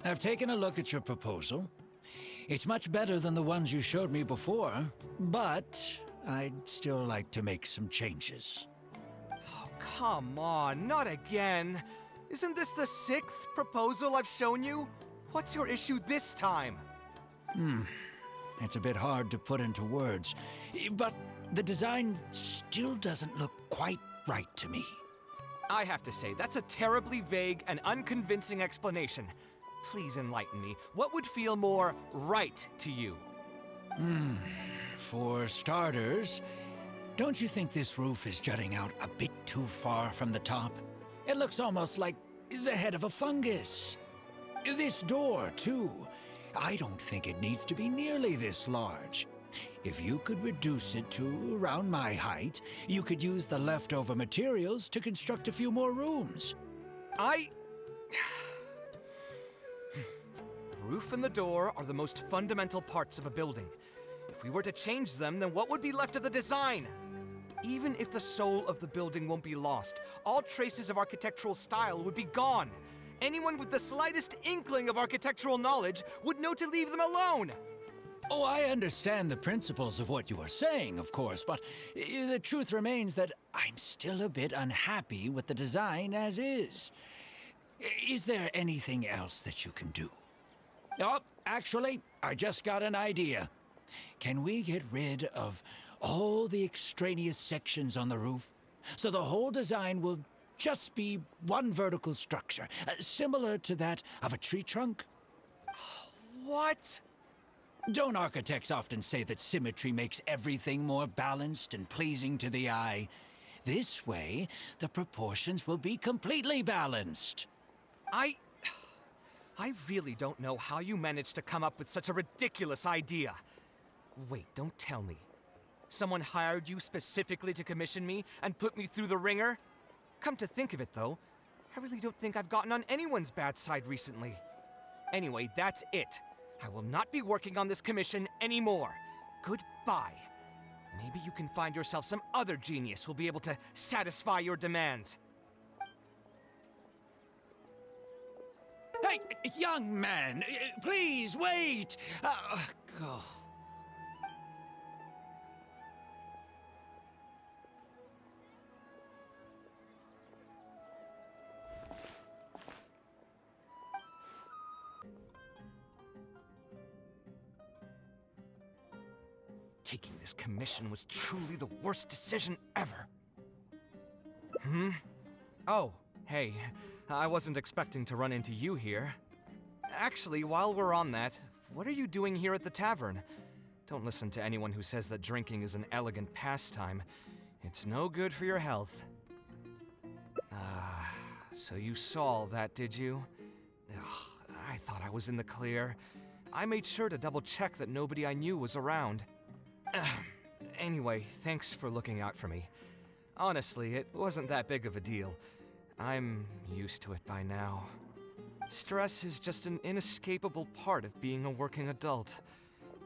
I've taken a look at your proposal. It's much better than the ones you showed me before, but I'd still like to make some changes. Oh, come on, not again. Isn't this the 6th proposal I've shown you? What's your issue this time? It's a bit hard to put into words, but the design still doesn't look quite right to me. I have to say, that's a terribly vague and unconvincing explanation. Please enlighten me. What would feel more right to you? For starters, don't you think this roof is jutting out a bit too far from the top? It looks almost like the head of a fungus. This door, too. I don't think it needs to be nearly this large. If you could reduce it to around my height, you could use the leftover materials to construct a few more rooms. The roof and the door are the most fundamental parts of a building. If we were to change them, then what would be left of the design? Even if the soul of the building won't be lost, all traces of architectural style would be gone. Anyone with the slightest inkling of architectural knowledge would know to leave them alone. Oh, I understand the principles of what you are saying, of course, but the truth remains that I'm still a bit unhappy with the design as is. Is there anything else that you can do? Oh, actually, I just got an idea. Can we get rid of all the extraneous sections on the roof, so the whole design will just be one vertical structure, similar to that of a tree trunk? What? Don't architects often say that symmetry makes everything more balanced and pleasing to the eye? This way, the proportions will be completely balanced. I really don't know how you managed to come up with such a ridiculous idea. Wait, don't tell me. Someone hired you specifically to commission me and put me through the ringer? Come to think of it, though, I really don't think I've gotten on anyone's bad side recently. Anyway, that's it. I will not be working on this commission anymore. Goodbye. Maybe you can find yourself some other genius who'll be able to satisfy your demands. Hey, young man, please wait! Oh. Taking this commission was truly the worst decision ever. Oh, hey, I wasn't expecting to run into you here. Actually, while we're on that, what are you doing here at the tavern? Don't listen to anyone who says that drinking is an elegant pastime. It's no good for your health. So you saw all that, did you? Ugh, I thought I was in the clear. I made sure to double check that nobody I knew was around. Anyway, thanks for looking out for me. Honestly, it wasn't that big of a deal. I'm used to it by now. Stress is just an inescapable part of being a working adult.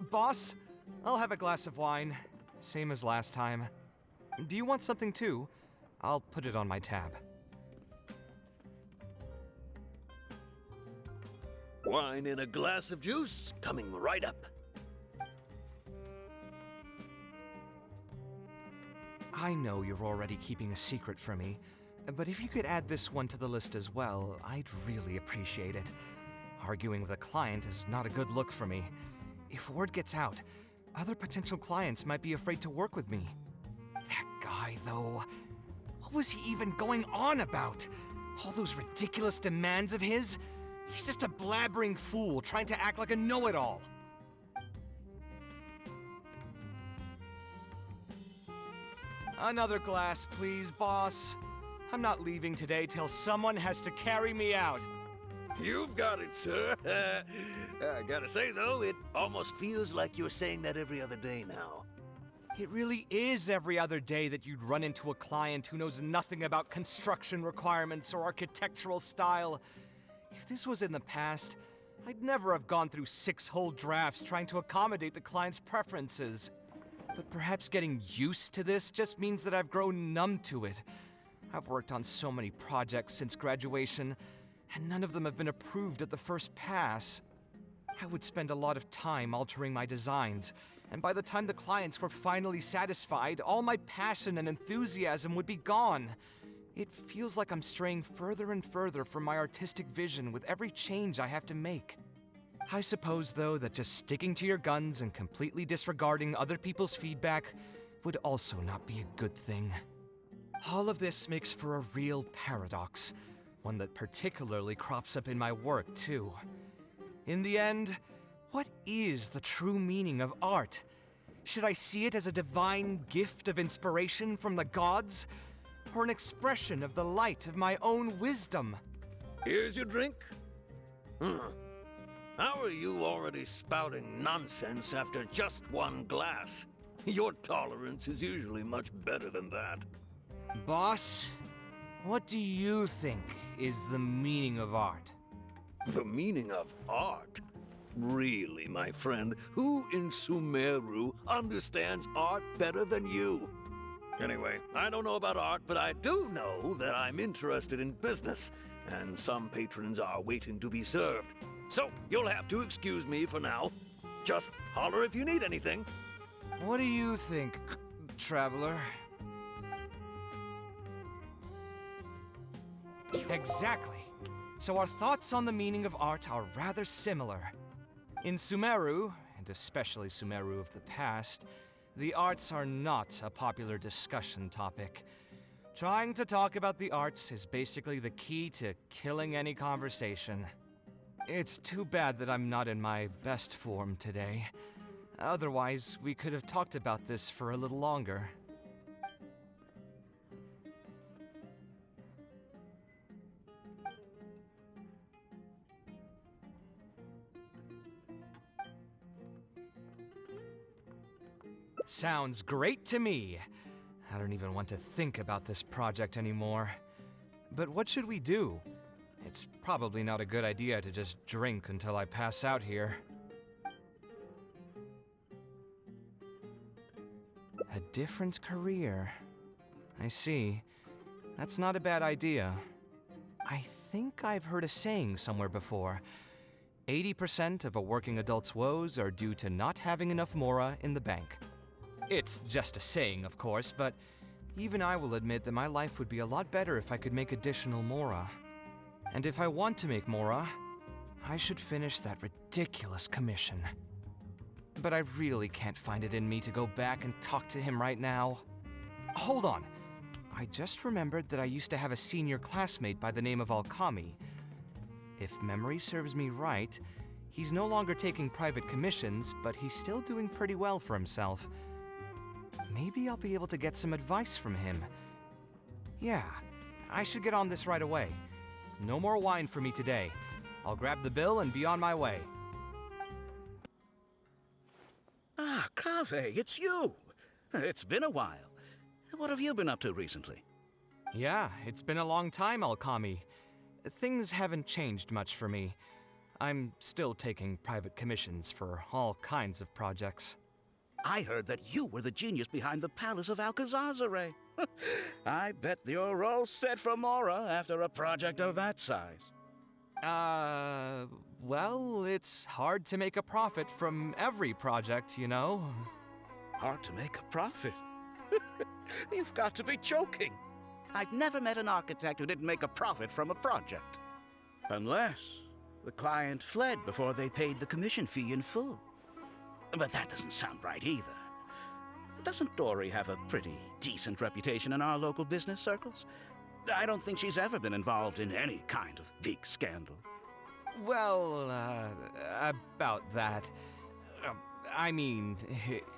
Boss, I'll have a glass of wine, same as last time. Do you want something too? I'll put it on my tab. Wine and a glass of juice coming right up. I know you're already keeping a secret from me, but if you could add this one to the list as well, I'd really appreciate it. Arguing with a client is not a good look for me. If word gets out, other potential clients might be afraid to work with me. That guy, though, what was he even going on about? All those ridiculous demands of his? He's just a blabbering fool trying to act like a know-it-all. Another glass, please, boss. I'm not leaving today till someone has to carry me out. You've got it, sir. I gotta say, though, it almost feels like you're saying that every other day now. It really is every other day that you'd run into a client who knows nothing about construction requirements or architectural style. If this was in the past, I'd never have gone through 6 whole drafts trying to accommodate the client's preferences. But perhaps getting used to this just means that I've grown numb to it. I've worked on so many projects since graduation. and none of them have been approved at the first pass. I would spend a lot of time altering my designs, and by the time the clients were finally satisfied, all my passion and enthusiasm would be gone. It feels like I'm straying further and further from my artistic vision with every change I have to make. I suppose, though, that just sticking to your guns and completely disregarding other people's feedback would also not be a good thing. All of this makes for a real paradox, one that particularly crops up in my work, too. In the end, what is the true meaning of art? Should I see it as a divine gift of inspiration from the gods, or an expression of the light of my own wisdom? Here's your drink. How are you already spouting nonsense after just one glass? Your tolerance is usually much better than that. Boss, what do you think is the meaning of art? The meaning of art? Really, my friend, who in Sumeru understands art better than you? Anyway, I don't know about art, but I do know that I'm interested in business, and some patrons are waiting to be served. So, you'll have to excuse me for now. Just holler if you need anything. What do you think, traveler? Exactly. So our thoughts on the meaning of art are rather similar. In Sumeru, and especially Sumeru of the past, the arts are not a popular discussion topic. Trying to talk about the arts is basically the key to killing any conversation. It's too bad that I'm not in my best form today. Otherwise, we could have talked about this for a little longer. Sounds great to me. I don't even want to think about this project anymore. But what should we do? It's probably not a good idea to just drink until I pass out here. A different career. I see. That's not a bad idea. I think I've heard a saying somewhere before. 80% of a working adult's woes are due to not having enough mora in the bank. It's just a saying, of course, but even I will admit that my life would be a lot better if I could make additional mora. And if I want to make mora, I should finish that ridiculous commission. But I really can't find it in me to go back and talk to him right now. Hold on. I just remembered that I used to have a senior classmate by the name of Alkami. If memory serves me right, he's no longer taking private commissions, but he's still doing pretty well for himself. Maybe I'll be able to get some advice from him. Yeah, I should get on this right away. No more wine for me today. I'll grab the bill and be on my way. Ah, Kaveh, it's you! It's been a while. What have you been up to recently? Yeah, it's been a long time, Alkami. Things haven't changed much for me. I'm still taking private commissions for all kinds of projects. I heard that you were the genius behind the Palace of Alcazazare. I bet you're all set for Mora after a project of that size. Well, it's hard to make a profit from every project, you know? Hard to make a profit? You've got to be joking. I've never met an architect who didn't make a profit from a project. Unless the client fled before they paid the commission fee in full. But that doesn't sound right either. Doesn't Dory have a pretty decent reputation in our local business circles? I don't think she's ever been involved in any kind of big scandal. Well, about that. I mean,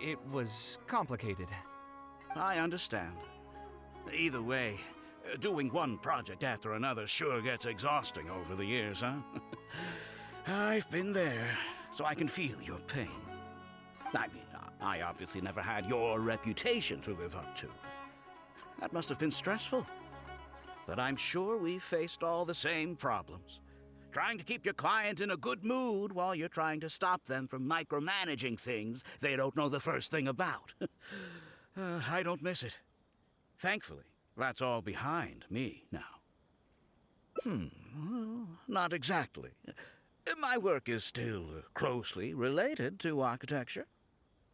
it was complicated. I understand. Either way, doing one project after another sure gets exhausting over the years, huh? I've been there, so I can feel your pain. I mean, I obviously never had your reputation to live up to. That must have been stressful. But I'm sure we've faced all the same problems. Trying to keep your client in a good mood while you're trying to stop them from micromanaging things they don't know the first thing about. I don't miss it. Thankfully, that's all behind me now. Not exactly. My work is still closely related to architecture.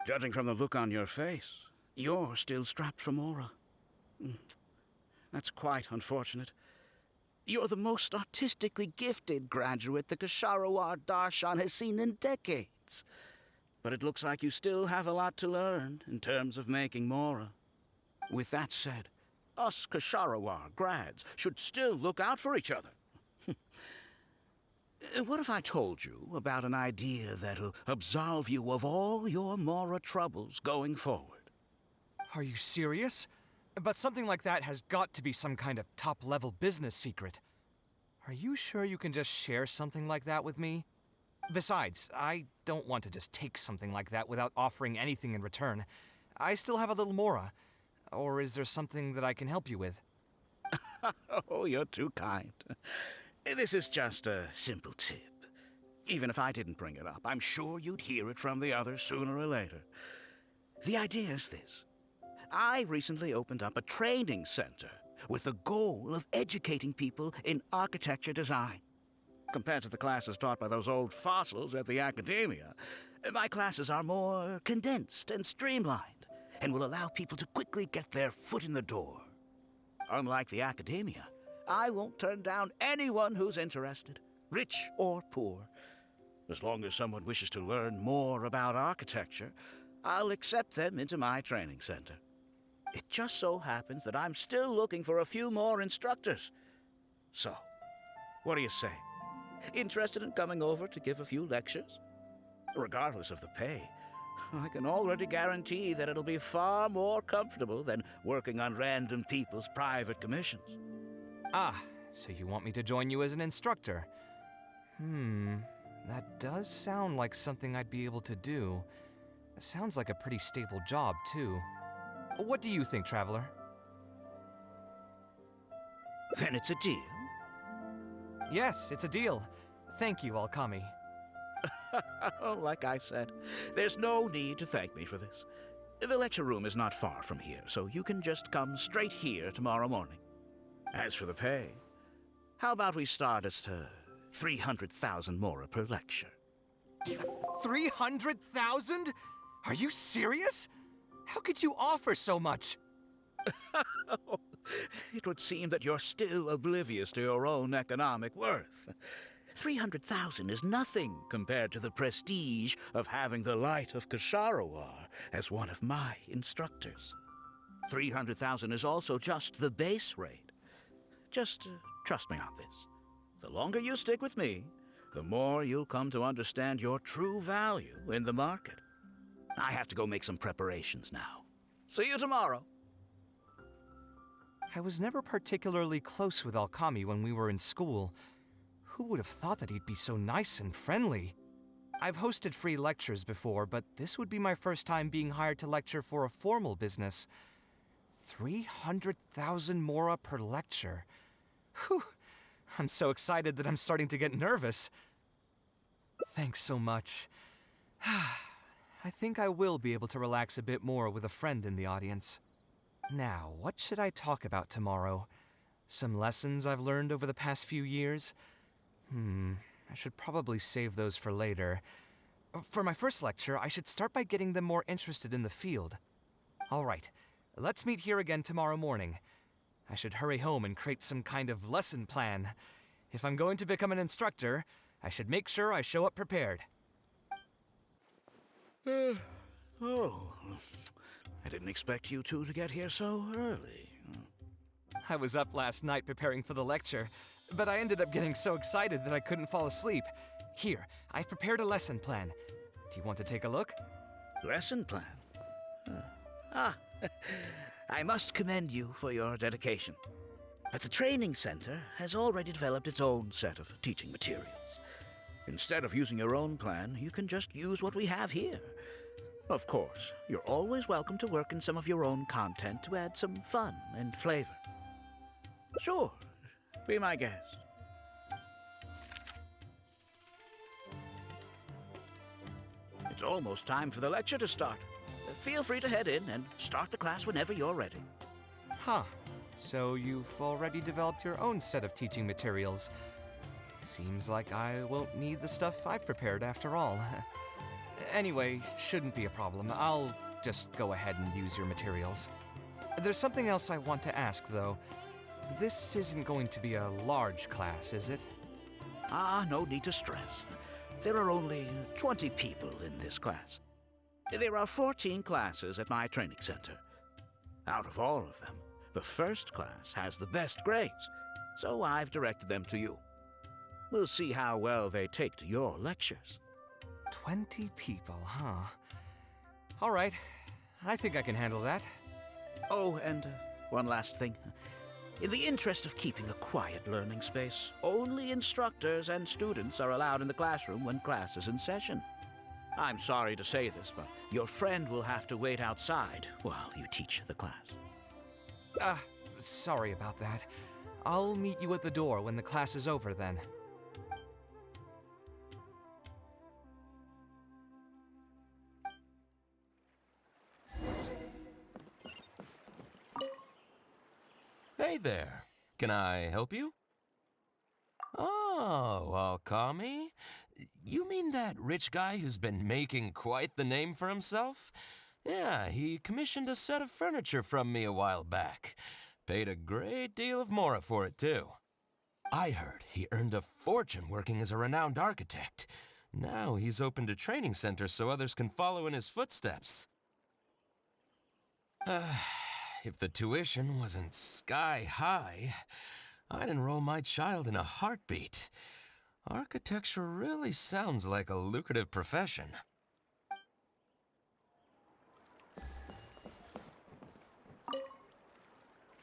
Judging from the look on your face, you're still strapped for Mora. That's quite unfortunate. You're the most artistically gifted graduate the Ksharawar Darshan has seen in decades. But it looks like you still have a lot to learn in terms of making Mora. With that said, us Ksharawar grads should still look out for each other. What if I told you about an idea that'll absolve you of all your Mora troubles going forward? Are you serious? But something like that has got to be some kind of top-level business secret. Are you sure you can just share something like that with me? Besides, I don't want to just take something like that without offering anything in return. I still have a little Mora. Or is there something that I can help you with? Oh, you're too kind. This is just a simple tip. Even if I didn't bring it up, I'm sure you'd hear it from the others sooner or later. The idea is this. I recently opened up a training center with the goal of educating people in architecture design. Compared to the classes taught by those old fossils at the academia, my classes are more condensed and streamlined and will allow people to quickly get their foot in the door. Unlike the academia, I won't turn down anyone who's interested, rich or poor. As long as someone wishes to learn more about architecture, I'll accept them into my training center. It just so happens that I'm still looking for a few more instructors. So, what do you say? Interested in coming over to give a few lectures? Regardless of the pay, I can already guarantee that it'll be far more comfortable than working on random people's private commissions. Ah, so you want me to join you as an instructor? That does sound like something I'd be able to do. It sounds like a pretty stable job, too. What do you think, Traveler? Then it's a deal. Yes, it's a deal. Thank you, Alkami. Like I said, there's no need to thank me for this. The lecture room is not far from here, so you can just come straight here tomorrow morning. As for the pay, how about we start at 300,000 Mora per lecture? 300,000? Are you serious? How could you offer so much? It would seem that you're still oblivious to your own economic worth. 300,000 is nothing compared to the prestige of having the Light of Ksharawar as one of my instructors. 300,000 is also just the base rate. Just trust me on this. The longer you stick with me, the more you'll come to understand your true value in the market. I have to go make some preparations now. See you tomorrow. I was never particularly close with Alkami when we were in school. Who would have thought that he'd be so nice and friendly? I've hosted free lectures before, but this would be my first time being hired to lecture for a formal business. 300,000 Mora per lecture. Whew. I'm so excited that I'm starting to get nervous. Thanks so much. I think I will be able to relax a bit more with a friend in the audience. Now, what should I talk about tomorrow? Some lessons I've learned over the past few years? I should probably save those for later. For my first lecture, I should start by getting them more interested in the field. All right, let's meet here again tomorrow morning. I should hurry home and create some kind of lesson plan. If I'm going to become an instructor, I should make sure I show up prepared. Oh, I didn't expect you two to get here so early. I was up last night preparing for the lecture, but I ended up getting so excited that I couldn't fall asleep. Here, I've prepared a lesson plan. Do you want to take a look? Lesson plan? I must commend you for your dedication. But the training center has already developed its own set of teaching materials. Instead of using your own plan, you can just use what we have here. Of course, you're always welcome to work in some of your own content to add some fun and flavor. Sure, be my guest. It's almost time for the lecture to start. Feel free to head in and start the class whenever you're ready. Huh. So you've already developed your own set of teaching materials. Seems like I won't need the stuff I've prepared after all. Anyway, shouldn't be a problem. I'll just go ahead and use your materials. There's something else I want to ask, though. This isn't going to be a large class, is it? No need to stress. There are only 20 people in this class. There are 14 classes at my training center. Out of all of them, the first class has the best grades, so I've directed them to you. We'll see how well they take to your lectures. 20 people, huh? All right. I think I can handle that. Oh, and one last thing. In the interest of keeping a quiet learning space, only instructors and students are allowed in the classroom when class is in session. I'm sorry to say this, but your friend will have to wait outside while you teach the class. Sorry about that. I'll meet you at the door when the class is over then. Hey there. Can I help you? Oh, Alkami? You mean that rich guy who's been making quite the name for himself? Yeah, he commissioned a set of furniture from me a while back. Paid a great deal of mora for it, too. I heard he earned a fortune working as a renowned architect. Now he's opened a training center so others can follow in his footsteps. If the tuition wasn't sky high, I'd enroll my child in a heartbeat. Architecture really sounds like a lucrative profession.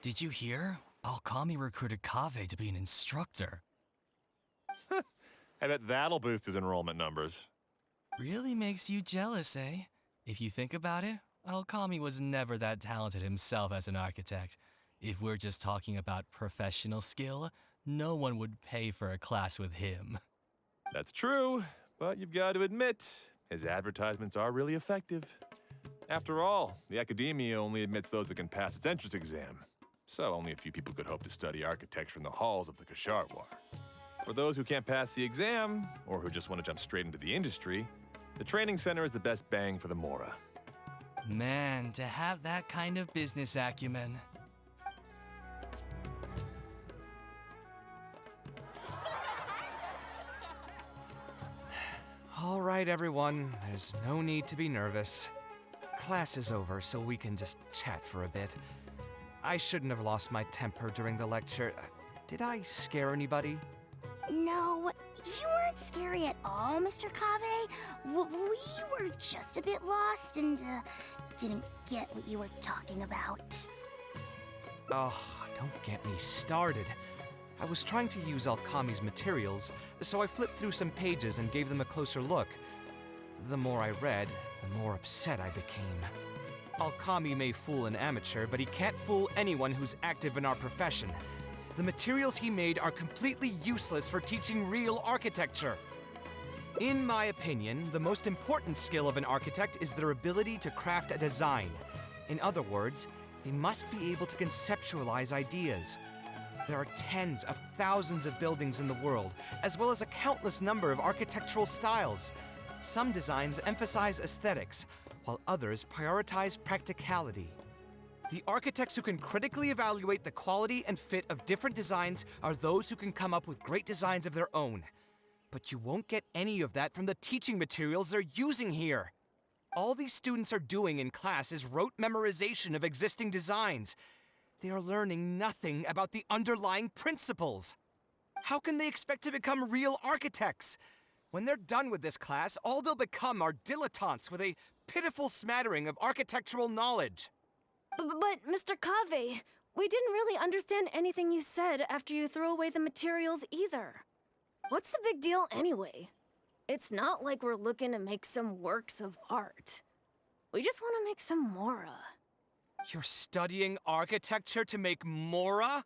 Did you hear? Alkami recruited Kaveh to be an instructor. I bet that'll boost his enrollment numbers. Really makes you jealous, eh? If you think about it, Alkami was never that talented himself as an architect. If we're just talking about professional skill, no one would pay for a class with him. That's true, but you've got to admit, his advertisements are really effective. After all, the academia only admits those that can pass its entrance exam. So only a few people could hope to study architecture in the halls of the Kasharwar. For those who can't pass the exam, or who just want to jump straight into the industry, the training center is the best bang for the mora. Man, to have that kind of business acumen. All right, everyone. There's no need to be nervous. Class is over, so we can just chat for a bit. I shouldn't have lost my temper during the lecture. Did I scare anybody? No, you weren't scary at all, Mr. Kaveh. We were just a bit lost and didn't get what you were talking about. Oh, don't get me started. I was trying to use Alkami's materials, so I flipped through some pages and gave them a closer look. The more I read, the more upset I became. Alkami may fool an amateur, but he can't fool anyone who's active in our profession. The materials he made are completely useless for teaching real architecture. In my opinion, the most important skill of an architect is their ability to craft a design. In other words, they must be able to conceptualize ideas. There are tens of thousands of buildings in the world, as well as a countless number of architectural styles. Some designs emphasize aesthetics, while others prioritize practicality. The architects who can critically evaluate the quality and fit of different designs are those who can come up with great designs of their own. But you won't get any of that from the teaching materials they're using here. All these students are doing in class is rote memorization of existing designs. They are learning nothing about the underlying principles. How can they expect to become real architects? When they're done with this class, all they'll become are dilettantes with a pitiful smattering of architectural knowledge. But, Mr. Kaveh, we didn't really understand anything you said after you threw away the materials either. What's the big deal anyway? It's not like we're looking to make some works of art. We just want to make some mora. You're studying architecture to make mora?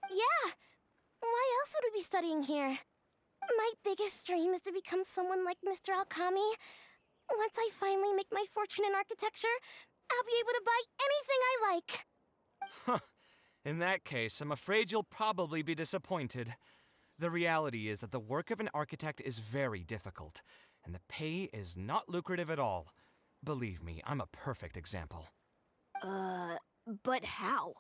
Yeah. Why else would we be studying here? My biggest dream is to become someone like Mr. Alkami. Once I finally make my fortune in architecture, I'll be able to buy anything I like. In that case, I'm afraid you'll probably be disappointed. The reality is that the work of an architect is very difficult, and the pay is not lucrative at all. Believe me, I'm a perfect example. But how?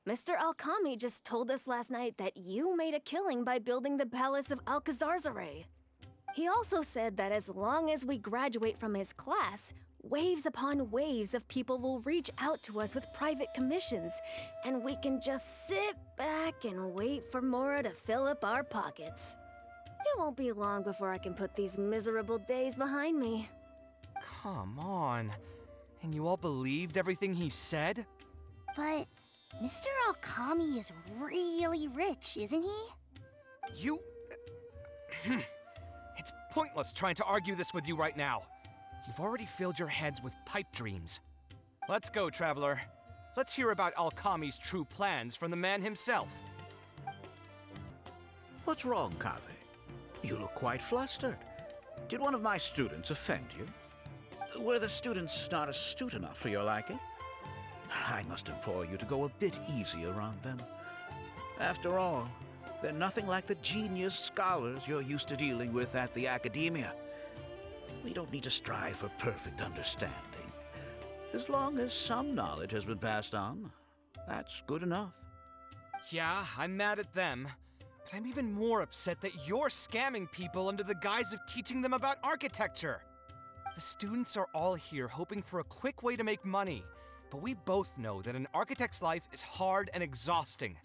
Mr. Alkami just told us last night that you made a killing by building the Palace of Alcazarzare. He also said that as long as we graduate from his class, waves upon waves of people will reach out to us with private commissions, and we can just sit back and wait for Mora to fill up our pockets. It won't be long before I can put these miserable days behind me. Come on. And you all believed everything he said? But Mr. Alkami is really rich, isn't he? You... It's pointless trying to argue this with you right now. You've already filled your heads with pipe dreams. Let's go, Traveler. Let's hear about Alkami's true plans from the man himself. What's wrong, Kaveh? You look quite flustered. Did one of my students offend you? Were the students not astute enough for your liking? I must implore you to go a bit easier on them. After all, they're nothing like the genius scholars you're used to dealing with at the academia. We don't need to strive for perfect understanding. As long as some knowledge has been passed on, that's good enough. Yeah, I'm mad at them, but I'm even more upset that you're scamming people under the guise of teaching them about architecture. The students are all here hoping for a quick way to make money, but we both know that an architect's life is hard and exhausting.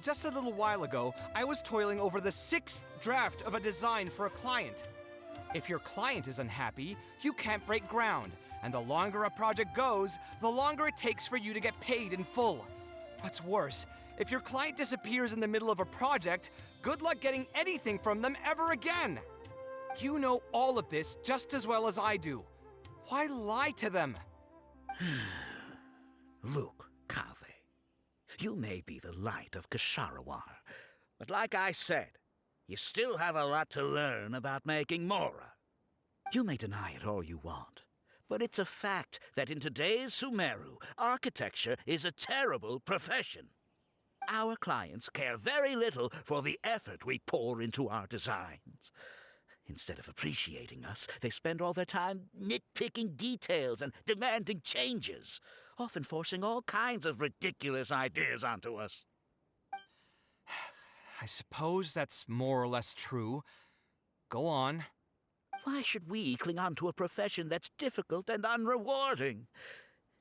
Just a little while ago, I was toiling over the 6th draft of a design for a client. If your client is unhappy, you can't break ground, and the longer a project goes, the longer it takes for you to get paid in full. What's worse, if your client disappears in the middle of a project, good luck getting anything from them ever again. You know all of this just as well as I do. Why lie to them? Look, Kaveh, you may be the light of Ksharawar, but like I said, you still have a lot to learn about making Mora. You may deny it all you want, but it's a fact that in today's Sumeru, architecture is a terrible profession. Our clients care very little for the effort we pour into our designs. Instead of appreciating us, they spend all their time nitpicking details and demanding changes, often forcing all kinds of ridiculous ideas onto us. I suppose that's more or less true. Go on. Why should we cling on to a profession that's difficult and unrewarding?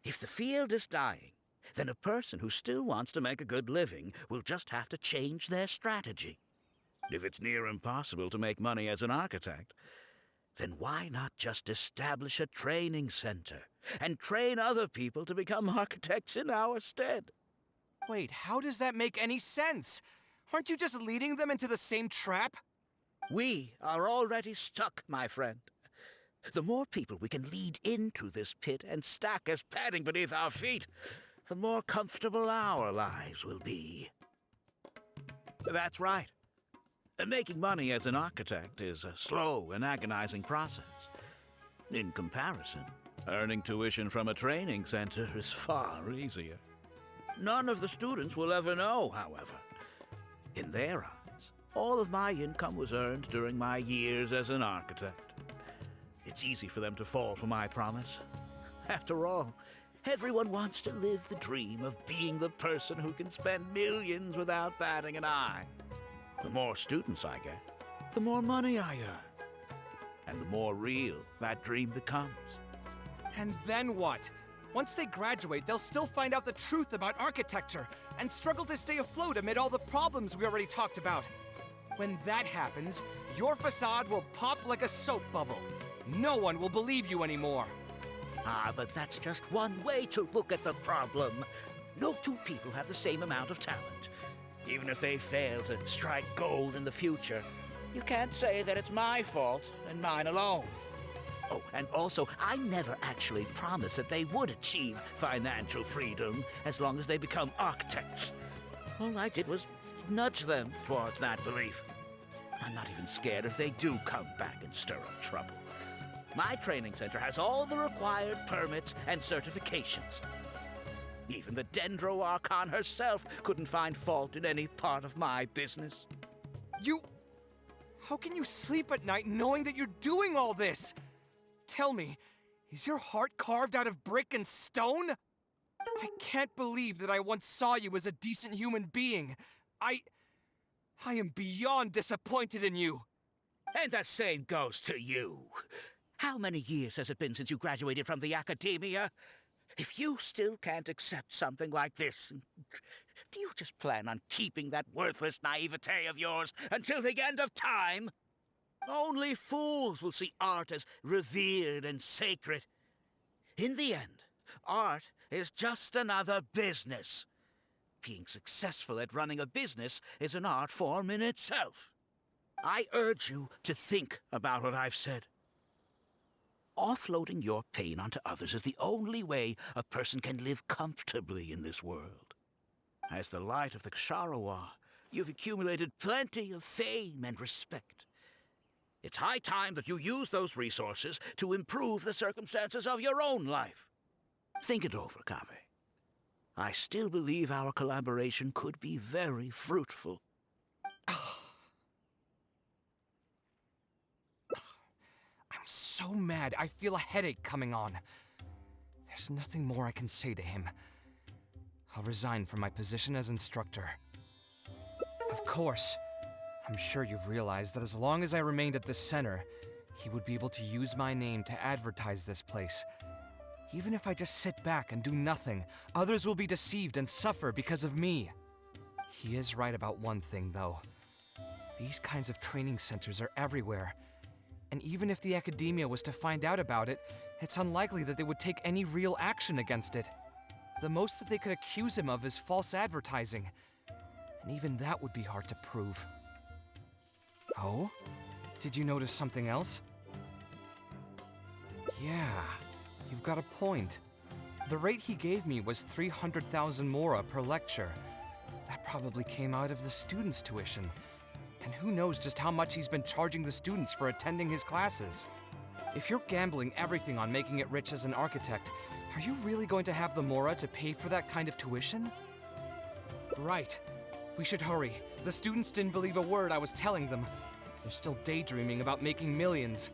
If the field is dying, then a person who still wants to make a good living will just have to change their strategy. If it's near impossible to make money as an architect, then why not just establish a training center and train other people to become architects in our stead? Wait, how does that make any sense? Aren't you just leading them into the same trap? We are already stuck, my friend. The more people we can lead into this pit and stack as padding beneath our feet, the more comfortable our lives will be. That's right. Making money as an architect is a slow and agonizing process. In comparison, earning tuition from a training center is far easier. None of the students will ever know, however. In their eyes, all of my income was earned during my years as an architect. It's easy for them to fall for my promise. After all, everyone wants to live the dream of being the person who can spend millions without batting an eye. The more students I get, the more money I earn. And the more real that dream becomes. And then what? Once they graduate, they'll still find out the truth about architecture and struggle to stay afloat amid all the problems we already talked about. When that happens, your facade will pop like a soap bubble. No one will believe you anymore. But that's just one way to look at the problem. No two people have the same amount of talent. Even if they fail to strike gold in the future, you can't say that it's my fault and mine alone. Oh, and also, I never actually promised that they would achieve financial freedom as long as they become architects. All I did was nudge them towards that belief. I'm not even scared if they do come back and stir up trouble. My training center has all the required permits and certifications. Even the Dendro Archon herself couldn't find fault in any part of my business. How can you sleep at night knowing that you're doing all this? Tell me, is your heart carved out of brick and stone? I can't believe that I once saw you as a decent human being. I am beyond disappointed in you. And the same goes to you. How many years has it been since you graduated from the academia? If you still can't accept something like this, do you just plan on keeping that worthless naivete of yours until the end of time? Only fools will see art as revered and sacred. In the end, art is just another business. Being successful at running a business is an art form in itself. I urge you to think about what I've said. Offloading your pain onto others is the only way a person can live comfortably in this world. As the light of the Ksharowa, you've accumulated plenty of fame and respect. It's high time that you use those resources to improve the circumstances of your own life. Think it over, Kaveh. I still believe our collaboration could be very fruitful. I'm so mad, I feel a headache coming on. There's nothing more I can say to him. I'll resign from my position as instructor. Of course, I'm sure you've realized that as long as I remained at this center, he would be able to use my name to advertise this place. Even if I just sit back and do nothing, others will be deceived and suffer because of me. He is right about one thing, though. These kinds of training centers are everywhere. And even if the academia was to find out about it, it's unlikely that they would take any real action against it. The most that they could accuse him of is false advertising. And even that would be hard to prove. Oh? Did you notice something else? Yeah, you've got a point. The rate he gave me was 300,000 mora per lecture. That probably came out of the students' tuition. And who knows just how much he's been charging the students for attending his classes. If you're gambling everything on making it rich as an architect, are you really going to have the mora to pay for that kind of tuition? Right. We should hurry. The students didn't believe a word I was telling them. They're still daydreaming about making millions.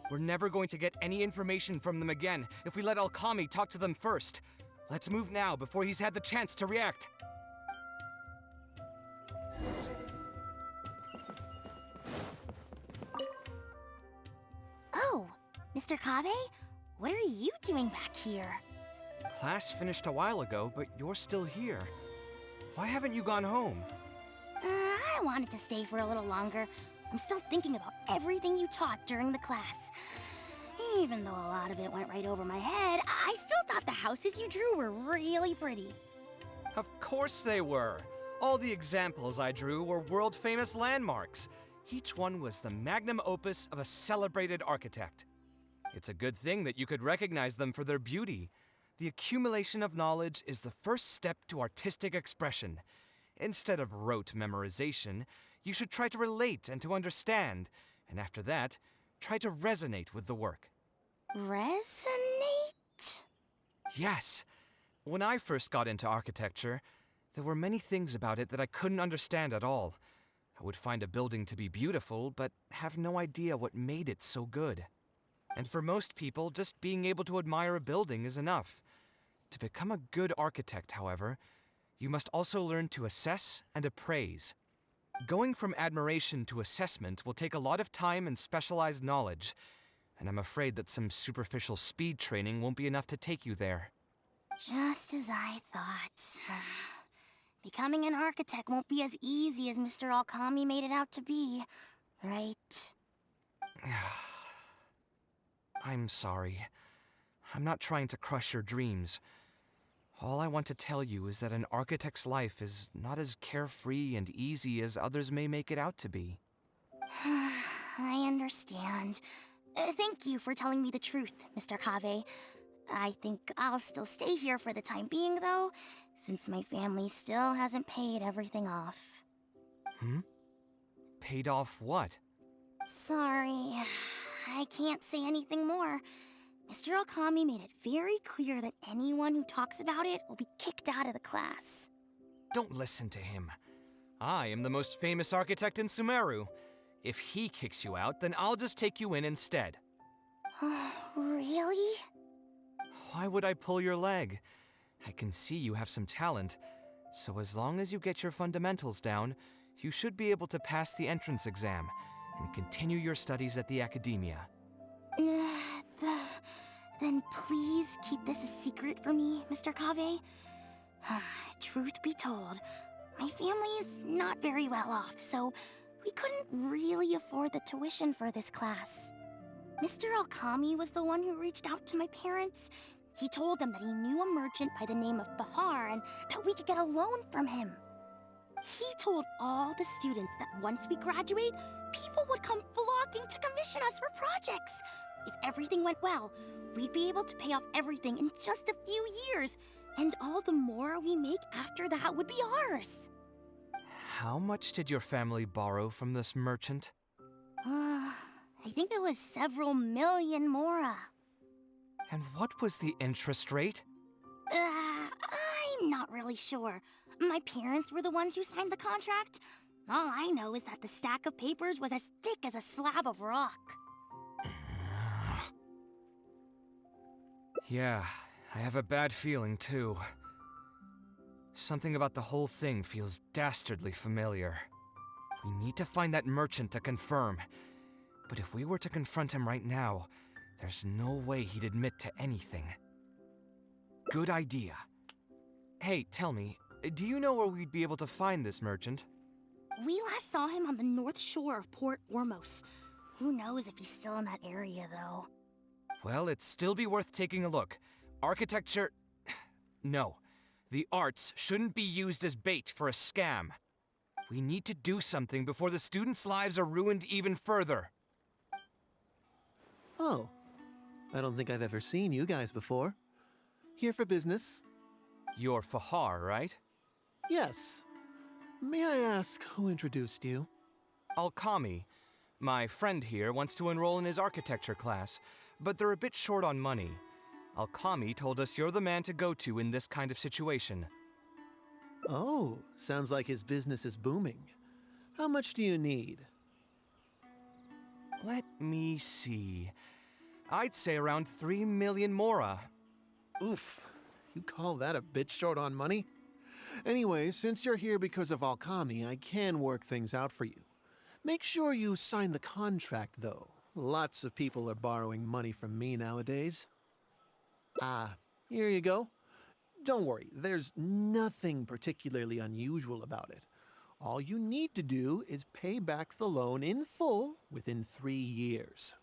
We're never going to get any information from them again if we let Alkami talk to them first. Let's move now before he's had the chance to react. Oh, Mr. Kaveh? What are you doing back here? Class finished a while ago, but you're still here. Why haven't you gone home? I wanted to stay for a little longer. I'm still thinking about everything you taught during the class. Even though a lot of it went right over my head, I still thought the houses you drew were really pretty. Of course they were. All the examples I drew were world-famous landmarks. Each one was the magnum opus of a celebrated architect. It's a good thing that you could recognize them for their beauty. The accumulation of knowledge is the first step to artistic expression. Instead of rote memorization, you should try to relate and to understand, and after that, try to resonate with the work. Resonate? Yes. When I first got into architecture, there were many things about it that I couldn't understand at all. I would find a building to be beautiful, but have no idea what made it so good. And for most people, just being able to admire a building is enough. To become a good architect, however, you must also learn to assess and appraise. Going from admiration to assessment will take a lot of time and specialized knowledge, and I'm afraid that some superficial speed training won't be enough to take you there. Just as I thought. Becoming an architect won't be as easy as Mr. Alkami made it out to be, right? I'm sorry. I'm not trying to crush your dreams. All I want to tell you is that an architect's life is not as carefree and easy as others may make it out to be. I understand. Thank you for telling me the truth, Mr. Kaveh. I think I'll still stay here for the time being, though, since my family still hasn't paid everything off. Paid off what? Sorry, I can't say anything more. Mr. Okami made it very clear that anyone who talks about it will be kicked out of the class. Don't listen to him. I am the most famous architect in Sumeru. If he kicks you out, then I'll just take you in instead. Really? Why would I pull your leg? I can see you have some talent, so as long as you get your fundamentals down, you should be able to pass the entrance exam and continue your studies at the academia. Then please keep this a secret for me, Mr. Kaveh. Truth be told, my family is not very well off, so we couldn't really afford the tuition for this class. Mr. Okami was the one who reached out to my parents. He told them that he knew a merchant by the name of Bahar and that we could get a loan from him. He told all the students that once we graduate, people would come flocking to commission us for projects. If everything went well, we'd be able to pay off everything in just a few years, and all the more we make after that would be ours. How much did your family borrow from this merchant? I think it was several million mora. And what was the interest rate? I'm not really sure. My parents were the ones who signed the contract. All I know is that the stack of papers was as thick as a slab of rock. Yeah, I have a bad feeling too. Something about the whole thing feels dastardly familiar. We need to find that merchant to confirm. But if we were to confront him right now, there's no way he'd admit to anything. Good idea. Hey, tell me, do you know where we'd be able to find this merchant? We last saw him on the north shore of Port Ormos. Who knows if he's still in that area, though. Well, it'd still be worth taking a look. Architecture... No. The arts shouldn't be used as bait for a scam. We need to do something before the students' lives are ruined even further. Oh, I don't think I've ever seen you guys before. Here for business? You're Fahar, right? Yes. May I ask who introduced you? Alkami. My friend here wants to enroll in his architecture class, but they're a bit short on money. Alkami told us you're the man to go to in this kind of situation. Oh, sounds like his business is booming. How much do you need? Let me see. I'd say around 3 million mora. Oof, you call that a bit short on money? Anyway, since you're here because of Alkami, I can work things out for you. Make sure you sign the contract, though. Lots of people are borrowing money from me nowadays. Here you go. Don't worry, there's nothing particularly unusual about it. All you need to do is pay back the loan in full within 3 years.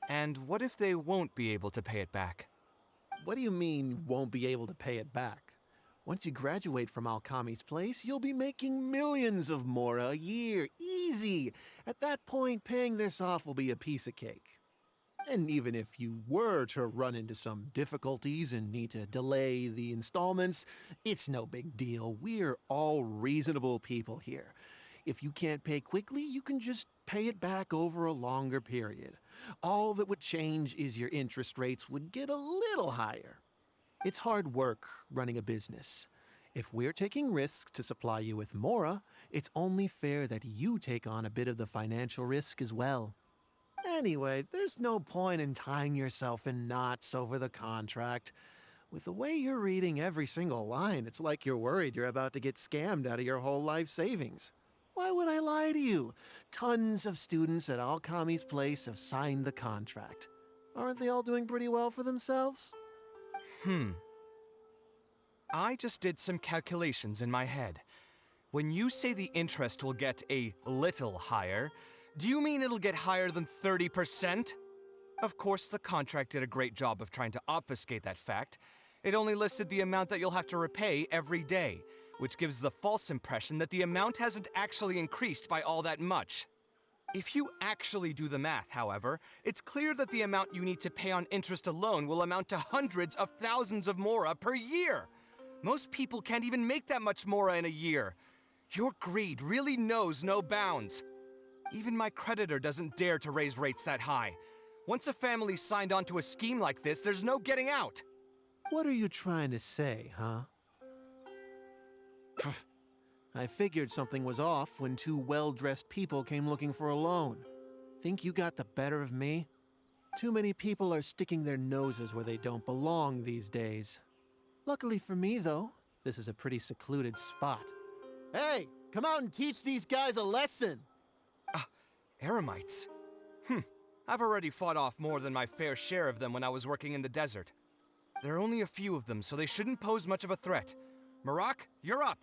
And what if they won't be able to pay it back? What do you mean, won't be able to pay it back? Once you graduate from Alkami's place, you'll be making millions of mora a year. Easy! At that point, paying this off will be a piece of cake. And even if you were to run into some difficulties and need to delay the installments, it's no big deal. We're all reasonable people here. If you can't pay quickly, you can just pay it back over a longer period. All that would change is your interest rates would get a little higher. It's hard work running a business. If we're taking risks to supply you with mora, it's only fair that you take on a bit of the financial risk as well. Anyway, there's no point in tying yourself in knots over the contract. With the way you're reading every single line, it's like you're worried you're about to get scammed out of your whole life savings. Why would I lie to you? Tons of students at Alkami's place have signed the contract. Aren't they all doing pretty well for themselves? I just did some calculations in my head. When you say the interest will get a little higher, do you mean it'll get higher than 30%? Of course, the contract did a great job of trying to obfuscate that fact. It only listed the amount that you'll have to repay every day, which gives the false impression that the amount hasn't actually increased by all that much. If you actually do the math, however, it's clear that the amount you need to pay on interest alone will amount to hundreds of thousands of mora per year. Most people can't even make that much mora in a year. Your greed really knows no bounds. Even my creditor doesn't dare to raise rates that high. Once a family's signed on to a scheme like this, there's no getting out! What are you trying to say, huh? I figured something was off when two well-dressed people came looking for a loan. Think you got the better of me? Too many people are sticking their noses where they don't belong these days. Luckily for me, though, this is a pretty secluded spot. Hey, come out and teach these guys a lesson! Eremites? I've already fought off more than my fair share of them when I was working in the desert. There are only a few of them, so they shouldn't pose much of a threat. Marak, you're up!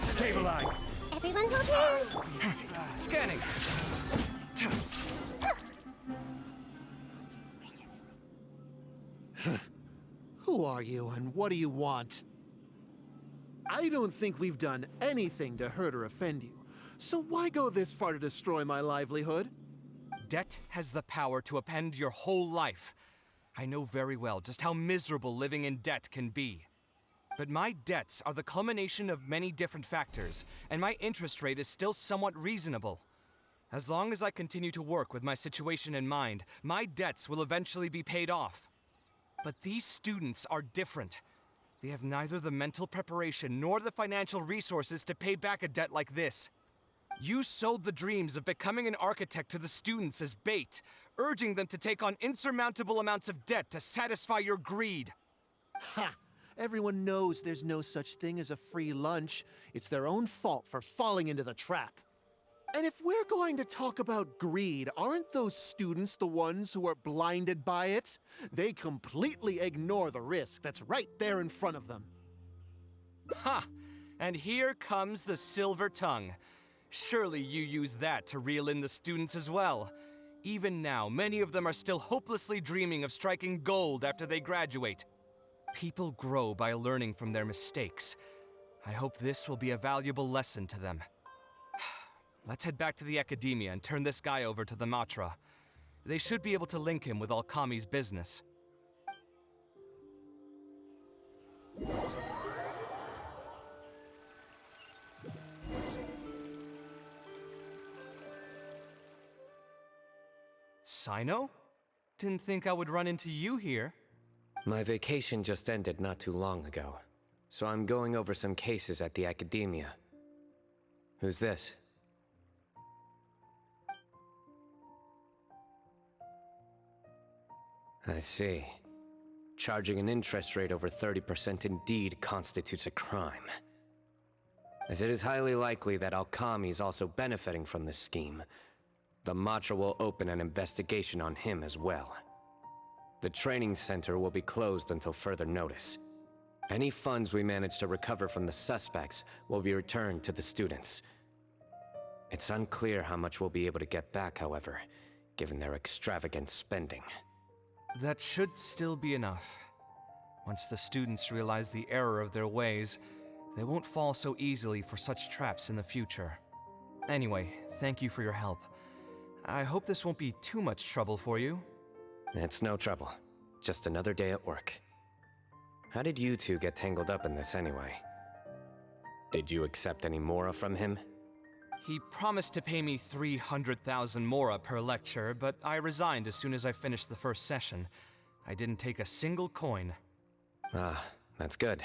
Stabilize. Everyone hold hands! Scanning! Who are you and what do you want? I don't think we've done anything to hurt or offend you, so why go this far to destroy my livelihood? Debt has the power to upend your whole life. I know very well just how miserable living in debt can be. But my debts are the culmination of many different factors, and my interest rate is still somewhat reasonable. As long as I continue to work with my situation in mind, my debts will eventually be paid off. But these students are different. They have neither the mental preparation nor the financial resources to pay back a debt like this. You sold the dreams of becoming an architect to the students as bait, urging them to take on insurmountable amounts of debt to satisfy your greed. Ha! Everyone knows there's no such thing as a free lunch. It's their own fault for falling into the trap. And if we're going to talk about greed, aren't those students the ones who are blinded by it? They completely ignore the risk that's right there in front of them. Ha! And here comes the silver tongue. Surely you use that to reel in the students as well. Even now, many of them are still hopelessly dreaming of striking gold after they graduate. People grow by learning from their mistakes. I hope this will be a valuable lesson to them. Let's head back to the academia and turn this guy over to the Matra. They should be able to link him with Alkami's business. Sino? Didn't think I would run into you here. My vacation just ended not too long ago, so I'm going over some cases at the academia. Who's this? I see. Charging an interest rate over 30% indeed constitutes a crime. As it is highly likely that Alkami is also benefiting from this scheme, the Matra will open an investigation on him as well. The training center will be closed until further notice. Any funds we manage to recover from the suspects will be returned to the students. It's unclear how much we'll be able to get back, however, given their extravagant spending. That should still be enough. Once the students realize the error of their ways, they won't fall so easily for such traps in the future. Anyway, thank you for your help. I hope this won't be too much trouble for you. It's no trouble. Just another day at work. How did you two get tangled up in this anyway? Did you accept any mora from him? He promised to pay me 300,000 mora per lecture, but I resigned as soon as I finished the first session. I didn't take a single coin. Ah, that's good.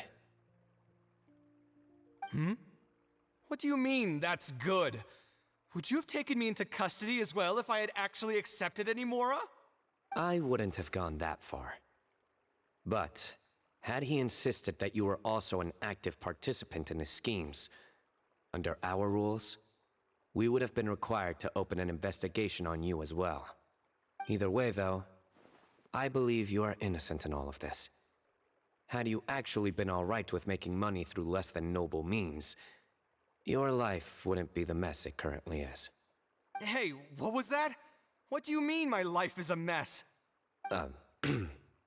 What do you mean, that's good? Would you have taken me into custody as well if I had actually accepted any mora? I wouldn't have gone that far. But, had he insisted that you were also an active participant in his schemes, under our rules, we would have been required to open an investigation on you as well. Either way, though, I believe you are innocent in all of this. Had you actually been alright with making money through less than noble means, your life wouldn't be the mess it currently is. Hey, what was that? What do you mean my life is a mess?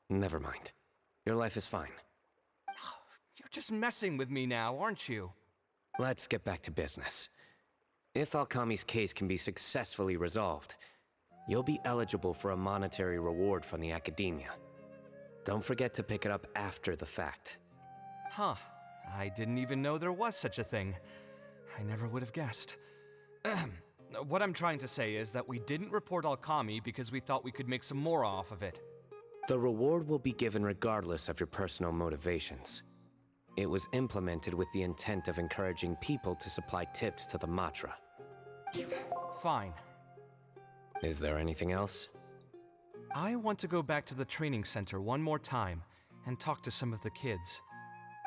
Never mind. Your life is fine. You're just messing with me now, aren't you? Let's get back to business. If Alkami's case can be successfully resolved, you'll be eligible for a monetary reward from the academia. Don't forget to pick it up after the fact. Huh. I didn't even know there was such a thing. I never would have guessed. What I'm trying to say is that we didn't report Alkami because we thought we could make some more off of it. The reward will be given regardless of your personal motivations. It was implemented with the intent of encouraging people to supply tips to the Matra. Fine. Is there anything else? I want to go back to the training center one more time and talk to some of the kids.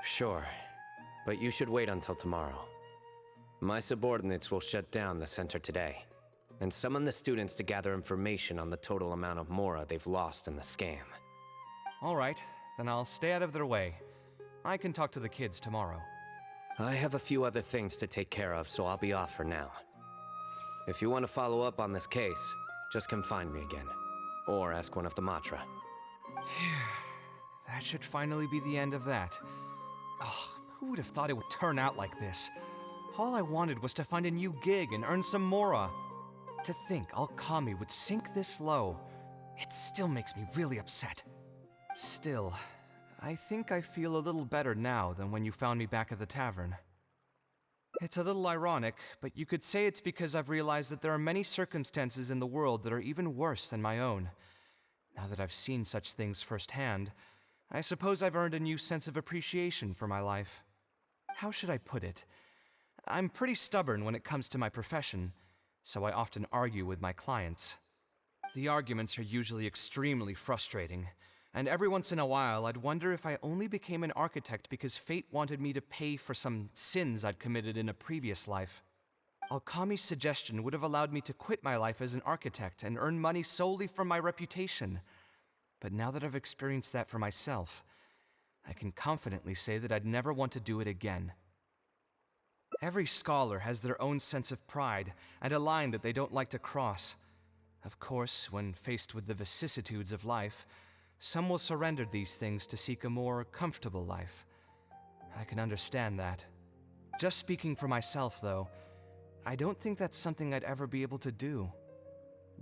Sure, but you should wait until tomorrow. My subordinates will shut down the center today and summon the students to gather information on the total amount of Mora they've lost in the scam. All right, then I'll stay out of their way. I can talk to the kids tomorrow. I have a few other things to take care of, so I'll be off for now. If you want to follow up on this case, just come find me again. Or ask one of the Matra. That should finally be the end of that. Oh, who would have thought it would turn out like this? All I wanted was to find a new gig and earn some Mora. To think Alkami would sink this low, it still makes me really upset. Still, I think I feel a little better now than when you found me back at the tavern. It's a little ironic, but you could say it's because I've realized that there are many circumstances in the world that are even worse than my own. Now that I've seen such things firsthand, I suppose I've earned a new sense of appreciation for my life. How should I put it? I'm pretty stubborn when it comes to my profession, so I often argue with my clients. The arguments are usually extremely frustrating, and every once in a while I'd wonder if I only became an architect because fate wanted me to pay for some sins I'd committed in a previous life. Alkami's suggestion would have allowed me to quit my life as an architect and earn money solely from my reputation. But now that I've experienced that for myself, I can confidently say that I'd never want to do it again. Every scholar has their own sense of pride and a line that they don't like to cross. Of course, when faced with the vicissitudes of life, some will surrender these things to seek a more comfortable life. I can understand that. Just speaking for myself, though, I don't think that's something I'd ever be able to do.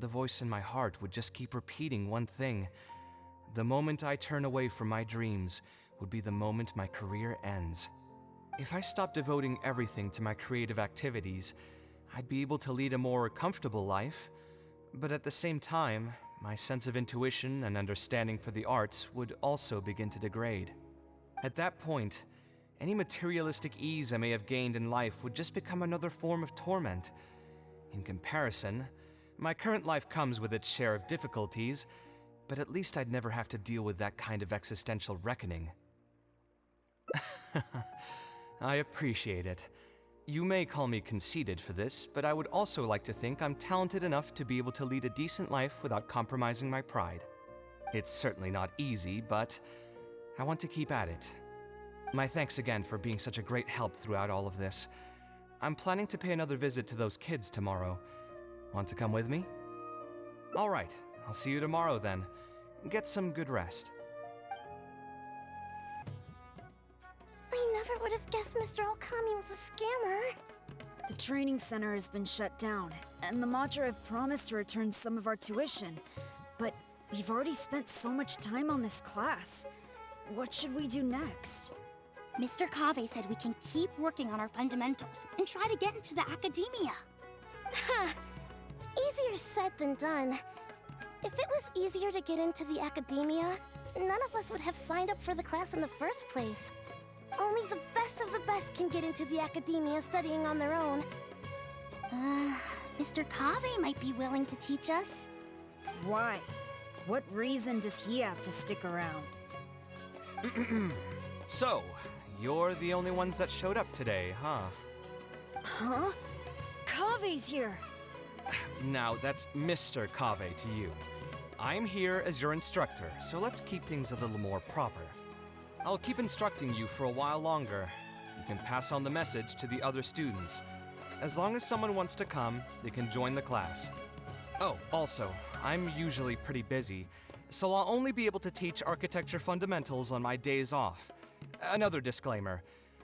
The voice in my heart would just keep repeating one thing. The moment I turn away from my dreams would be the moment my career ends. If I stopped devoting everything to my creative activities, I'd be able to lead a more comfortable life, but at the same time, my sense of intuition and understanding for the arts would also begin to degrade. At that point, any materialistic ease I may have gained in life would just become another form of torment. In comparison, my current life comes with its share of difficulties, but at least I'd never have to deal with that kind of existential reckoning. I appreciate it. You may call me conceited for this, but I would also like to think I'm talented enough to be able to lead a decent life without compromising my pride. It's certainly not easy, but I want to keep at it. My thanks again for being such a great help throughout all of this. I'm planning to pay another visit to those kids tomorrow. Want to come with me? All right, I'll see you tomorrow then. Get some good rest. I never would have guessed Mr. Alkami was a scammer. The training center has been shut down, and the Matra have promised to return some of our tuition. But we've already spent so much time on this class. What should we do next? Mr. Kaveh said we can keep working on our fundamentals and try to get into the academia. Ha! Easier said than done. If it was easier to get into the academia, none of us would have signed up for the class in the first place. Only the best of the best can get into the academia studying on their own. Mr. Kaveh might be willing to teach us. Why? What reason does he have to stick around? So, you're the only ones that showed up today, huh? Huh? Kaveh's here! Now, that's Mr. Kaveh to you. I'm here as your instructor, so let's keep things a little more proper. I'll keep instructing you for a while longer. You can pass on the message to the other students. As long as someone wants to come, they can join the class. Oh, also, I'm usually pretty busy, so I'll only be able to teach architecture fundamentals on my days off. Another disclaimer,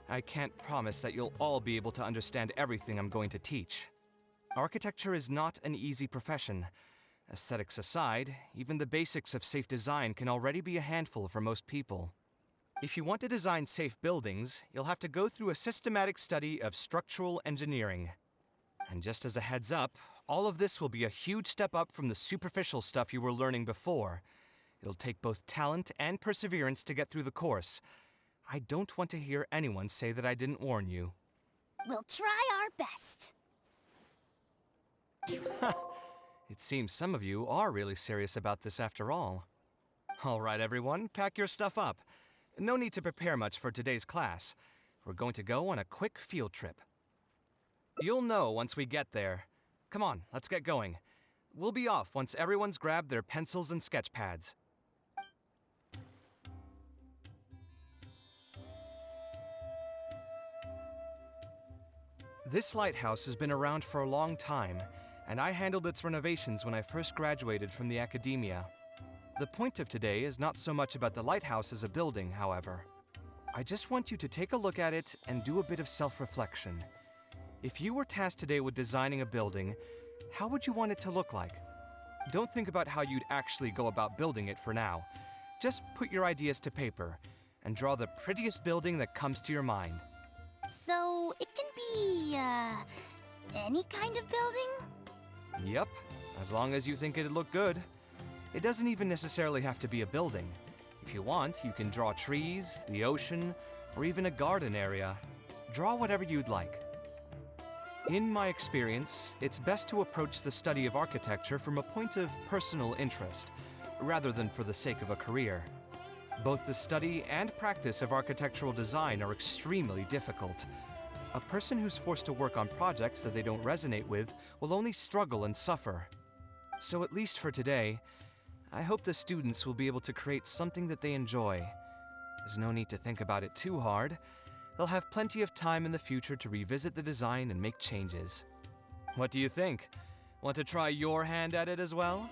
I can't promise that you'll all be able to understand everything I'm going to teach. Architecture is not an easy profession. Aesthetics aside, even the basics of safe design can already be a handful for most people. If you want to design safe buildings, you'll have to go through a systematic study of structural engineering. And just as a heads up, all of this will be a huge step up from the superficial stuff you were learning before. It'll take both talent and perseverance to get through the course. I don't want to hear anyone say that I didn't warn you. We'll try our best. It seems some of you are really serious about this after all. All right, everyone, pack your stuff up. No need to prepare much for today's class. We're going to go on a quick field trip. You'll know once we get there. Come on, let's get going. We'll be off once everyone's grabbed their pencils and sketch pads. This lighthouse has been around for a long time, and I handled its renovations when I first graduated from the academia. The point of today is not so much about the lighthouse as a building, however. I just want you to take a look at it and do a bit of self-reflection. If you were tasked today with designing a building, how would you want it to look like? Don't think about how you'd actually go about building it for now. Just put your ideas to paper and draw the prettiest building that comes to your mind. So, it can be, any kind of building? Yep, as long as you think it'd look good. It doesn't even necessarily have to be a building. If you want, you can draw trees, the ocean, or even a garden area. Draw whatever you'd like. In my experience, it's best to approach the study of architecture from a point of personal interest, rather than for the sake of a career. Both the study and practice of architectural design are extremely difficult. A person who's forced to work on projects that they don't resonate with will only struggle and suffer. So at least for today, I hope the students will be able to create something that they enjoy. There's no need to think about it too hard. They'll have plenty of time in the future to revisit the design and make changes. What do you think? Want to try your hand at it as well?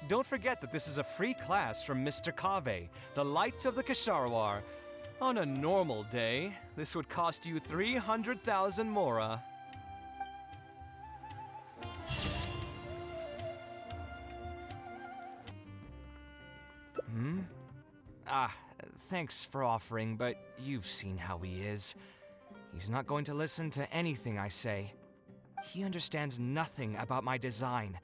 Don't forget that this is a free class from Mr. Kaveh, the Light of the Kshahrewar. On a normal day, this would cost you 300,000 mora. Thanks for offering, but you've seen how he is. He's not going to listen to anything I say. He understands nothing about my design,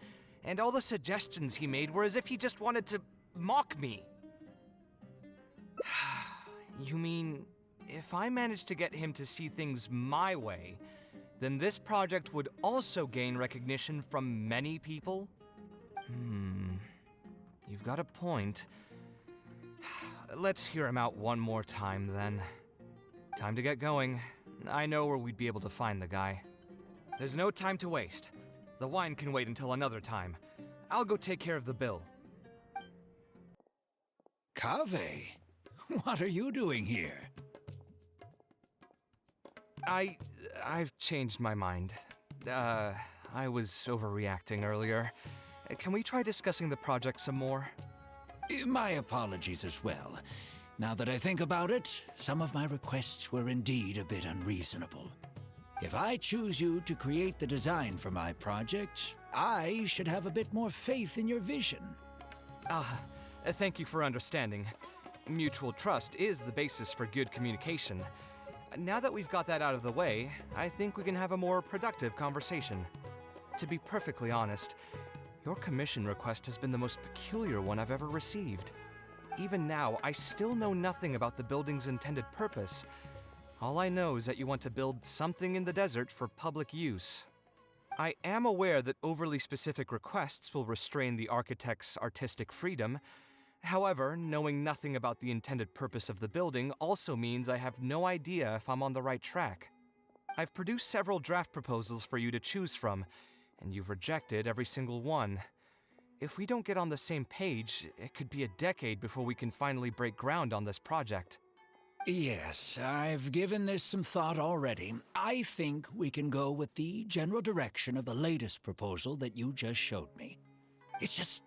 and all the suggestions he made were as if he just wanted to mock me. You mean, if I managed to get him to see things my way, then this project would also gain recognition from many people? You've got a point. Let's hear him out one more time, then. Time to get going. I know where we'd be able to find the guy. There's no time to waste. The wine can wait until another time. I'll go take care of the bill. Kaveh, what are you doing here? I've changed my mind. I was overreacting earlier. Can we try discussing the project some more? My apologies as well. Now that I think about it, some of my requests were indeed a bit unreasonable. If I choose you to create the design for my project, I should have a bit more faith in your vision. Thank you for understanding. Mutual trust is the basis for good communication. Now that we've got that out of the way, I think we can have a more productive conversation. To be perfectly honest, your commission request has been the most peculiar one I've ever received. Even now, I still know nothing about the building's intended purpose. All I know is that you want to build something in the desert for public use. I am aware that overly specific requests will restrain the architect's artistic freedom. However, knowing nothing about the intended purpose of the building also means I have no idea if I'm on the right track. I've produced several draft proposals for you to choose from, and you've rejected every single one. If we don't get on the same page, it could be a decade before we can finally break ground on this project. Yes, I've given this some thought already. I think we can go with the general direction of the latest proposal that you just showed me. It's just...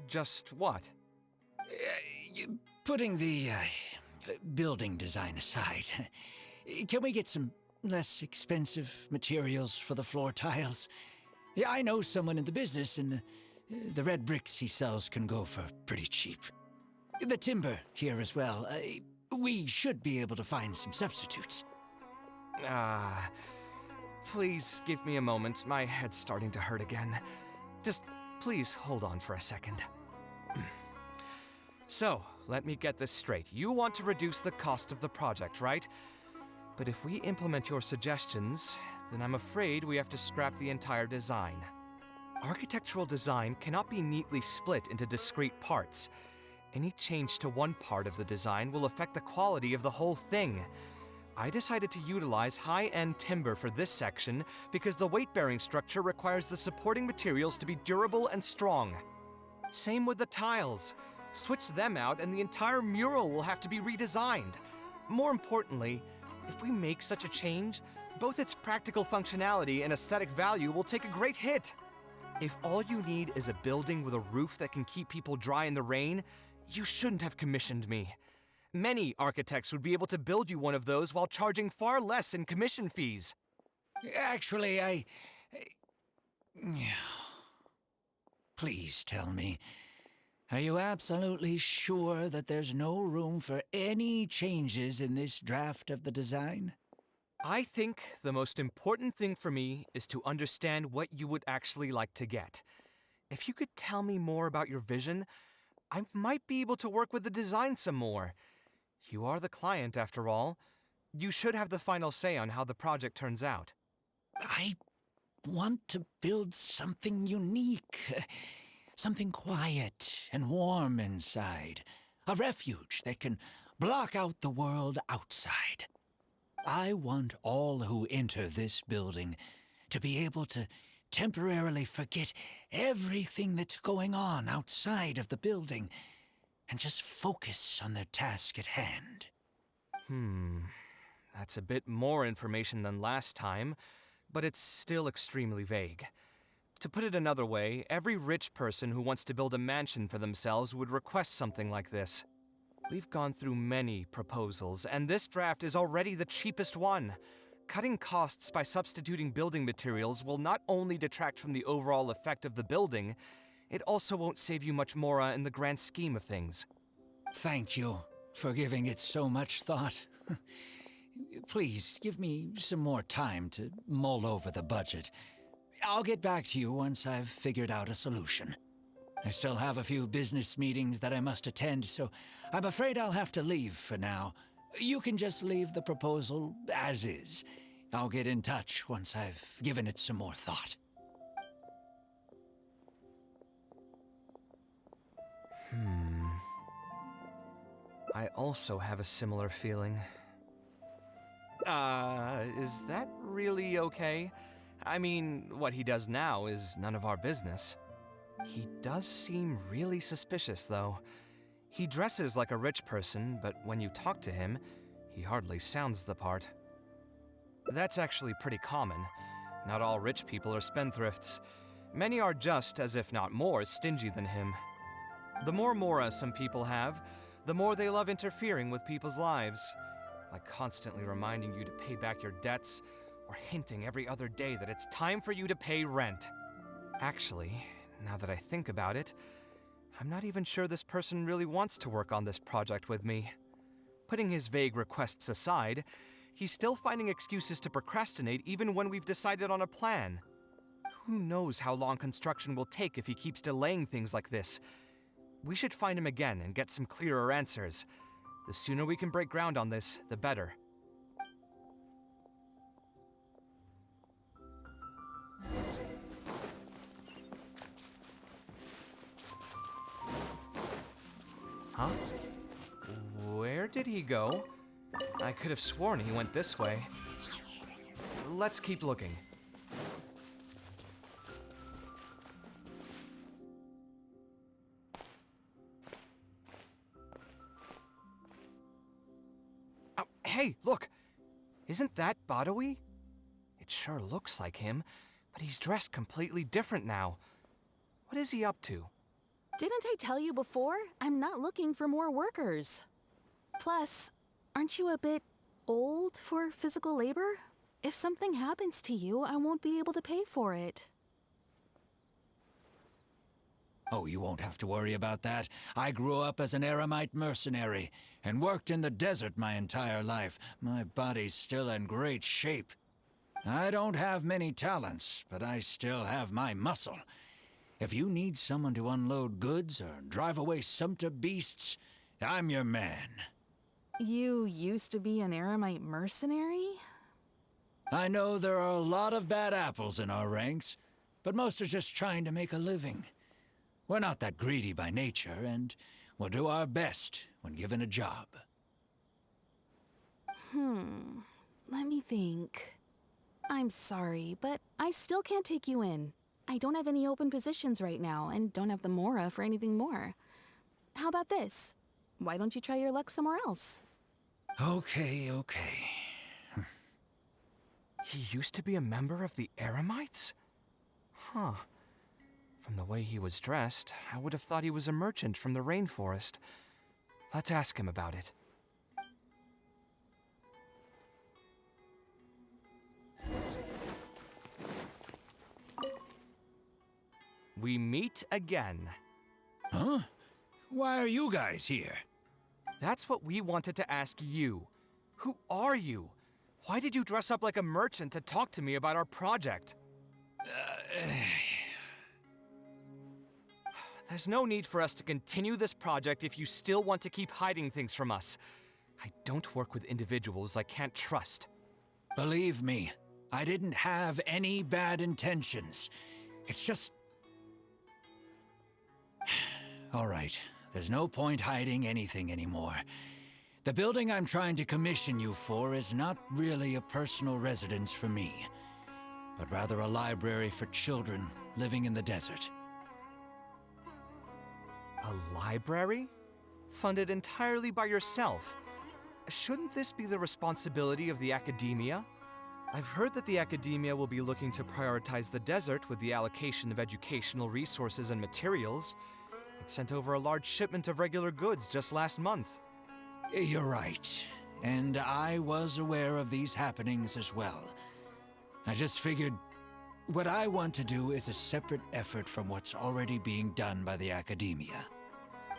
Just what? Putting the building design aside, can we get some less expensive materials for the floor tiles? Yeah, I know someone in the business, and the red bricks he sells can go for pretty cheap. The timber here as well. We should be able to find some substitutes. Please give me a moment. My head's starting to hurt again. Just please hold on for a second. So, let me get this straight. You want to reduce the cost of the project, right? But if we implement your suggestions, then I'm afraid we have to scrap the entire design. Architectural design cannot be neatly split into discrete parts. Any change to one part of the design will affect the quality of the whole thing. I decided to utilize high-end timber for this section because the weight-bearing structure requires the supporting materials to be durable and strong. Same with the tiles. Switch them out and the entire mural will have to be redesigned. More importantly, if we make such a change, both its practical functionality and aesthetic value will take a great hit. If all you need is a building with a roof that can keep people dry in the rain, you shouldn't have commissioned me. Many architects would be able to build you one of those while charging far less in commission fees. Actually, Please tell me, are you absolutely sure that there's no room for any changes in this draft of the design? I think the most important thing for me is to understand what you would actually like to get. If you could tell me more about your vision, I might be able to work with the design some more. You are the client, after all. You should have the final say on how the project turns out. I want to build something unique. Something quiet and warm inside. A refuge that can block out the world outside. I want all who enter this building to be able to temporarily forget everything that's going on outside of the building and just focus on their task at hand. That's a bit more information than last time, but it's still extremely vague. To put it another way, every rich person who wants to build a mansion for themselves would request something like this. We've gone through many proposals, and this draft is already the cheapest one. Cutting costs by substituting building materials will not only detract from the overall effect of the building, it also won't save you much more in the grand scheme of things. Thank you for giving it so much thought. Please give me some more time to mull over the budget. I'll get back to you once I've figured out a solution. I still have a few business meetings that I must attend, so I'm afraid I'll have to leave for now. You can just leave the proposal as is. I'll get in touch once I've given it some more thought. I also have a similar feeling. Is that really okay? I mean, what he does now is none of our business. He does seem really suspicious, though. He dresses like a rich person, but when you talk to him, he hardly sounds the part. That's actually pretty common. Not all rich people are spendthrifts. Many are just, as if not more, stingy than him. The more mora some people have, the more they love interfering with people's lives, like constantly reminding you to pay back your debts, or hinting every other day that it's time for you to pay rent. Actually, now that I think about it, I'm not even sure this person really wants to work on this project with me. Putting his vague requests aside, he's still finding excuses to procrastinate even when we've decided on a plan. Who knows how long construction will take if he keeps delaying things like this? We should find him again and get some clearer answers. The sooner we can break ground on this, the better. Huh? Where did he go? I could have sworn he went this way. Let's keep looking. Oh, hey, look! Isn't that Badawi? It sure looks like him, but he's dressed completely different now. What is he up to? Didn't I tell you before? I'm not looking for more workers. Plus, aren't you a bit old for physical labor? If something happens to you, I won't be able to pay for it. Oh, you won't have to worry about that. I grew up as an Eremite mercenary and worked in the desert my entire life. My body's still in great shape. I don't have many talents, but I still have my muscle. If you need someone to unload goods or drive away sumpter beasts, I'm your man. You used to be an Aramite mercenary? I know there are a lot of bad apples in our ranks, but most are just trying to make a living. We're not that greedy by nature, and we'll do our best when given a job. Let me think. I'm sorry, but I still can't take you in. I don't have any open positions right now, and don't have the Mora for anything more. How about this? Why don't you try your luck somewhere else? Okay. He used to be a member of the Aramites? Huh. From the way he was dressed, I would have thought he was a merchant from the rainforest. Let's ask him about it. We meet again. Huh? Why are you guys here? That's what we wanted to ask you. Who are you? Why did you dress up like a merchant to talk to me about our project? There's no need for us to continue this project if you still want to keep hiding things from us. I don't work with individuals I can't trust. Believe me, I didn't have any bad intentions. It's just... All right, there's no point hiding anything anymore. The building I'm trying to commission you for is not really a personal residence for me, but rather a library for children living in the desert. A library? Funded entirely by yourself? Shouldn't this be the responsibility of the academia? I've heard that the academia will be looking to prioritize the desert with the allocation of educational resources and materials. It sent over a large shipment of regular goods just last month. You're right, and I was aware of these happenings as well. I just figured what I want to do is a separate effort from what's already being done by the academia.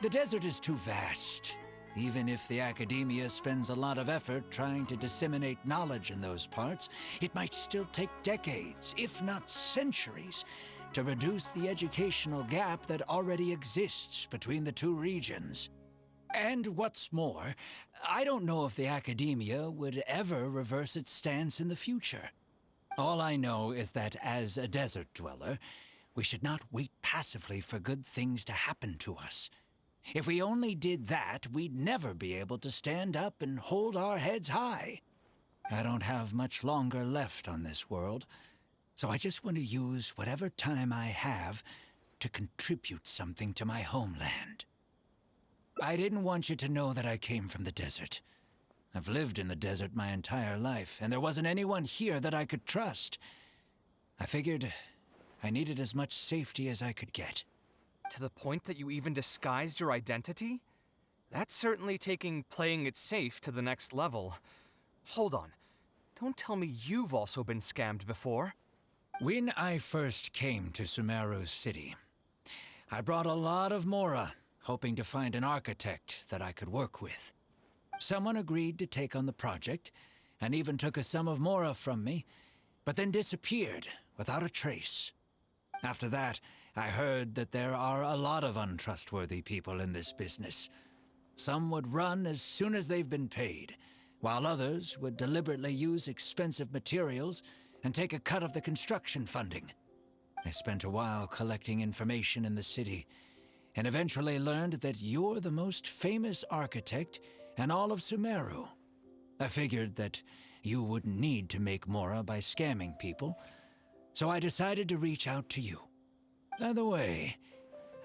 The desert is too vast. Even if the academia spends a lot of effort trying to disseminate knowledge in those parts, it might still take decades, if not centuries, to reduce the educational gap that already exists between the two regions. And what's more, I don't know if the academia would ever reverse its stance in the future. All I know is that as a desert dweller, we should not wait passively for good things to happen to us. If we only did that, we'd never be able to stand up and hold our heads high. I don't have much longer left on this world, so I just want to use whatever time I have to contribute something to my homeland. I didn't want you to know that I came from the desert. I've lived in the desert my entire life, and there wasn't anyone here that I could trust. I figured I needed as much safety as I could get. To the point that you even disguised your identity? That's certainly taking playing it safe to the next level. Hold on. Don't tell me you've also been scammed before. When I first came to Sumeru City, I brought a lot of Mora, hoping to find an architect that I could work with. Someone agreed to take on the project, and even took a sum of Mora from me, but then disappeared without a trace. After that, I heard that there are a lot of untrustworthy people in this business. Some would run as soon as they've been paid, while others would deliberately use expensive materials and take a cut of the construction funding. I spent a while collecting information in the city, and eventually learned that you're the most famous architect in all of Sumeru. I figured that you wouldn't need to make Mora by scamming people, so I decided to reach out to you. By the way,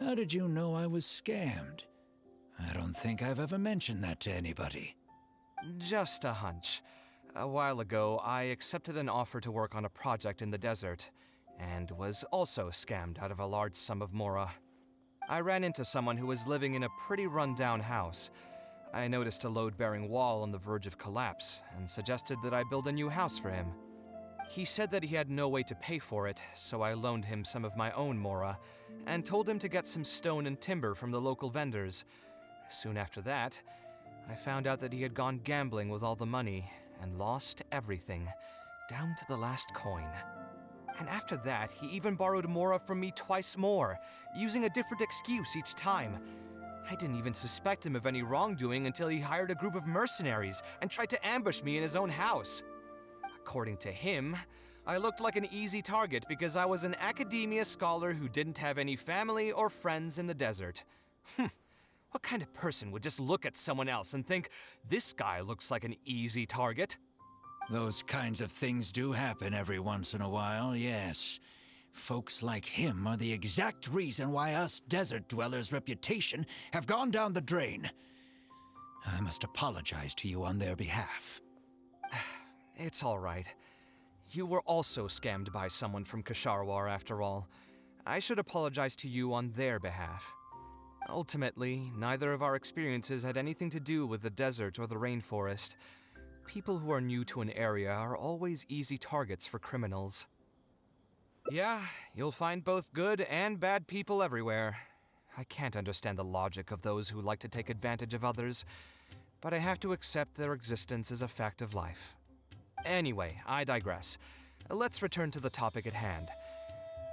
how did you know I was scammed? I don't think I've ever mentioned that to anybody. Just a hunch. A while ago, I accepted an offer to work on a project in the desert, and was also scammed out of a large sum of Mora. I ran into someone who was living in a pretty run-down house. I noticed a load-bearing wall on the verge of collapse, and suggested that I build a new house for him. He said that he had no way to pay for it, so I loaned him some of my own Mora, and told him to get some stone and timber from the local vendors. Soon after that, I found out that he had gone gambling with all the money, and lost everything. down to the last coin. And after that, he even borrowed Mora from me twice more, using a different excuse each time. I didn't even suspect him of any wrongdoing until he hired a group of mercenaries and tried to ambush me in his own house. According to him, I looked like an easy target because I was an academia scholar who didn't have any family or friends in the desert. What kind of person would just look at someone else and think, this guy looks like an easy target? Those kinds of things do happen every once in a while, yes. Folks like him are the exact reason why us desert dwellers' reputation have gone down the drain. I must apologize to you on their behalf. It's all right. You were also scammed by someone from Kasharwar after all. I should apologize to you on their behalf. Ultimately, neither of our experiences had anything to do with the desert or the rainforest. People who are new to an area are always easy targets for criminals. Yeah, you'll find both good and bad people everywhere. I can't understand the logic of those who like to take advantage of others, but I have to accept their existence as a fact of life. Anyway, I digress. Let's return to the topic at hand.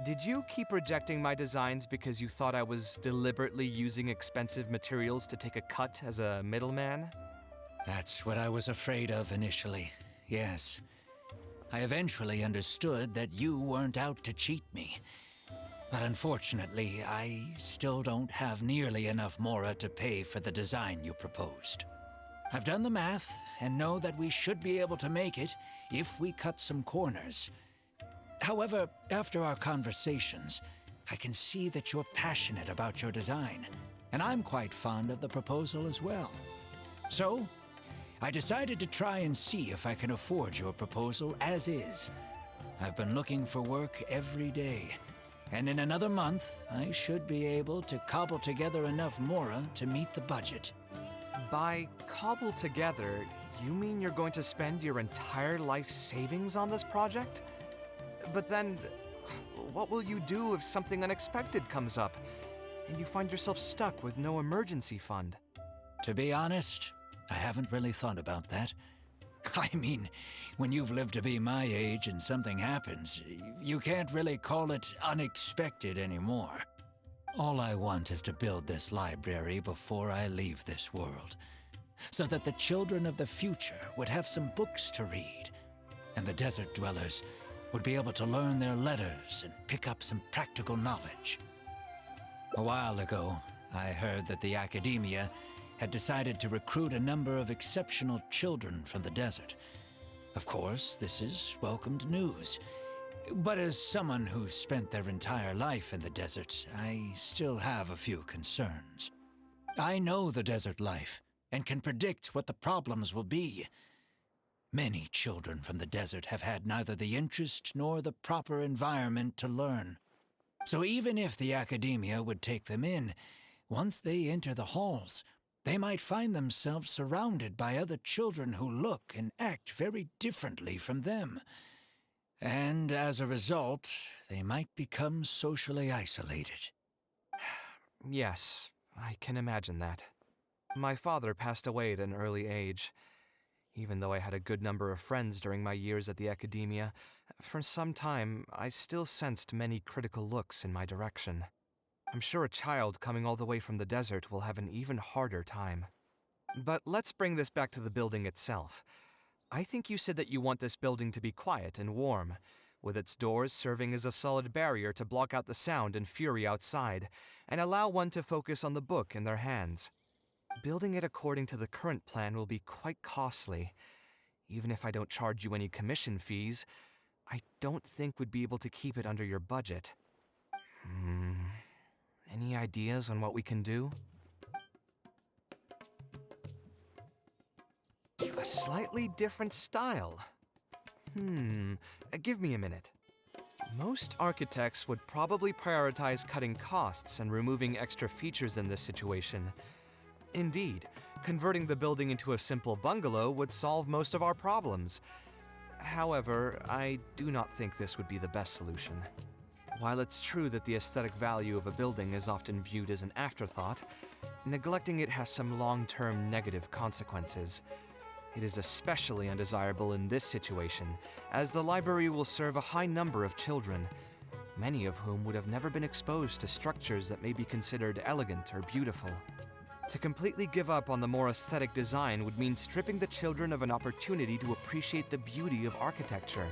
Did you keep rejecting my designs because you thought I was deliberately using expensive materials to take a cut as a middleman? That's what I was afraid of initially, yes. I eventually understood that you weren't out to cheat me. But unfortunately, I still don't have nearly enough Mora to pay for the design you proposed. I've done the math and know that we should be able to make it if we cut some corners. However, after our conversations, I can see that you're passionate about your design, and I'm quite fond of the proposal as well. So, I decided to try and see if I can afford your proposal as is. I've been looking for work every day, and in another month, I should be able to cobble together enough Mora to meet the budget. By cobble together, you mean you're going to spend your entire life savings on this project? But then, what will you do if something unexpected comes up, and you find yourself stuck with no emergency fund? To be honest, I haven't really thought about that. I mean, when you've lived to be my age and something happens, you can't really call it unexpected anymore. All I want is to build this library before I leave this world, so that the children of the future would have some books to read, and the desert dwellers would be able to learn their letters and pick up some practical knowledge. A while ago, I heard that the academia had decided to recruit a number of exceptional children from the desert. Of course, this is welcomed news. But as someone who spent their entire life in the desert, I still have a few concerns. I know the desert life and can predict what the problems will be. Many children from the desert have had neither the interest nor the proper environment to learn. So even if the academia would take them in, once they enter the halls, they might find themselves surrounded by other children who look and act very differently from them. And as a result, they might become socially isolated. Yes, I can imagine that. My father passed away at an early age. Even though I had a good number of friends during my years at the academia, for some time I still sensed many critical looks in my direction. I'm sure a child coming all the way from the desert will have an even harder time. But let's bring this back to the building itself. I think you said that you want this building to be quiet and warm, with its doors serving as a solid barrier to block out the sound and fury outside, and allow one to focus on the book in their hands. Building it according to the current plan will be quite costly. Even if I don't charge you any commission fees, I don't think we'd be able to keep it under your budget. Any ideas on what we can do? A slightly different style. Give me a minute. Most architects would probably prioritize cutting costs and removing extra features in this situation. Indeed, converting the building into a simple bungalow would solve most of our problems. However, I do not think this would be the best solution. While it's true that the aesthetic value of a building is often viewed as an afterthought, neglecting it has some long-term negative consequences. It is especially undesirable in this situation, as the library will serve a high number of children, many of whom would have never been exposed to structures that may be considered elegant or beautiful. To completely give up on the more aesthetic design would mean stripping the children of an opportunity to appreciate the beauty of architecture.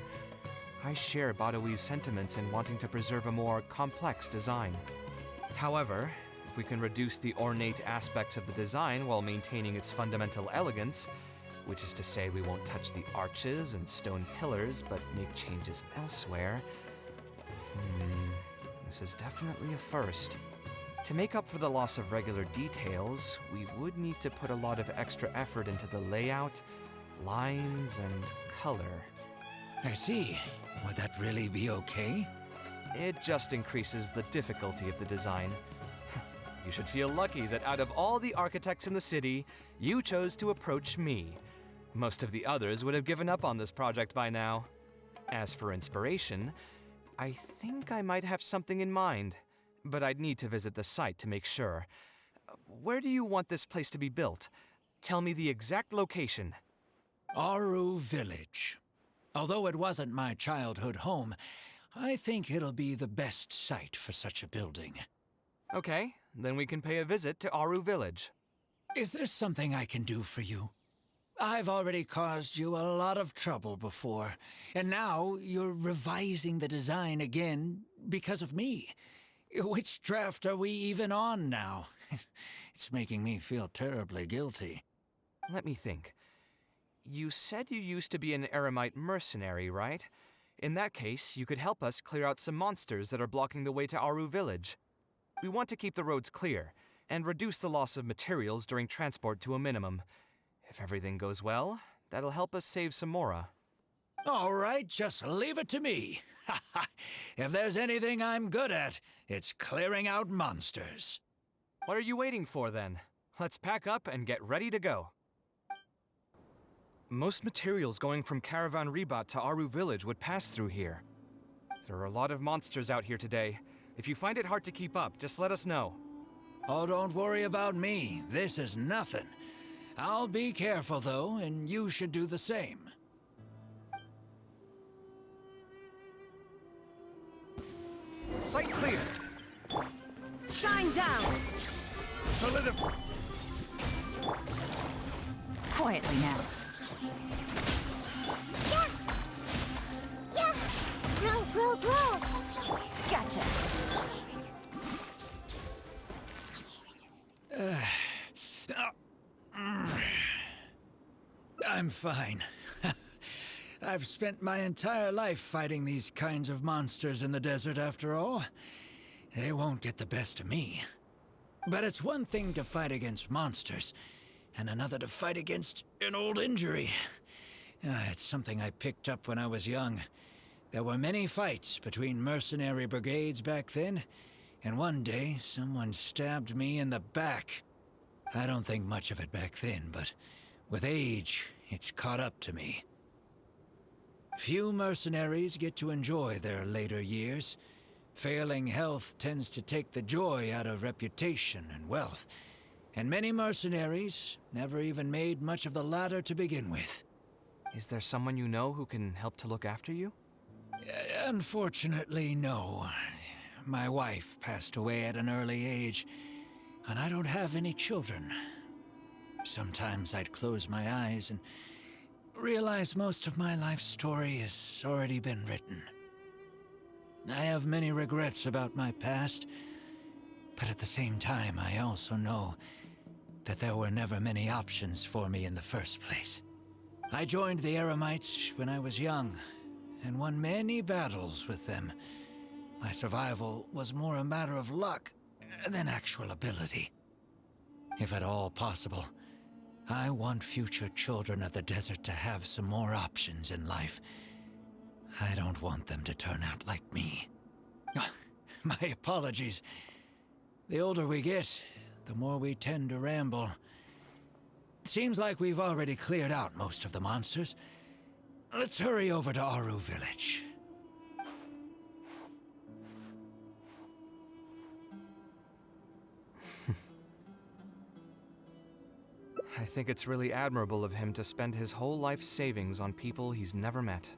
I share Badawi's sentiments in wanting to preserve a more complex design. However, if we can reduce the ornate aspects of the design while maintaining its fundamental elegance, which is to say we won't touch the arches and stone pillars but make changes elsewhere, this is definitely a first. To make up for the loss of regular details, we would need to put a lot of extra effort into the layout, lines, and color. I see. Would that really be okay? It just increases the difficulty of the design. You should feel lucky that out of all the architects in the city, you chose to approach me. Most of the others would have given up on this project by now. As for inspiration, I think I might have something in mind, but I'd need to visit the site to make sure. Where do you want this place to be built? Tell me the exact location. Aru Village. Although it wasn't my childhood home, I think it'll be the best site for such a building. Okay, then we can pay a visit to Aru Village. Is there something I can do for you? I've already caused you a lot of trouble before, and now you're revising the design again because of me. Which draft are we even on now? It's making me feel terribly guilty. Let me think. You said you used to be an Eremite mercenary, right? In that case, you could help us clear out some monsters that are blocking the way to Aru Village. We want to keep the roads clear, and reduce the loss of materials during transport to a minimum. If everything goes well, that'll help us save some Mora. All right, just leave it to me. If there's anything I'm good at, it's clearing out monsters. What are you waiting for, then? Let's pack up and get ready to go. Most materials going from Caravan Ribat to Aru Village would pass through here. There are a lot of monsters out here today. If you find it hard to keep up, just let us know. Oh, don't worry about me. This is nothing. I'll be careful, though, and you should do the same. Sight clear! Shine down! Solidify! Quietly now. Yeah! Yeah! Roll! Gotcha! I'm fine. I've spent my entire life fighting these kinds of monsters in the desert, after all. They won't get the best of me. But it's one thing to fight against monsters, and another to fight against an old injury. It's something I picked up when I was young. There were many fights between mercenary brigades back then, and one day someone stabbed me in the back. I don't think much of it back then, but with age, it's caught up to me. Few mercenaries get to enjoy their later years. Failing health tends to take the joy out of reputation and wealth, and many mercenaries never even made much of the latter to begin with. Is there someone you know who can help to look after you? Unfortunately, no. My wife passed away at an early age, and I don't have any children. Sometimes I'd close my eyes and realize most of my life story has already been written. I have many regrets about my past, but at the same time, I also know that there were never many options for me in the first place. I joined the Eremites when I was young, and won many battles with them. My survival was more a matter of luck than actual ability. If at all possible, I want future children of the desert to have some more options in life. I don't want them to turn out like me. My apologies. The older we get, the more we tend to ramble. Seems like we've already cleared out most of the monsters. Let's hurry over to Aru Village. I think it's really admirable of him to spend his whole life savings on people he's never met.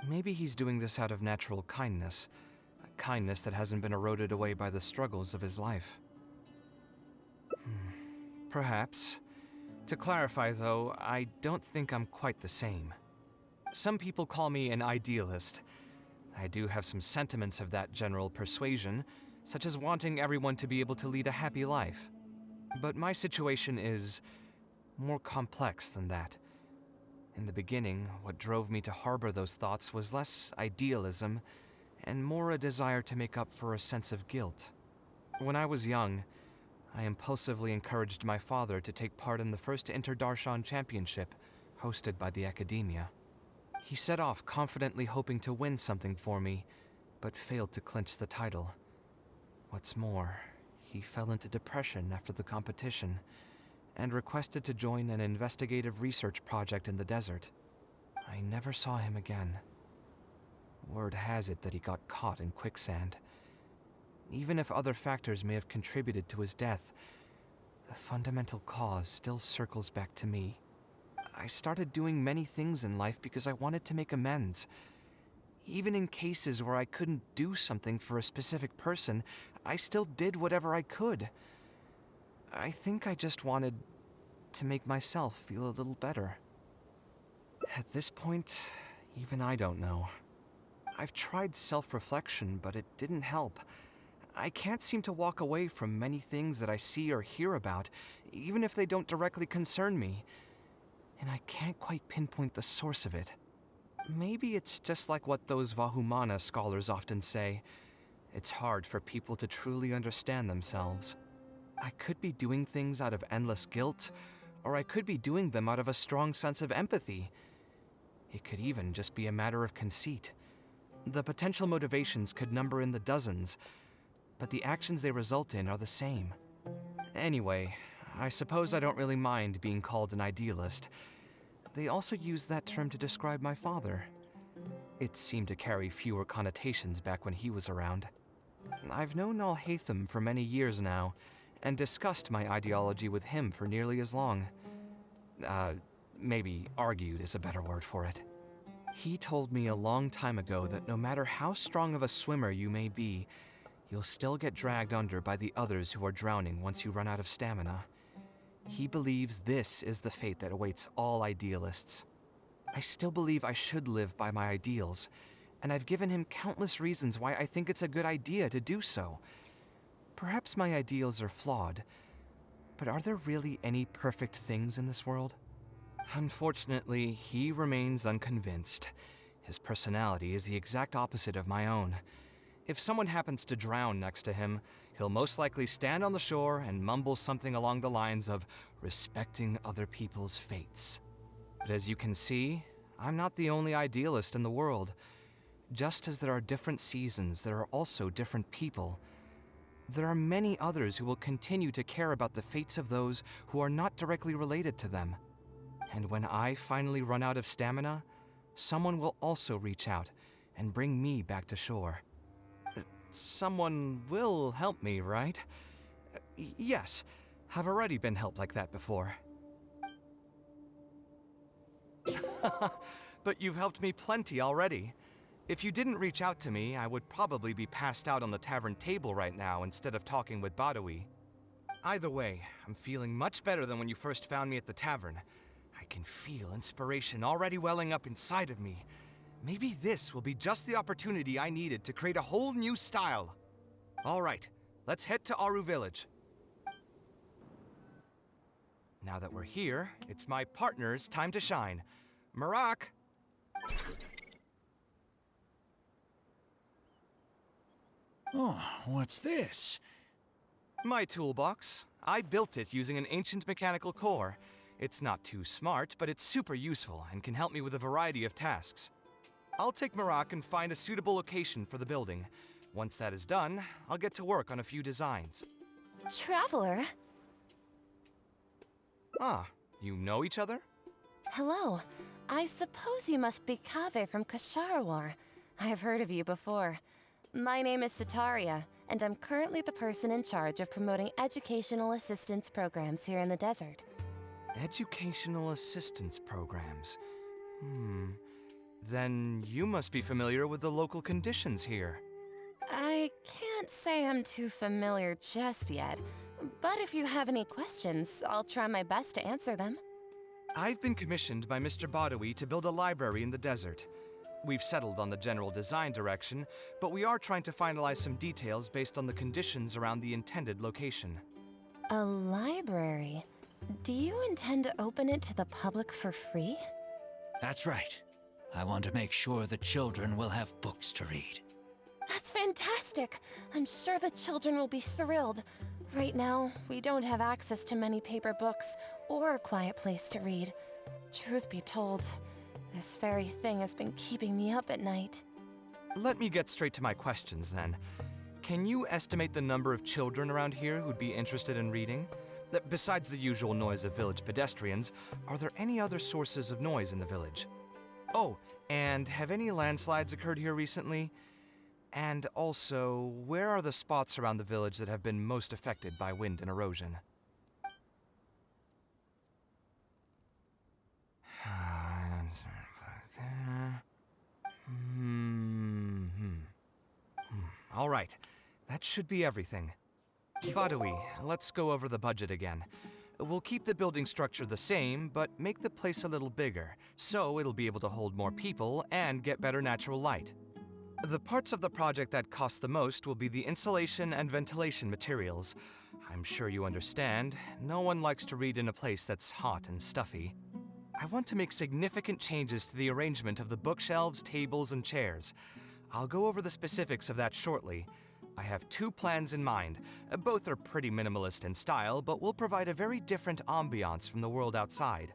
Maybe he's doing this out of natural kindness, a kindness that hasn't been eroded away by the struggles of his life. Perhaps. To clarify, though, I don't think I'm quite the same. Some people call me an idealist. I do have some sentiments of that general persuasion, such as wanting everyone to be able to lead a happy life. But my situation is more complex than that. In the beginning, what drove me to harbor those thoughts was less idealism and more a desire to make up for a sense of guilt. When I was young, I impulsively encouraged my father to take part in the first Inter-Darshan Championship hosted by the Academia. He set off confidently hoping to win something for me, but failed to clinch the title. What's more, he fell into depression after the competition and requested to join an investigative research project in the desert. I never saw him again. Word has it that he got caught in quicksand. Even if other factors may have contributed to his death, the fundamental cause still circles back to me. I started doing many things in life because I wanted to make amends. Even in cases where I couldn't do something for a specific person, I still did whatever I could. I think I just wanted to make myself feel a little better. At this point, even I don't know. I've tried self-reflection, but it didn't help. I can't seem to walk away from many things that I see or hear about, even if they don't directly concern me. And I can't quite pinpoint the source of it. Maybe it's just like what those Vahumana scholars often say. It's hard for people to truly understand themselves. I could be doing things out of endless guilt, or I could be doing them out of a strong sense of empathy. It could even just be a matter of conceit. The potential motivations could number in the dozens, but the actions they result in are the same. Anyway, I suppose I don't really mind being called an idealist. They also used that term to describe my father. It seemed to carry fewer connotations back when he was around. I've known Al-Haytham for many years now, and discussed my ideology with him for nearly as long. Maybe argued is a better word for it. He told me a long time ago that no matter how strong of a swimmer you may be, you'll still get dragged under by the others who are drowning once you run out of stamina. He believes this is the fate that awaits all idealists. I still believe I should live by my ideals, and I've given him countless reasons why I think it's a good idea to do so. Perhaps my ideals are flawed, but are there really any perfect things in this world? Unfortunately, he remains unconvinced. His personality is the exact opposite of my own. If someone happens to drown next to him, he'll most likely stand on the shore and mumble something along the lines of respecting other people's fates. But as you can see, I'm not the only idealist in the world. Just as there are different seasons, there are also different people. There are many others who will continue to care about the fates of those who are not directly related to them. And when I finally run out of stamina, someone will also reach out and bring me back to shore. Someone will help me, right? Yes, I've already been helped like that before. But you've helped me plenty already. If you didn't reach out to me, I would probably be passed out on the tavern table right now instead of talking with Badawi. Either way, I'm feeling much better than when you first found me at the tavern. I can feel inspiration already welling up inside of me. Maybe this will be just the opportunity I needed to create a whole new style. All right, let's head to Aru Village. Now that we're here, it's my partner's time to shine. Marak! Oh, what's this? My toolbox. I built it using an ancient mechanical core. It's not too smart, but it's super useful and can help me with a variety of tasks. I'll take Marak and find a suitable location for the building. Once that is done, I'll get to work on a few designs. Traveler? Ah, you know each other? Hello. I suppose you must be Kaveh from Kasharawar. I've heard of you before. My name is Sataria, and I'm currently the person in charge of promoting educational assistance programs here in the desert. Educational assistance programs. Then you must be familiar with the local conditions here. I can't say I'm too familiar just yet, but if you have any questions, I'll try my best to answer them. I've been commissioned by Mr. Badawi to build a library in the desert. We've settled on the general design direction, but we are trying to finalize some details based on the conditions around the intended location. A library? Do you intend to open it to the public for free? That's right. I want to make sure the children will have books to read. That's fantastic! I'm sure the children will be thrilled. Right now, we don't have access to many paper books or a quiet place to read. Truth be told, this very thing has been keeping me up at night. Let me get straight to my questions then. Can you estimate the number of children around here who'd be interested in reading? Besides the usual noise of village pedestrians, are there any other sources of noise in the village? Oh, and have any landslides occurred here recently? And also, where are the spots around the village that have been most affected by wind and erosion? All right, that should be everything. Badawi, let's go over the budget again. We'll keep the building structure the same, but make the place a little bigger, so it'll be able to hold more people and get better natural light. The parts of the project that cost the most will be the insulation and ventilation materials. I'm sure you understand, no one likes to read in a place that's hot and stuffy. I want to make significant changes to the arrangement of the bookshelves, tables, and chairs. I'll go over the specifics of that shortly. I have two plans in mind. Both are pretty minimalist in style, but will provide a very different ambiance from the world outside.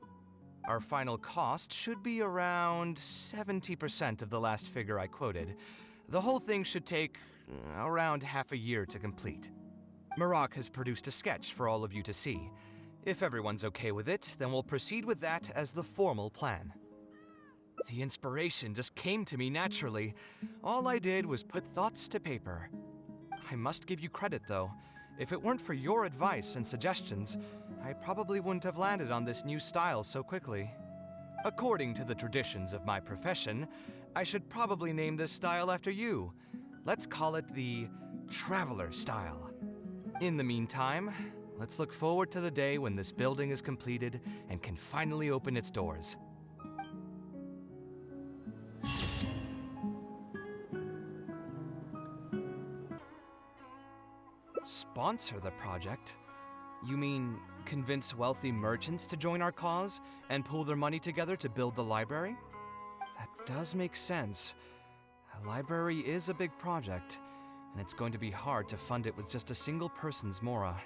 Our final cost should be around 70% of the last figure I quoted. The whole thing should take around half a year to complete. Marak has produced a sketch for all of you to see. If everyone's okay with it, then we'll proceed with that as the formal plan. The inspiration just came to me naturally. All I did was put thoughts to paper. I must give you credit, though. If it weren't for your advice and suggestions, I probably wouldn't have landed on this new style so quickly. According to the traditions of my profession, I should probably name this style after you. Let's call it the Traveler style. In the meantime, let's look forward to the day when this building is completed and can finally open its doors. Sponsor the project? You mean convince wealthy merchants to join our cause and pool their money together to build the library? That does make sense. A library is a big project, and it's going to be hard to fund it with just a single person's mora.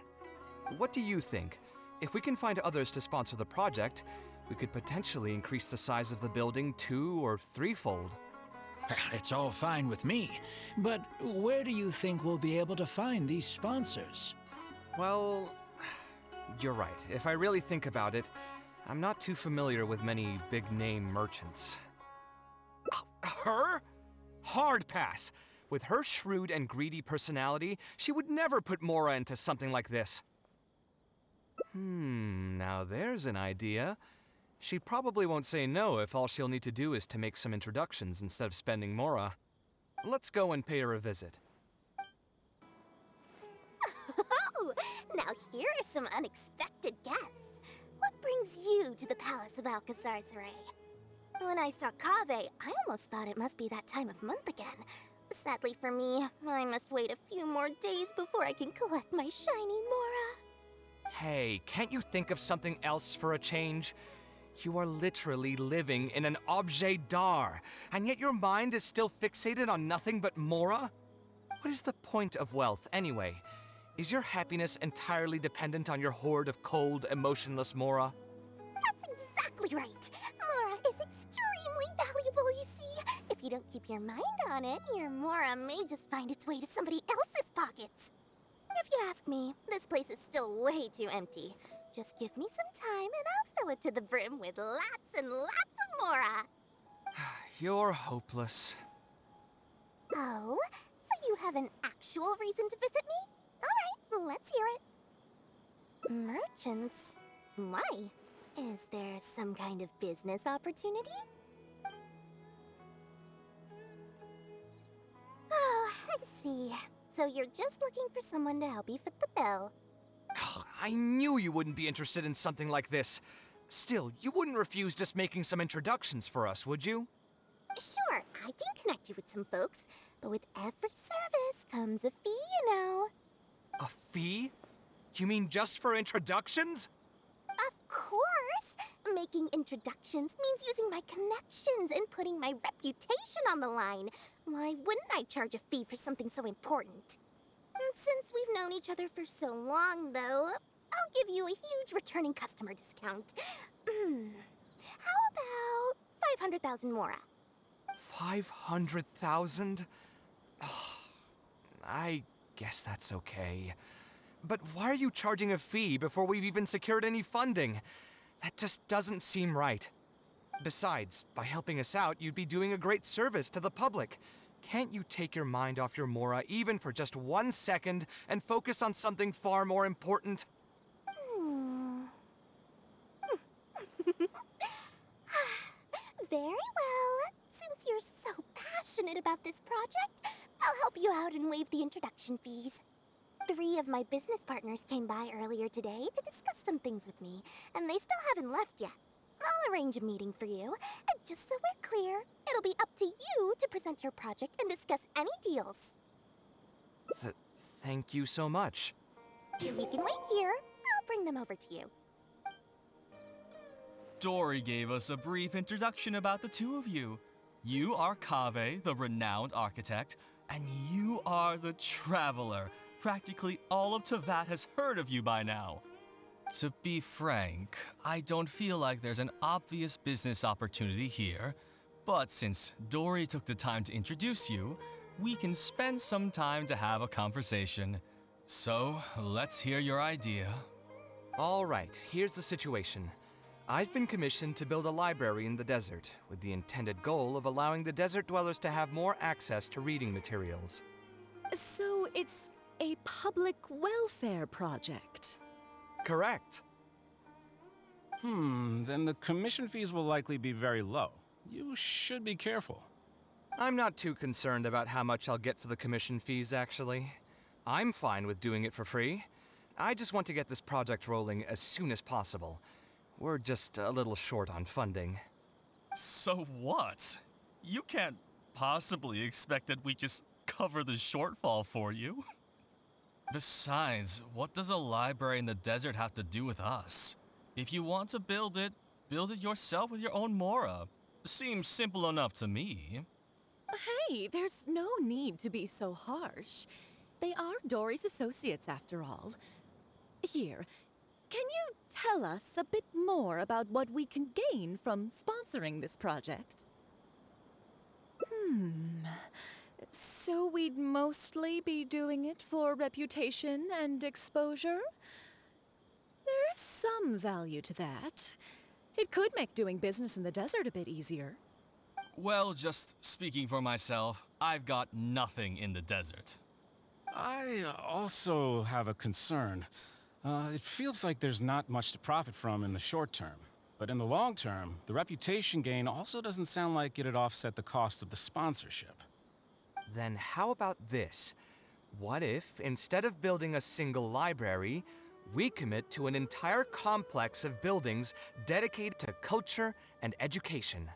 What do you think? If we can find others to sponsor the project, we could potentially increase the size of the building 2- or 3-fold. It's all fine with me, but where do you think we'll be able to find these sponsors? Well, you're right. If I really think about it, I'm not too familiar with many big-name merchants. Her? Hard pass! With her shrewd and greedy personality, she would never put Mora into something like this. Now there's an idea. She probably won't say no if all she'll need to do is to make some introductions instead of spending Mora. Let's go and pay her a visit. Oh, now here are some unexpected guests. What brings you to the Palace of Alcazar's Ray? When I saw Kaveh, I almost thought it must be that time of month again. Sadly for me, I must wait a few more days before I can collect my shiny Mora. Hey, can't you think of something else for a change? You are literally living in an objet d'art, and yet your mind is still fixated on nothing but Mora? What is the point of wealth, anyway? Is your happiness entirely dependent on your hoard of cold, emotionless Mora? That's exactly right. Mora is extremely valuable, you see. If you don't keep your mind on it, your Mora may just find its way to somebody else's pockets. If you ask me, this place is still way too empty. Just give me some time and I'll fill it to the brim with lots and lots of Mora. You're hopeless. Oh, so you have an actual reason to visit me? All right, let's hear it. Merchants? Why? Is there some kind of business opportunity? Oh, I see. So you're just looking for someone to help you fit the bill. Ugh, I knew you wouldn't be interested in something like this. Still, you wouldn't refuse just making some introductions for us, would you? Sure, I can connect you with some folks, but with every service comes a fee, you know. A fee? You mean just for introductions? Of course! Making introductions means using my connections and putting my reputation on the line. Why wouldn't I charge a fee for something so important? And since we've known each other for so long, though, I'll give you a huge returning customer discount. How about 500,000 Mora? 500,000? I guess that's okay. But why are you charging a fee before we've even secured any funding? That just doesn't seem right. Besides, by helping us out, you'd be doing a great service to the public. Can't you take your mind off your Mora even for just 1 second and focus on something far more important? Very well. Since you're so passionate about this project, I'll help you out and waive the introduction fees. 3 of my business partners came by earlier today to discuss some things with me, and they still haven't left yet. I'll arrange a meeting for you, and just so we're clear, it'll be up to you to present your project and discuss any deals. Thank you so much. You can wait here. I'll bring them over to you. Dory gave us a brief introduction about the two of you. You are Kaveh, the renowned architect, and you are the traveler. Practically all of Teyvat has heard of you by now. To be frank, I don't feel like there's an obvious business opportunity here, but since Dory took the time to introduce you, we can spend some time to have a conversation. So, let's hear your idea. All right, here's the situation. I've been commissioned to build a library in the desert, with the intended goal of allowing the desert dwellers to have more access to reading materials. So it's a public welfare project? Correct. Then the commission fees will likely be very low. You should be careful. I'm not too concerned about how much I'll get for the commission fees, actually. I'm fine with doing it for free. I just want to get this project rolling as soon as possible. We're just a little short on funding. So what? You can't possibly expect that we just cover the shortfall for you. Besides, what does a library in the desert have to do with us? If you want to build it yourself with your own Mora. Seems simple enough to me. Hey, there's no need to be so harsh. They are Dory's associates after all. Here, can you tell us a bit more about what we can gain from sponsoring this project? So we'd mostly be doing it for reputation and exposure? There is some value to that. It could make doing business in the desert a bit easier. Well, just speaking for myself, I've got nothing in the desert. I also have a concern. It feels like there's not much to profit from in the short term. But in the long term, the reputation gain also doesn't sound like it'd offset the cost of the sponsorship. Then how about this? What if, instead of building a single library, we commit to an entire complex of buildings dedicated to culture and education?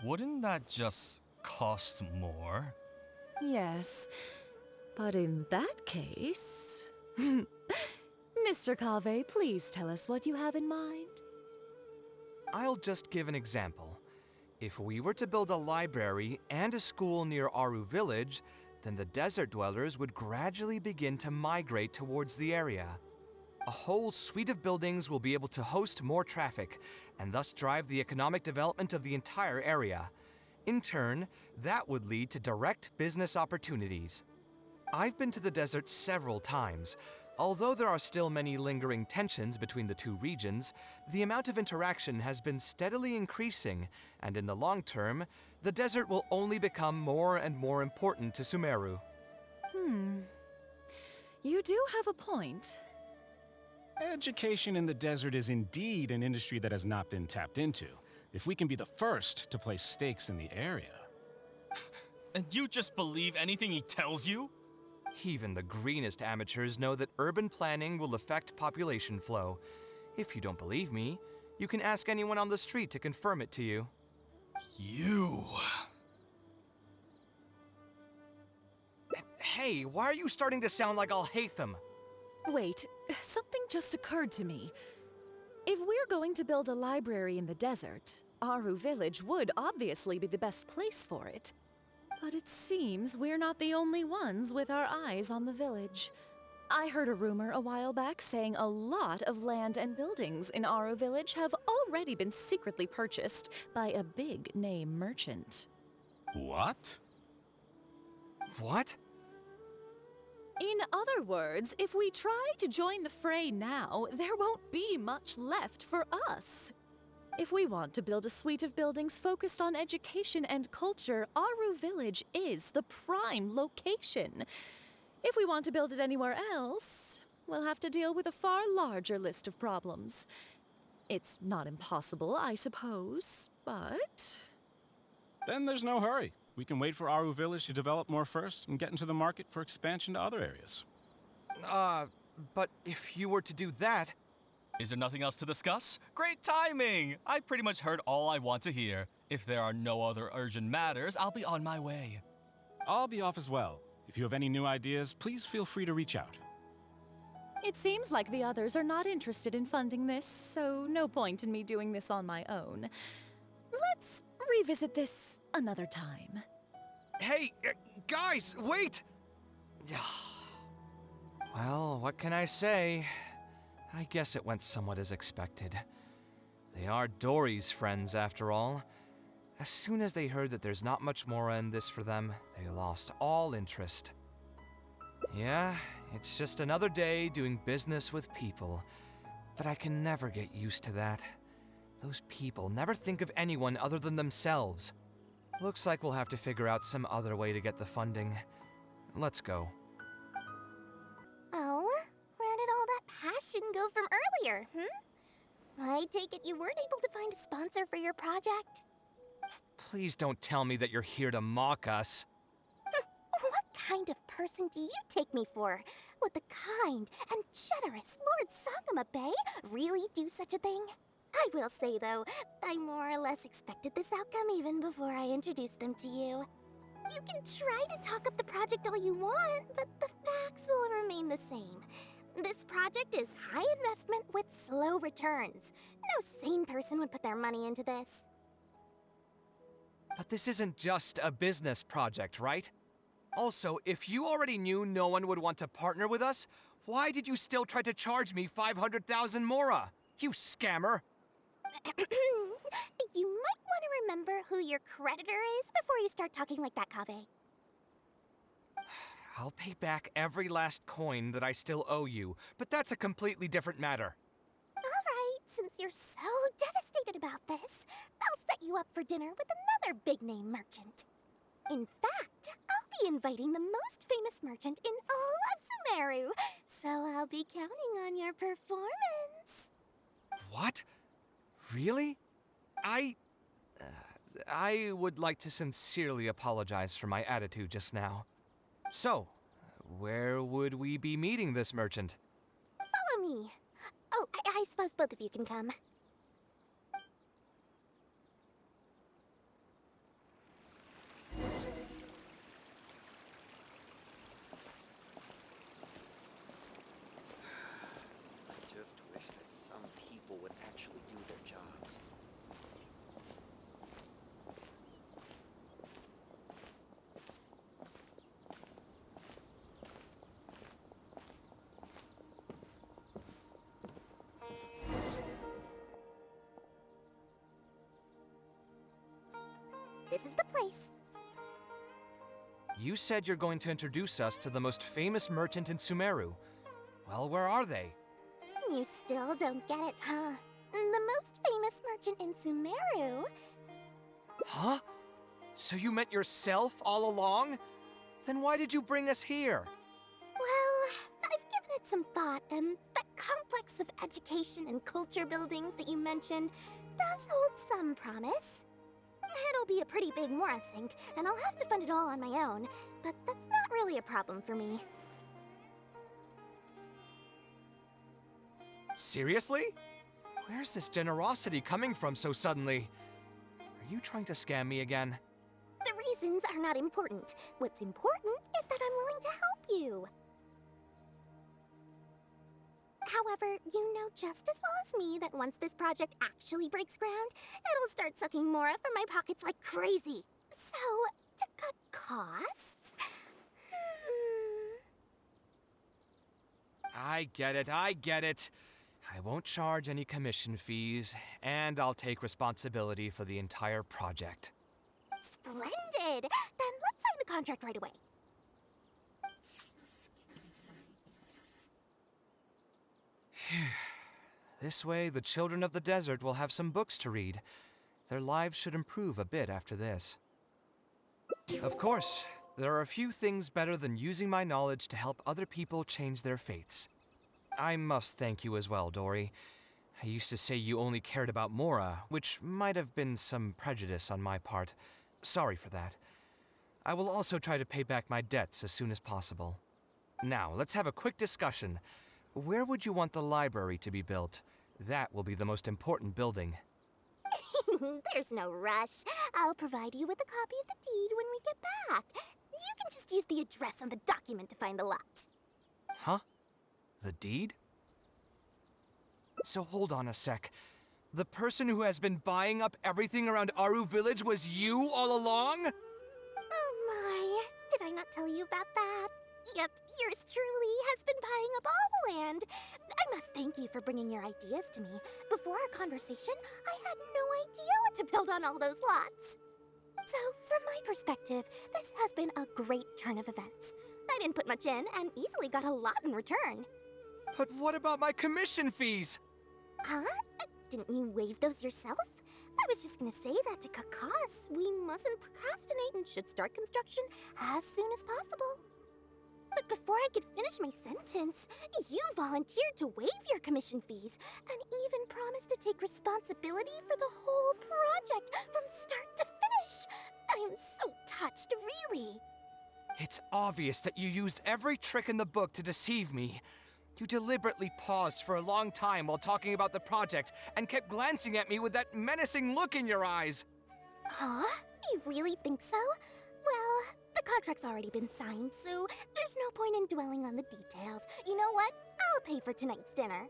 Wouldn't that just cost more? Yes, but in that case... Mr. Kaveh, please tell us what you have in mind. I'll just give an example. If we were to build a library and a school near Aru Village, then the desert dwellers would gradually begin to migrate towards the area. A whole suite of buildings will be able to host more traffic, and thus drive the economic development of the entire area. In turn, that would lead to direct business opportunities. I've been to the desert several times. Although there are still many lingering tensions between the two regions, the amount of interaction has been steadily increasing, and in the long term, the desert will only become more and more important to Sumeru. You do have a point. Education in the desert is indeed an industry that has not been tapped into. If we can be the first to place stakes in the area. And you just believe anything he tells you? Even the greenest amateurs know that urban planning will affect population flow. If you don't believe me, you can ask anyone on the street to confirm it to you. You... Hey, why are you starting to sound like I'll hate them? Wait, something just occurred to me. If we're going to build a library in the desert, Aru Village would obviously be the best place for it. But it seems we're not the only ones with our eyes on the village. I heard a rumor a while back saying a lot of land and buildings in Aru Village have already been secretly purchased by a big-name merchant. What? What? In other words, if we try to join the fray now, there won't be much left for us. If we want to build a suite of buildings focused on education and culture, Aru Village is the prime location. If we want to build it anywhere else, we'll have to deal with a far larger list of problems. It's not impossible, I suppose, but... Then there's no hurry. We can wait for Aru Village to develop more first and get into the market for expansion to other areas. But if you were to do that... Is there nothing else to discuss? Great timing! I pretty much heard all I want to hear. If there are no other urgent matters, I'll be on my way. I'll be off as well. If you have any new ideas, please feel free to reach out. It seems like the others are not interested in funding this, so no point in me doing this on my own. Let's revisit this another time. Hey, guys, wait! Well, what can I say? I guess it went somewhat as expected. They are Dory's friends, after all. As soon as they heard that there's not much more in this for them, they lost all interest. Yeah, it's just another day doing business with people. But I can never get used to that. Those people never think of anyone other than themselves. Looks like we'll have to figure out some other way to get the funding. Let's go. Oh, where did all that passion go from earlier, I take it you weren't able to find a sponsor for your project? Please don't tell me that you're here to mock us. What kind of person do you take me for? Would the kind and generous Lord Sangama Bay really do such a thing? I will say, though, I more or less expected this outcome even before I introduced them to you. You can try to talk up the project all you want, but the facts will remain the same. This project is high investment with slow returns. No sane person would put their money into this. But this isn't just a business project, right? Also, if you already knew no one would want to partner with us, why did you still try to charge me 500,000 mora? You scammer! You might want to remember who your creditor is before you start talking like that, Kaveh. I'll pay back every last coin that I still owe you, but that's a completely different matter. Alright, since you're so devastated about this, I'll set you up for dinner with another big-name merchant. In fact, I'll be inviting the most famous merchant in all of Sumeru, so I'll be counting on your performance. What? Really? I would like to sincerely apologize for my attitude just now. So, where would we be meeting this merchant? Follow me. Oh, I suppose both of you can come. I just wish that some people would actually do their jobs. This is the place. You said you're going to introduce us to the most famous merchant in Sumeru. Well, where are they? You still don't get it, huh? The most famous merchant in Sumeru. Huh? So you meant yourself all along? Then why did you bring us here? Well, I've given it some thought, and that complex of education and culture buildings that you mentioned does hold some promise. It'll be a pretty big Mora sink, and I'll have to fund it all on my own, but that's not really a problem for me. Seriously? Where's this generosity coming from so suddenly? Are you trying to scam me again? The reasons are not important. What's important is that I'm willing to help you. However, you know just as well as me that once this project actually breaks ground, it'll start sucking Mora from my pockets like crazy. So, to cut costs... I get it, I get it. I won't charge any commission fees, and I'll take responsibility for the entire project. Splendid! Then let's sign the contract right away. This way, the children of the desert will have some books to read. Their lives should improve a bit after this. Of course, there are a few things better than using my knowledge to help other people change their fates. I must thank you as well, Dory. I used to say you only cared about Mora, which might have been some prejudice on my part. Sorry for that. I will also try to pay back my debts as soon as possible. Now, let's have a quick discussion. Where would you want the library to be built? That will be the most important building. There's no rush. I'll provide you with a copy of the deed when we get back. You can just use the address on the document to find the lot. Huh? The deed? So hold on a sec. The person who has been buying up everything around Aru Village was you all along? Oh my, did I not tell you about that? Yep, yours truly has been buying up all the land. I must thank you for bringing your ideas to me. Before our conversation, I had no idea what to build on all those lots. So, from my perspective, this has been a great turn of events. I didn't put much in and easily got a lot in return. But what about my commission fees? Huh? Didn't you waive those yourself? I was just gonna say that to cut costs. We mustn't procrastinate and should start construction as soon as possible. But before I could finish my sentence, you volunteered to waive your commission fees and even promised to take responsibility for the whole project from start to finish. I am so touched, really. It's obvious that you used every trick in the book to deceive me. You deliberately paused for a long time while talking about the project and kept glancing at me with that menacing look in your eyes. Huh? You really think so? Well, the contract's already been signed, so there's no point in dwelling on the details. You know what? I'll pay for tonight's dinner.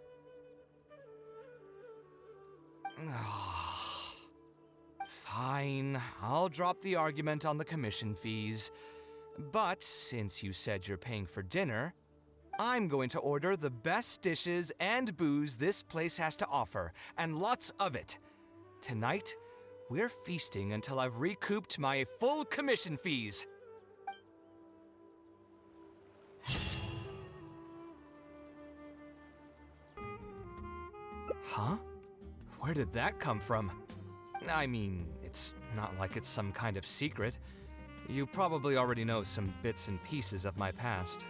Fine, I'll drop the argument on the commission fees. But since you said you're paying for dinner, I'm going to order the best dishes and booze this place has to offer, and lots of it. Tonight, we're feasting until I've recouped my full commission fees. Huh? Where did that come from? I mean, it's not like it's some kind of secret. You probably already know some bits and pieces of my past.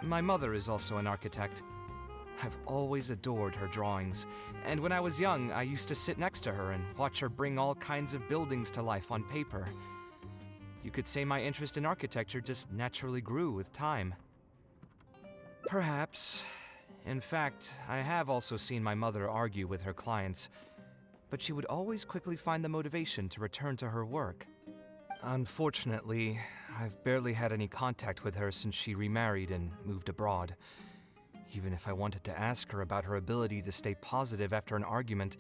My mother is also an architect. I've always adored her drawings, and when I was young, I used to sit next to her and watch her bring all kinds of buildings to life on paper. You could say my interest in architecture just naturally grew with time. Perhaps. In fact, I have also seen my mother argue with her clients, but she would always quickly find the motivation to return to her work. Unfortunately, I've barely had any contact with her since she remarried and moved abroad. Even if I wanted to ask her about her ability to stay positive after an argument,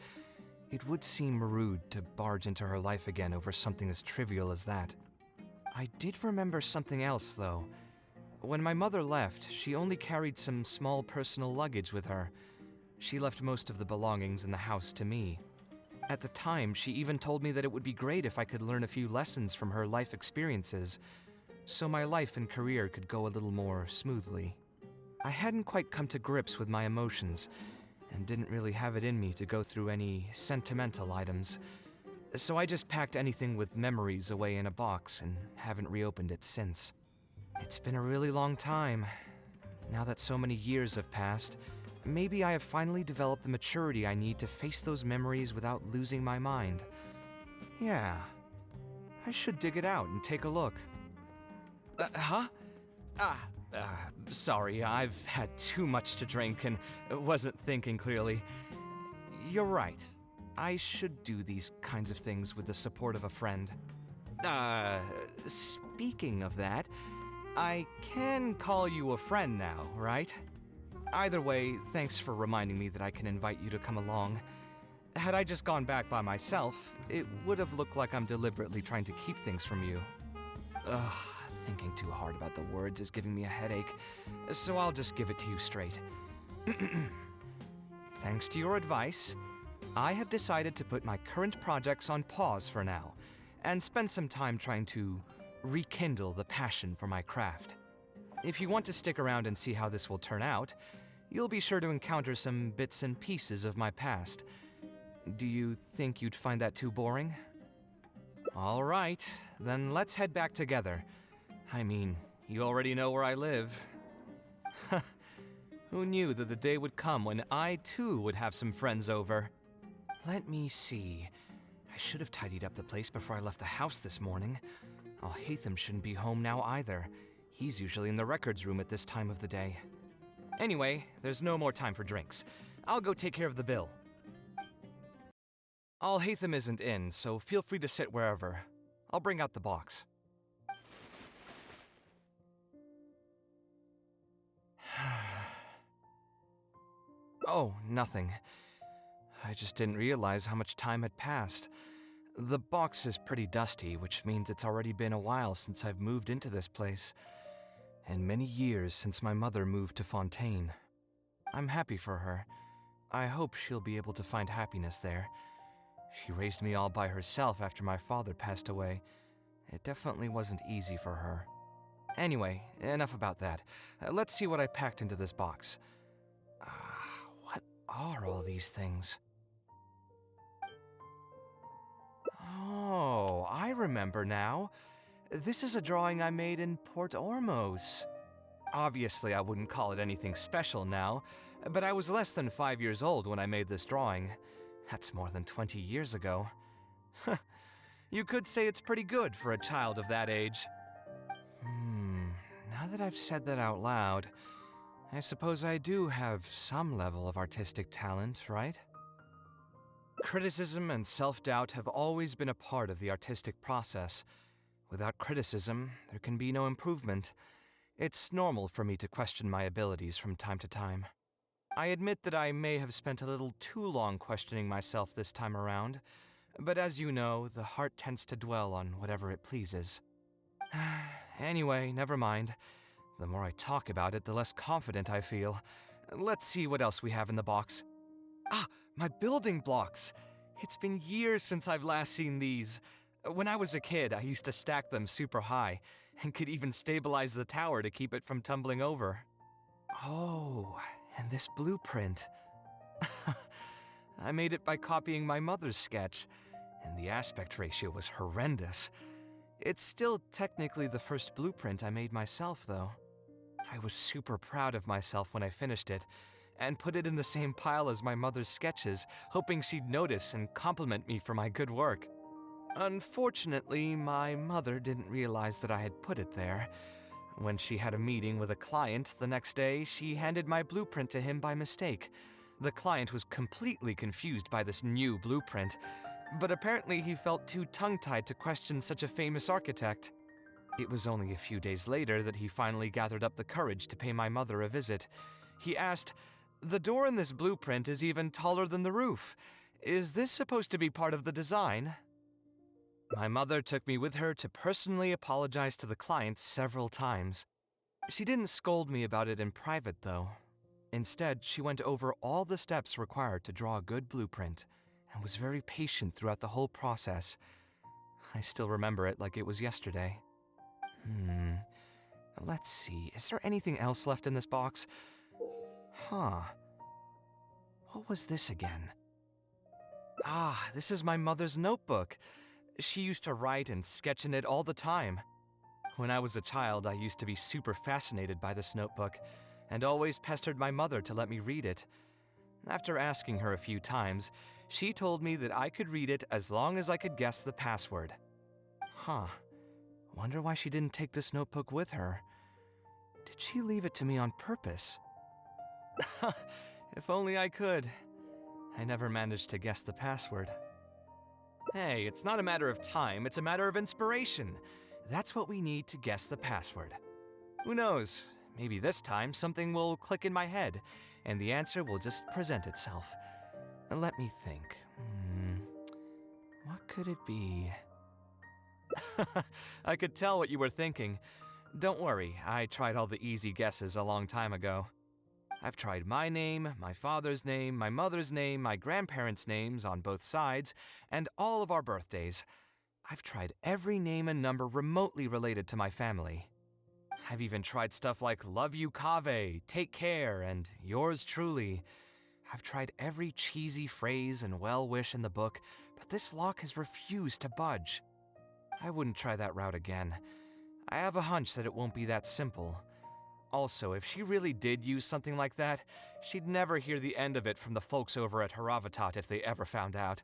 it would seem rude to barge into her life again over something as trivial as that. I did remember something else, though. When my mother left, she only carried some small personal luggage with her. She left most of the belongings in the house to me. At the time, she even told me that it would be great if I could learn a few lessons from her life experiences, so my life and career could go a little more smoothly. I hadn't quite come to grips with my emotions, and didn't really have it in me to go through any sentimental items, so I just packed anything with memories away in a box and haven't reopened it since. It's been a really long time. Now that so many years have passed, Maybe I have finally developed the maturity I need to face those memories without losing my mind. Yeah, I should dig it out and take a look. Huh? Sorry, I've had too much to drink and wasn't thinking clearly. You're right. I should do these kinds of things with the support of a friend. Speaking of that, I can call you a friend now, right? Either way, thanks for reminding me that I can invite you to come along. Had I just gone back by myself, it would have looked like I'm deliberately trying to keep things from you. Ugh, thinking too hard about the words is giving me a headache, so I'll just give it to you straight. Thanks to your advice, I have decided to put my current projects on pause for now, and spend some time trying to rekindle the passion for my craft. If you want to stick around and see how this will turn out, you'll be sure to encounter some bits and pieces of my past. Do you think you'd find that too boring? All right, then let's head back together. I mean, you already know where I live. Who knew that the day would come when I too would have some friends over? Let me see. I should have tidied up the place before I left the house this morning. Alhaitham shouldn't be home now either. He's usually in the records room at this time of the day. Anyway, there's no more time for drinks. I'll go take care of the bill. Alhaitham isn't in, so feel free to sit wherever. I'll bring out the box. Oh, nothing. I just didn't realize how much time had passed. The box is pretty dusty, which means it's already been a while since I've moved into this place, and many years since my mother moved to Fontaine. I'm happy for her. I hope she'll be able to find happiness there. She raised me all by herself after my father passed away. It definitely wasn't easy for her. Anyway, enough about that. Let's see what I packed into this box. What are all these things? Oh, I remember now. This is a drawing I made in Port Ormos. Obviously, I wouldn't call it anything special now, but I was less than 5 years old when I made this drawing. That's more than 20 years ago. You could say it's pretty good for a child of that age. Now that I've said that out loud, I suppose I do have some level of artistic talent, right? Criticism and self-doubt have always been a part of the artistic process. Without criticism, there can be no improvement. It's normal for me to question my abilities from time to time. I admit that I may have spent a little too long questioning myself this time around, but as you know, the heart tends to dwell on whatever it pleases. Anyway, never mind. The more I talk about it, the less confident I feel. Let's see what else we have in the box. My building blocks! It's been years since I've last seen these. When I was a kid, I used to stack them super high, and could even stabilize the tower to keep it from tumbling over. Oh, and this blueprint. I made it by copying my mother's sketch, and the aspect ratio was horrendous. It's still technically the first blueprint I made myself, though. I was super proud of myself when I finished it, and put it in the same pile as my mother's sketches, hoping she'd notice and compliment me for my good work. Unfortunately, my mother didn't realize that I had put it there. When she had a meeting with a client the next day, she handed my blueprint to him by mistake. The client was completely confused by this new blueprint, but apparently he felt too tongue-tied to question such a famous architect. It was only a few days later that he finally gathered up the courage to pay my mother a visit. He asked, "The door in this blueprint is even taller than the roof. Is this supposed to be part of the design?" My mother took me with her to personally apologize to the client several times. She didn't scold me about it in private, though. Instead, she went over all the steps required to draw a good blueprint, and was very patient throughout the whole process. I still remember it like it was yesterday. Let's see, is there anything else left in this box? What was this again? This is my mother's notebook. She used to write and sketch in it all the time. When I was a child, I used to be super fascinated by this notebook. and always pestered my mother to let me read it. After asking her a few times, she told me that I could read it as long as I could guess the password. Huh. Wonder why she didn't take this notebook with her. Did she leave it to me on purpose? If only I could. I never managed to guess the password. Hey, it's not a matter of time, it's a matter of inspiration. That's what we need to guess the password. Who knows? Maybe this time something will click in my head, and the answer will just present itself. Let me think. What could it be? I could tell what you were thinking. Don't worry, I tried all the easy guesses a long time ago. I've tried my name, my father's name, my mother's name, my grandparents' names on both sides, and all of our birthdays. I've tried every name and number remotely related to my family. I've even tried stuff like love you Kaveh, take care, and yours truly. I've tried every cheesy phrase and well-wish in the book, but this lock has refused to budge. I wouldn't try that route again. I have a hunch that it won't be that simple. Also, if she really did use something like that, she'd never hear the end of it from the folks over at Haravatat if they ever found out.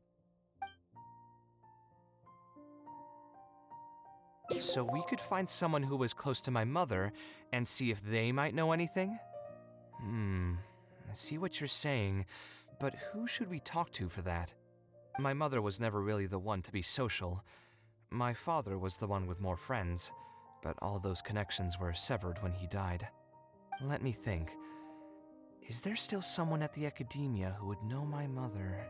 So we could find someone who was close to my mother and see if they might know anything? I see what you're saying, but who should we talk to for that? My mother was never really the one to be social. My father was the one with more friends, but all those connections were severed when he died. Let me think. Is there still someone at the academia who would know my mother?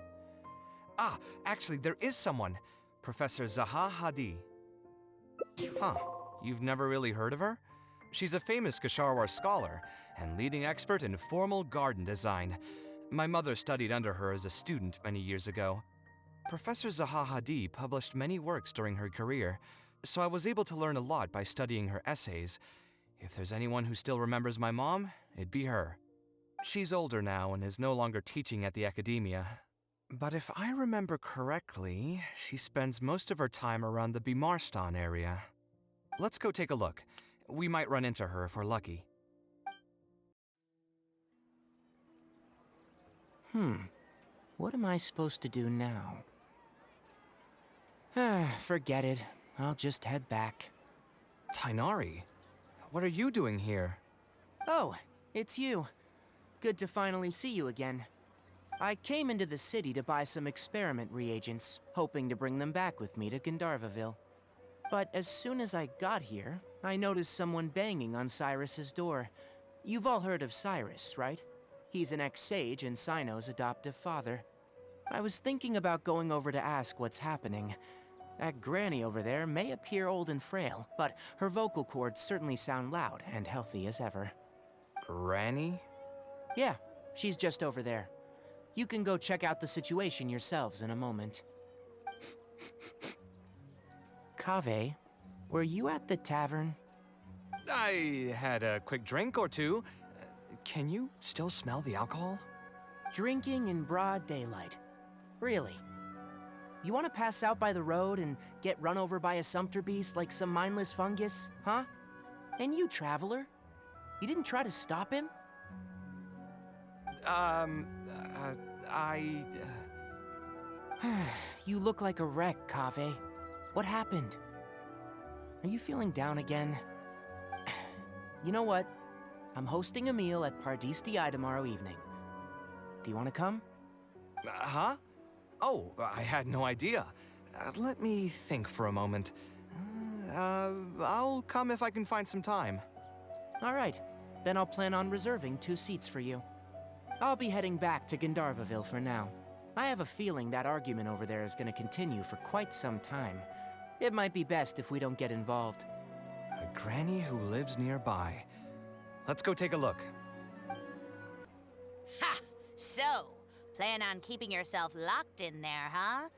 Ah, actually, there is someone. Professor Zaha Hadi. Huh, you've never really heard of her? She's a famous Kasharwar scholar and leading expert in formal garden design. My mother studied under her as a student many years ago. Professor Zaha Hadi published many works during her career, so I was able to learn a lot by studying her essays. If there's anyone who still remembers my mom, it'd be her. She's older now and is no longer teaching at the academia. But if I remember correctly, she spends most of her time around the Bimarstan area. Let's go take a look. We might run into her if we're lucky. What am I supposed to do now? Forget it. I'll just head back. Tainari, what are you doing here? Oh, it's you. Good to finally see you again. I came into the city to buy some experiment reagents, hoping to bring them back with me to Gandharvaville. But as soon as I got here, I noticed someone banging on Cyrus's door. You've all heard of Cyrus, right? He's an ex-sage and Sino's adoptive father. I was thinking about going over to ask what's happening. That granny over there may appear old and frail, but her vocal cords certainly sound loud and healthy as ever. Granny? Yeah, she's just over there. You can go check out the situation yourselves in a moment. Kaveh, were you at the tavern? I had a quick drink or two. Can you still smell the alcohol? Drinking in broad daylight. Really? You want to pass out by the road and get run over by a sumpter beast like some mindless fungus, huh? And you, traveler? You didn't try to stop him? You look like a wreck, Kaveh. What happened? Are you feeling down again? You know what? I'm hosting a meal at Pardistii tomorrow evening. Do you want to come? Huh? Oh, I had no idea. Let me think for a moment. I'll come if I can find some time. All right. Then I'll plan on reserving 2 seats for you. I'll be heading back to Gandharvaville for now. I have a feeling that argument over there is going to continue for quite some time. It might be best if we don't get involved. A granny who lives nearby. Let's go take a look. Ha! So, plan on keeping yourself locked in there, huh?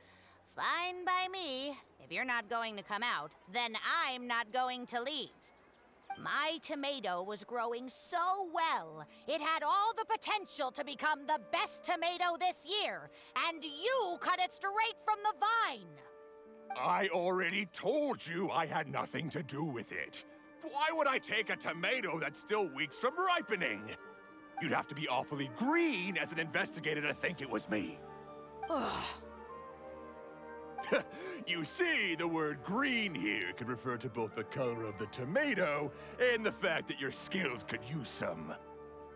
Fine by me. If you're not going to come out, then I'm not going to leave. My tomato was growing so well, it had all the potential to become the best tomato this year, and you cut it straight from the vine! I already told you I had nothing to do with it. Why would I take a tomato that's still weeks from ripening? You'd have to be awfully green as an investigator to think it was me. You see, the word green here could refer to both the color of the tomato and the fact that your skills could use some.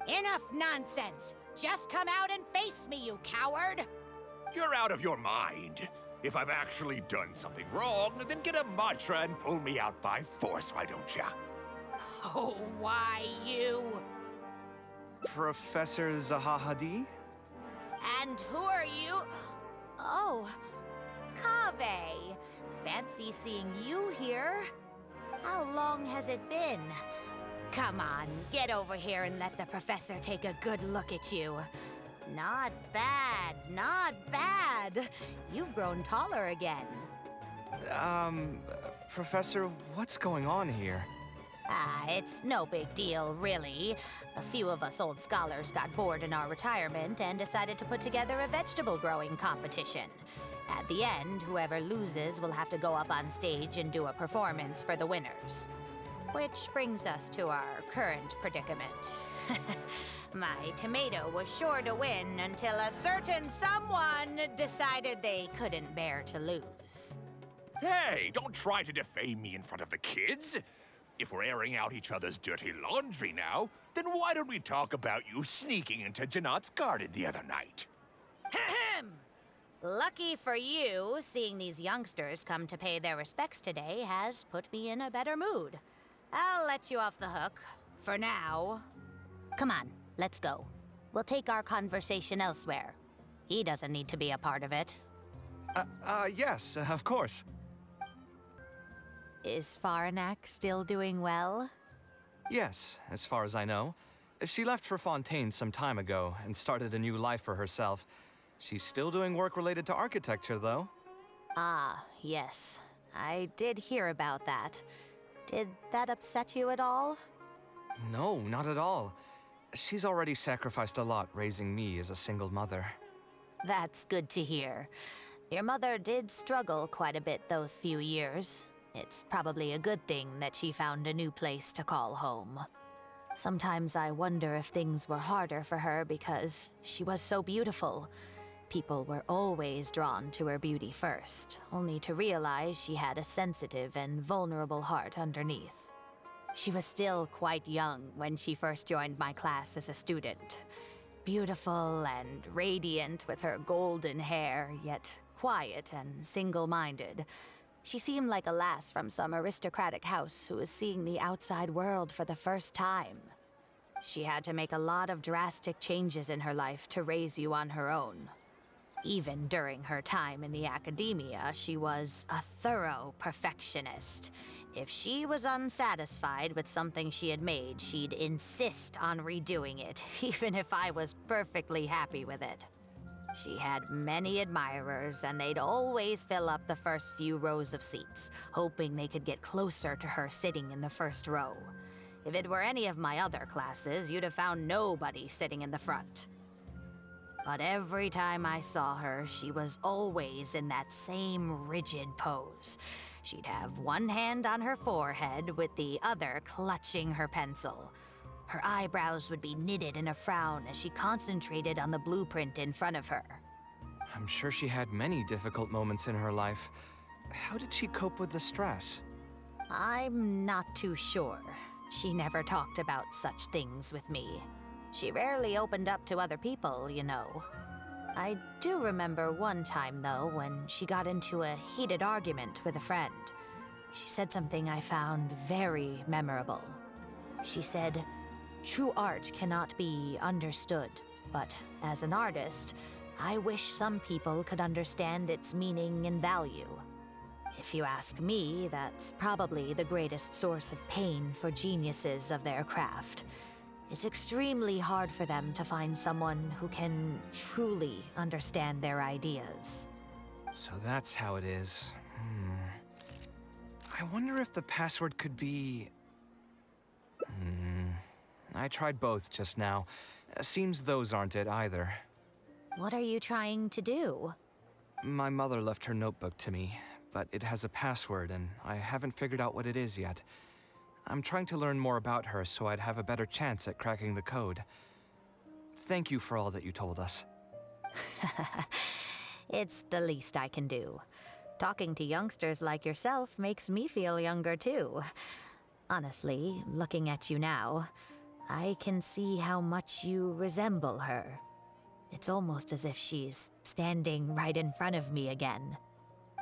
Enough nonsense! Just come out and face me, you coward! You're out of your mind. If I've actually done something wrong, then get a mantra and pull me out by force, why don't ya? Oh, why you? Professor Zahahadi? And who are you? Oh, Kaveh. Fancy seeing you here. How long has it been? Come on, get over here and let the professor take a good look at you. Not bad, not bad. You've grown taller again. Professor, what's going on here? It's no big deal, really. A few of us old scholars got bored in our retirement and decided to put together a vegetable growing competition. At the end, whoever loses will have to go up on stage and do a performance for the winners. Which brings us to our current predicament. My tomato was sure to win until a certain someone decided they couldn't bear to lose. Hey, don't try to defame me in front of the kids. If we're airing out each other's dirty laundry now, then why don't we talk about you sneaking into Janat's garden the other night? Ahem! Lucky for you, seeing these youngsters come to pay their respects today has put me in a better mood. I'll let you off the hook, for now. Come on, let's go. We'll take our conversation elsewhere. He doesn't need to be a part of it. Yes, of course. Is Faranak still doing well? Yes, as far as I know. She left for Fontaine some time ago and started a new life for herself. She's still doing work related to architecture, though. Ah, yes. I did hear about that. Did that upset you at all? No, not at all. She's already sacrificed a lot raising me as a single mother. That's good to hear. Your mother did struggle quite a bit those few years. It's probably a good thing that she found a new place to call home. Sometimes I wonder if things were harder for her because she was so beautiful. People were always drawn to her beauty first, only to realize she had a sensitive and vulnerable heart underneath. She was still quite young when she first joined my class as a student. Beautiful and radiant with her golden hair, yet quiet and single-minded. She seemed like a lass from some aristocratic house who was seeing the outside world for the first time. She had to make a lot of drastic changes in her life to raise you on her own. Even during her time in the academia, she was a thorough perfectionist. If she was unsatisfied with something she had made, she'd insist on redoing it, even if I was perfectly happy with it. She had many admirers, and they'd always fill up the first few rows of seats, hoping they could get closer to her sitting in the first row. If it were any of my other classes, you'd have found nobody sitting in the front. But every time I saw her, she was always in that same rigid pose. She'd have one hand on her forehead with the other clutching her pencil. Her eyebrows would be knitted in a frown as she concentrated on the blueprint in front of her. I'm sure she had many difficult moments in her life. How did she cope with the stress? I'm not too sure. She never talked about such things with me. She rarely opened up to other people, you know. I do remember one time, though, when she got into a heated argument with a friend. She said something I found very memorable. She said, "True art cannot be understood, but as an artist, I wish some people could understand its meaning and value." If you ask me, that's probably the greatest source of pain for geniuses of their craft. It's extremely hard for them to find someone who can truly understand their ideas. So that's how it is. I wonder if the password could be... I tried both just now. Seems those aren't it either. What are you trying to do? My mother left her notebook to me, but it has a password and I haven't figured out what it is yet. I'm trying to learn more about her so I'd have a better chance at cracking the code. Thank you for all that you told us. It's the least I can do. Talking to youngsters like yourself makes me feel younger too. Honestly, looking at you now, I can see how much you resemble her. It's almost as if she's standing right in front of me again.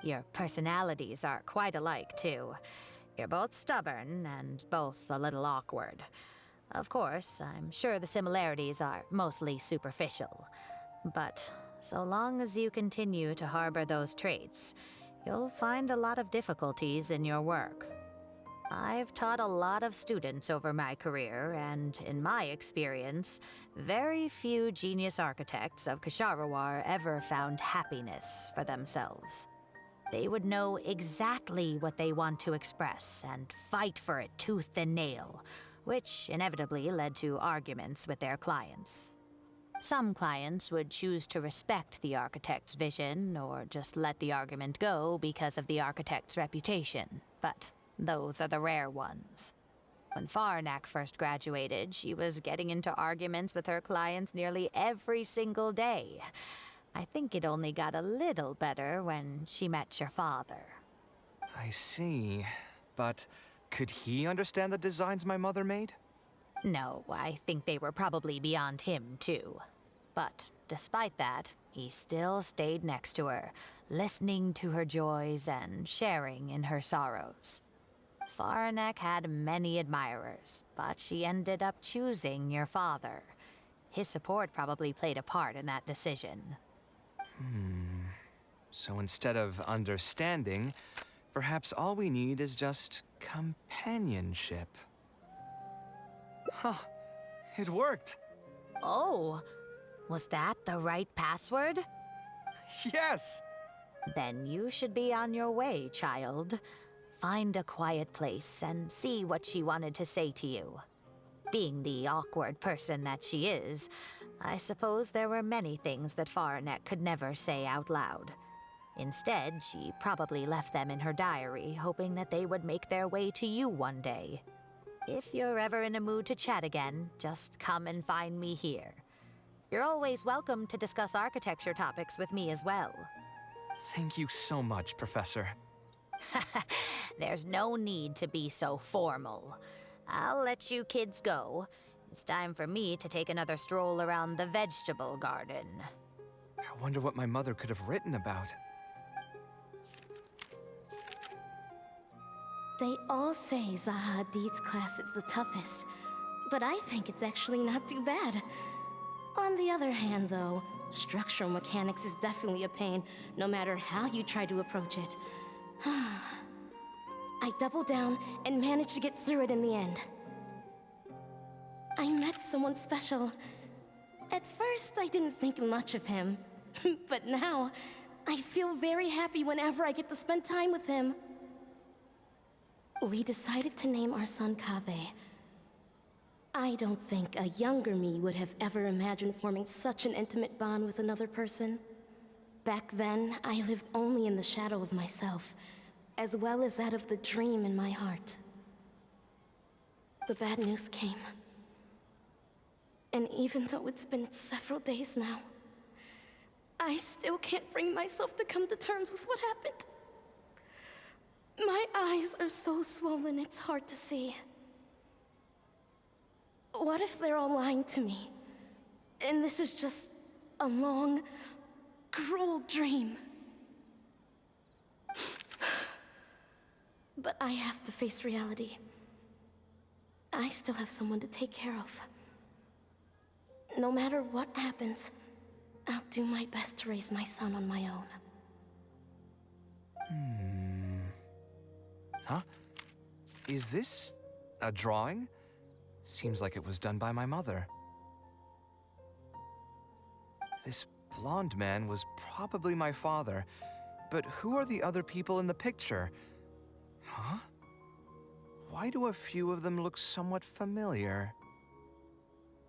Your personalities are quite alike, too. You're both stubborn and both a little awkward. Of course, I'm sure the similarities are mostly superficial. But so long as you continue to harbor those traits, you'll find a lot of difficulties in your work. I've taught a lot of students over my career, and in my experience, very few genius architects of Ksharawar ever found happiness for themselves. They would know exactly what they want to express and fight for it tooth and nail, which inevitably led to arguments with their clients. Some clients would choose to respect the architect's vision or just let the argument go because of the architect's reputation, but those are the rare ones. When Faranak first graduated, she was getting into arguments with her clients nearly every single day. I think it only got a little better when she met your father. I see. But could he understand the designs my mother made? No, I think they were probably beyond him, too. But despite that, he still stayed next to her, listening to her joys and sharing in her sorrows. Faranek had many admirers, but she ended up choosing your father. His support probably played a part in that decision. So instead of understanding, perhaps all we need is just companionship. Huh. It worked! Oh, was that the right password? Yes! Then you should be on your way, child. Find a quiet place and see what she wanted to say to you. Being the awkward person that she is, I suppose there were many things that Faranek could never say out loud. Instead, she probably left them in her diary, hoping that they would make their way to you one day. If you're ever in a mood to chat again, just come and find me here. You're always welcome to discuss architecture topics with me as well. Thank you so much, Professor. There's no need to be so formal. I'll let you kids go. It's time for me to take another stroll around the vegetable garden. I wonder what my mother could have written about. They all say Zaha Hadid's class is the toughest, but I think it's actually not too bad. On the other hand, though, structural mechanics is definitely a pain, no matter how you try to approach it. I doubled down and managed to get through it in the end. I met someone special. At first, I didn't think much of him, but now, I feel very happy whenever I get to spend time with him. We decided to name our son Kaveh. I don't think a younger me would have ever imagined forming such an intimate bond with another person. Back then, I lived only in the shadow of myself, as well as that of the dream in my heart. The bad news came. And even though it's been several days now, I still can't bring myself to come to terms with what happened. My eyes are so swollen, it's hard to see. What if they're all lying to me? And this is just a long, cruel dream. But I have to face reality. I still have someone to take care of. No matter what happens, I'll do my best to raise my son on my own. Huh? Is this a drawing? Seems like it was done by my mother. This blonde man was probably my father, but who are the other people in the picture? Huh? Why do a few of them look somewhat familiar?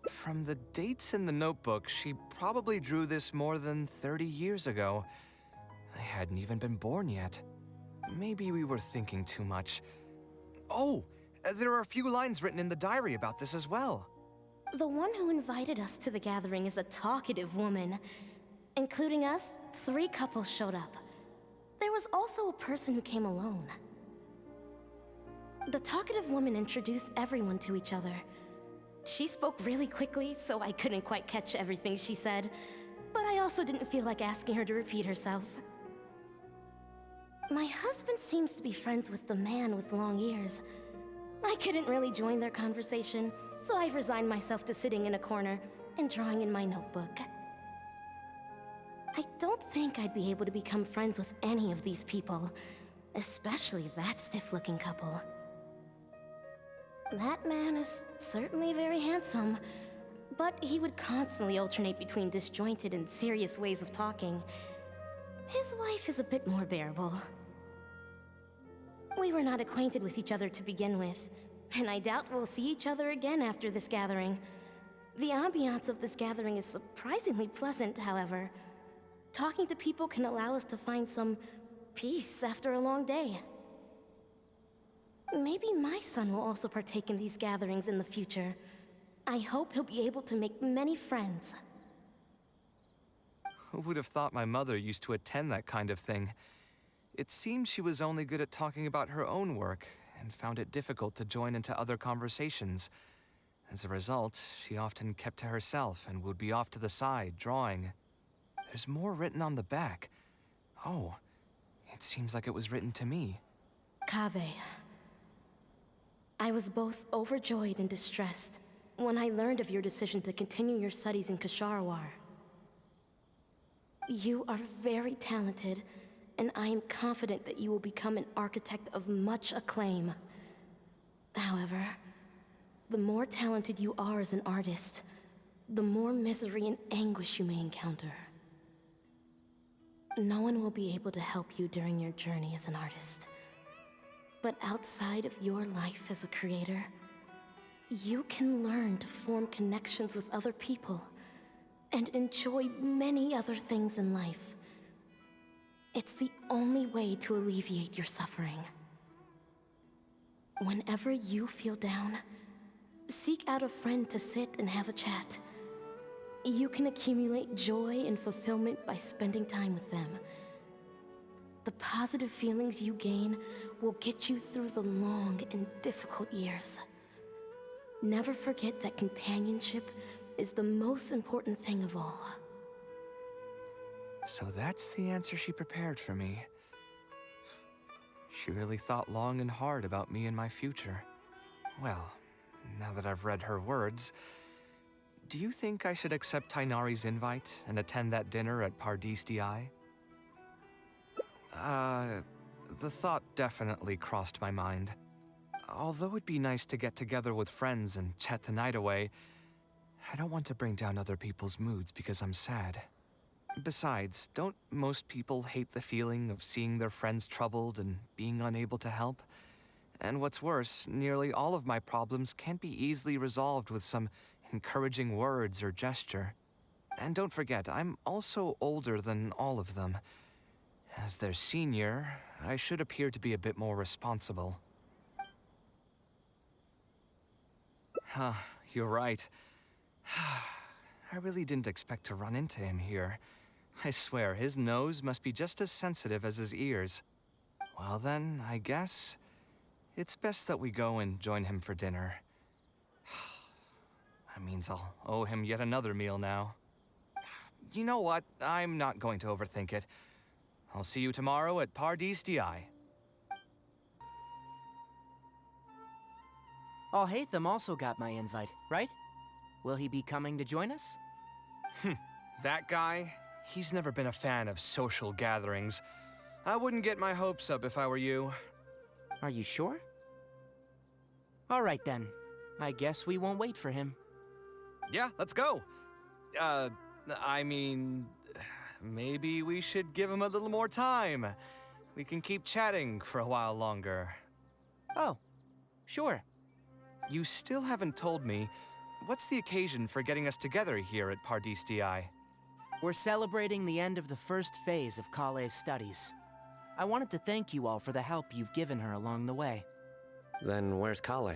From the dates in the notebook, she probably drew this more than 30 years ago. I hadn't even been born yet. Maybe we were thinking too much. Oh, There are a few lines written in the diary about this as well. The one who invited us to the gathering is a talkative woman. Including us, 3 couples showed up. There was also a person who came alone. The talkative woman introduced everyone to each other. She spoke really quickly, so I couldn't quite catch everything she said, but I also didn't feel like asking her to repeat herself. My husband seems to be friends with the man with long ears. I couldn't really join their conversation, so I've resigned myself to sitting in a corner and drawing in my notebook. I don't think I'd be able to become friends with any of these people, especially that stiff-looking couple. That man is certainly very handsome, but he would constantly alternate between disjointed and serious ways of talking. His wife is a bit more bearable. We were not acquainted with each other to begin with, and I doubt we'll see each other again after this gathering. The ambiance of this gathering is surprisingly pleasant, however. Talking to people can allow us to find some peace after a long day. Maybe my son will also partake in these gatherings in the future. I hope he'll be able to make many friends. Who would have thought my mother used to attend that kind of thing? It seems she was only good at talking about her own work, and found it difficult to join into other conversations. As a result, she often kept to herself and would be off to the side, drawing. There's more written on the back. Oh, it seems like it was written to me. Kaveh. I was both overjoyed and distressed when I learned of your decision to continue your studies in Kasharawar. You are very talented, and I am confident that you will become an architect of much acclaim. However, the more talented you are as an artist, the more misery and anguish you may encounter. No one will be able to help you during your journey as an artist. But outside of your life as a creator, you can learn to form connections with other people and enjoy many other things in life. It's the only way to alleviate your suffering. Whenever you feel down, seek out a friend to sit and have a chat. You can accumulate joy and fulfillment by spending time with them. The positive feelings you gain will get you through the long and difficult years. Never forget that companionship is the most important thing of all. So that's the answer she prepared for me. She really thought long and hard about me and my future. Well, now that I've read her words, do you think I should accept Tainari's invite and attend that dinner at Pardis Di? The thought definitely crossed my mind. Although it'd be nice to get together with friends and chat the night away, I don't want to bring down other people's moods because I'm sad. Besides, don't most people hate the feeling of seeing their friends troubled and being unable to help? And what's worse, nearly all of my problems can't be easily resolved with some encouraging words or gesture. And don't forget, I'm also older than all of them. As their senior, I should appear to be a bit more responsible. Huh, you're right. I really didn't expect to run into him here. I swear, his nose must be just as sensitive as his ears. Well then, I guess it's best that we go and join him for dinner. That means I'll owe him yet another meal now. You know what? I'm not going to overthink it. I'll see you tomorrow at Pardis Di. Alhaitham also got my invite, right? Will he be coming to join us? That guy? He's never been a fan of social gatherings. I wouldn't get my hopes up if I were you. Are you sure? All right then. I guess we won't wait for him. Yeah, let's go. I mean, maybe we should give him a little more time. We can keep chatting for a while longer. Oh, sure. You still haven't told me, what's the occasion for getting us together here at Pardis Di? We're celebrating the end of the first phase of Kale's studies. I wanted to thank you all for the help you've given her along the way. Then where's Kale?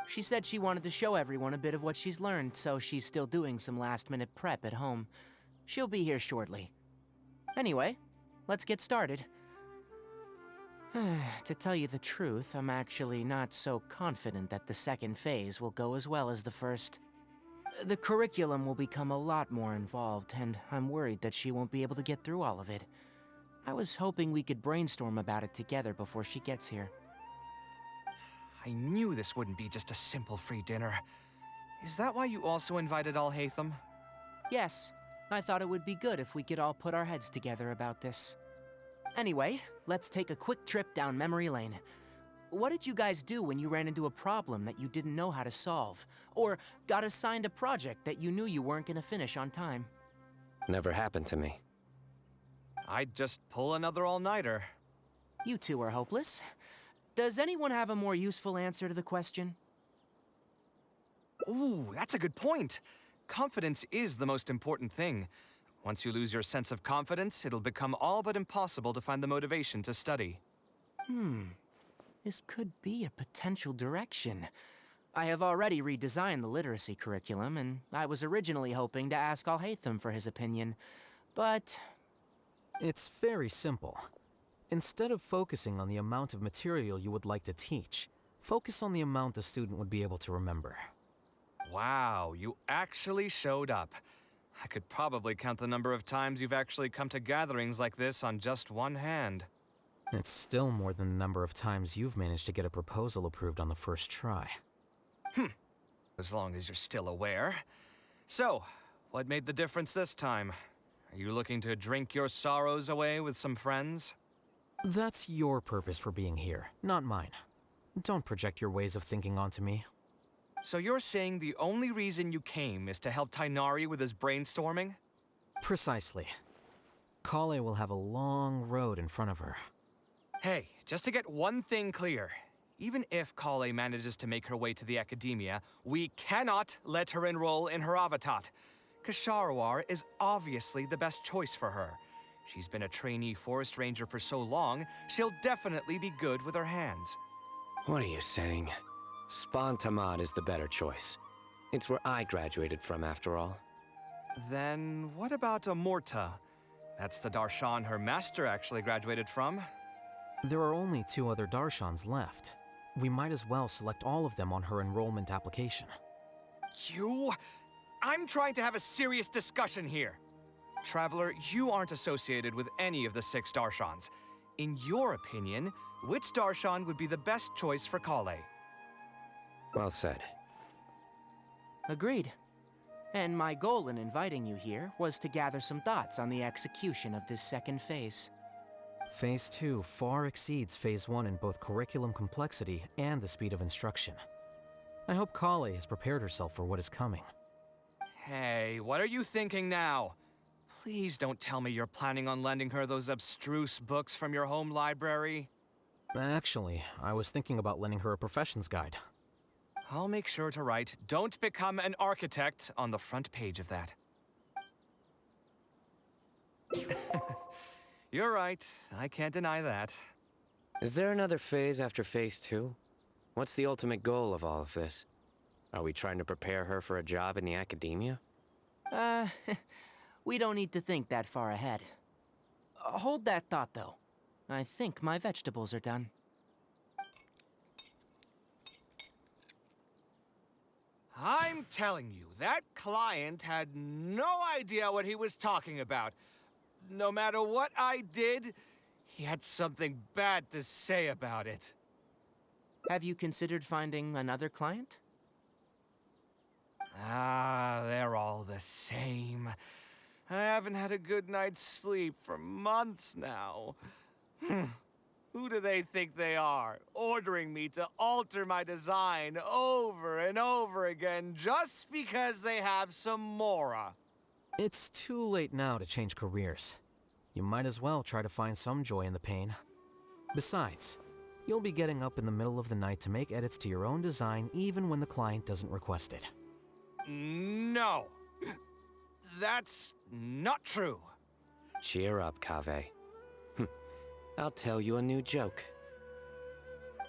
She said she wanted to show everyone a bit of what she's learned, so she's still doing some last-minute prep at home. She'll be here shortly. Anyway, let's get started. To tell you the truth, I'm actually not so confident that the second phase will go as well as the first. The curriculum will become a lot more involved, and I'm worried that she won't be able to get through all of it. I was hoping we could brainstorm about it together before she gets here. I knew this wouldn't be just a simple free dinner. Is that why you also invited Al-Haytham? Yes, I thought it would be good if we could all put our heads together about this. Anyway, let's take a quick trip down memory lane. What did you guys do when you ran into a problem that you didn't know how to solve? Or got assigned a project that you knew you weren't gonna finish on time? Never happened to me. I'd just pull another all-nighter. You two are hopeless. Does anyone have a more useful answer to the question? Ooh, that's a good point. Confidence is the most important thing. Once you lose your sense of confidence, it'll become all but impossible to find the motivation to study. This could be a potential direction. I have already redesigned the literacy curriculum, and I was originally hoping to ask Al-Haytham for his opinion, but... It's very simple. Instead of focusing on the amount of material you would like to teach, focus on the amount the student would be able to remember. Wow, you actually showed up. I could probably count the number of times you've actually come to gatherings like this on just one hand. It's still more than the number of times you've managed to get a proposal approved on the first try. As long as you're still aware. So, what made the difference this time? Are you looking to drink your sorrows away with some friends? That's your purpose for being here, not mine. Don't project your ways of thinking onto me. So you're saying the only reason you came is to help Tighnari with his brainstorming? Precisely. Kale will have a long road in front of her. Hey, just to get one thing clear. Even if Kale manages to make her way to the academia, we cannot let her enroll in Haravatat. Ksharawar is obviously the best choice for her. She's been a trainee forest ranger for so long, she'll definitely be good with her hands. What are you saying? Spontamad is the better choice. It's where I graduated from, after all. Then what about Amorta? That's the Darshan her master actually graduated from. There are only 2 other Darshans left. We might as well select all of them on her enrollment application. I'm trying to have a serious discussion here. Traveler, you aren't associated with any of the 6 Darshans. In your opinion, which Darshan would be the best choice for Kale? Well said. Agreed. And my goal in inviting you here was to gather some thoughts on the execution of this second phase. Phase 2 far exceeds Phase 1 in both curriculum complexity and the speed of instruction. I hope Kale has prepared herself for what is coming. Hey, what are you thinking now? Please don't tell me you're planning on lending her those abstruse books from your home library. Actually, I was thinking about lending her a professions guide. I'll make sure to write, "Don't become an architect" on the front page of that. You're right. I can't deny that. Is there another phase after Phase 2? What's the ultimate goal of all of this? Are we trying to prepare her for a job in the academia? We don't need to think that far ahead. Hold that thought, though. I think my vegetables are done. I'm telling you, that client had no idea what he was talking about. No matter what I did, he had something bad to say about it. Have you considered finding another client? They're all the same. I haven't had a good night's sleep for months now. Who do they think they are, ordering me to alter my design over and over again just because they have some Mora? It's too late now to change careers. You might as well try to find some joy in the pain. Besides, you'll be getting up in the middle of the night to make edits to your own design even when the client doesn't request it. No. That's not true. Cheer up, Kaveh. I'll tell you a new joke.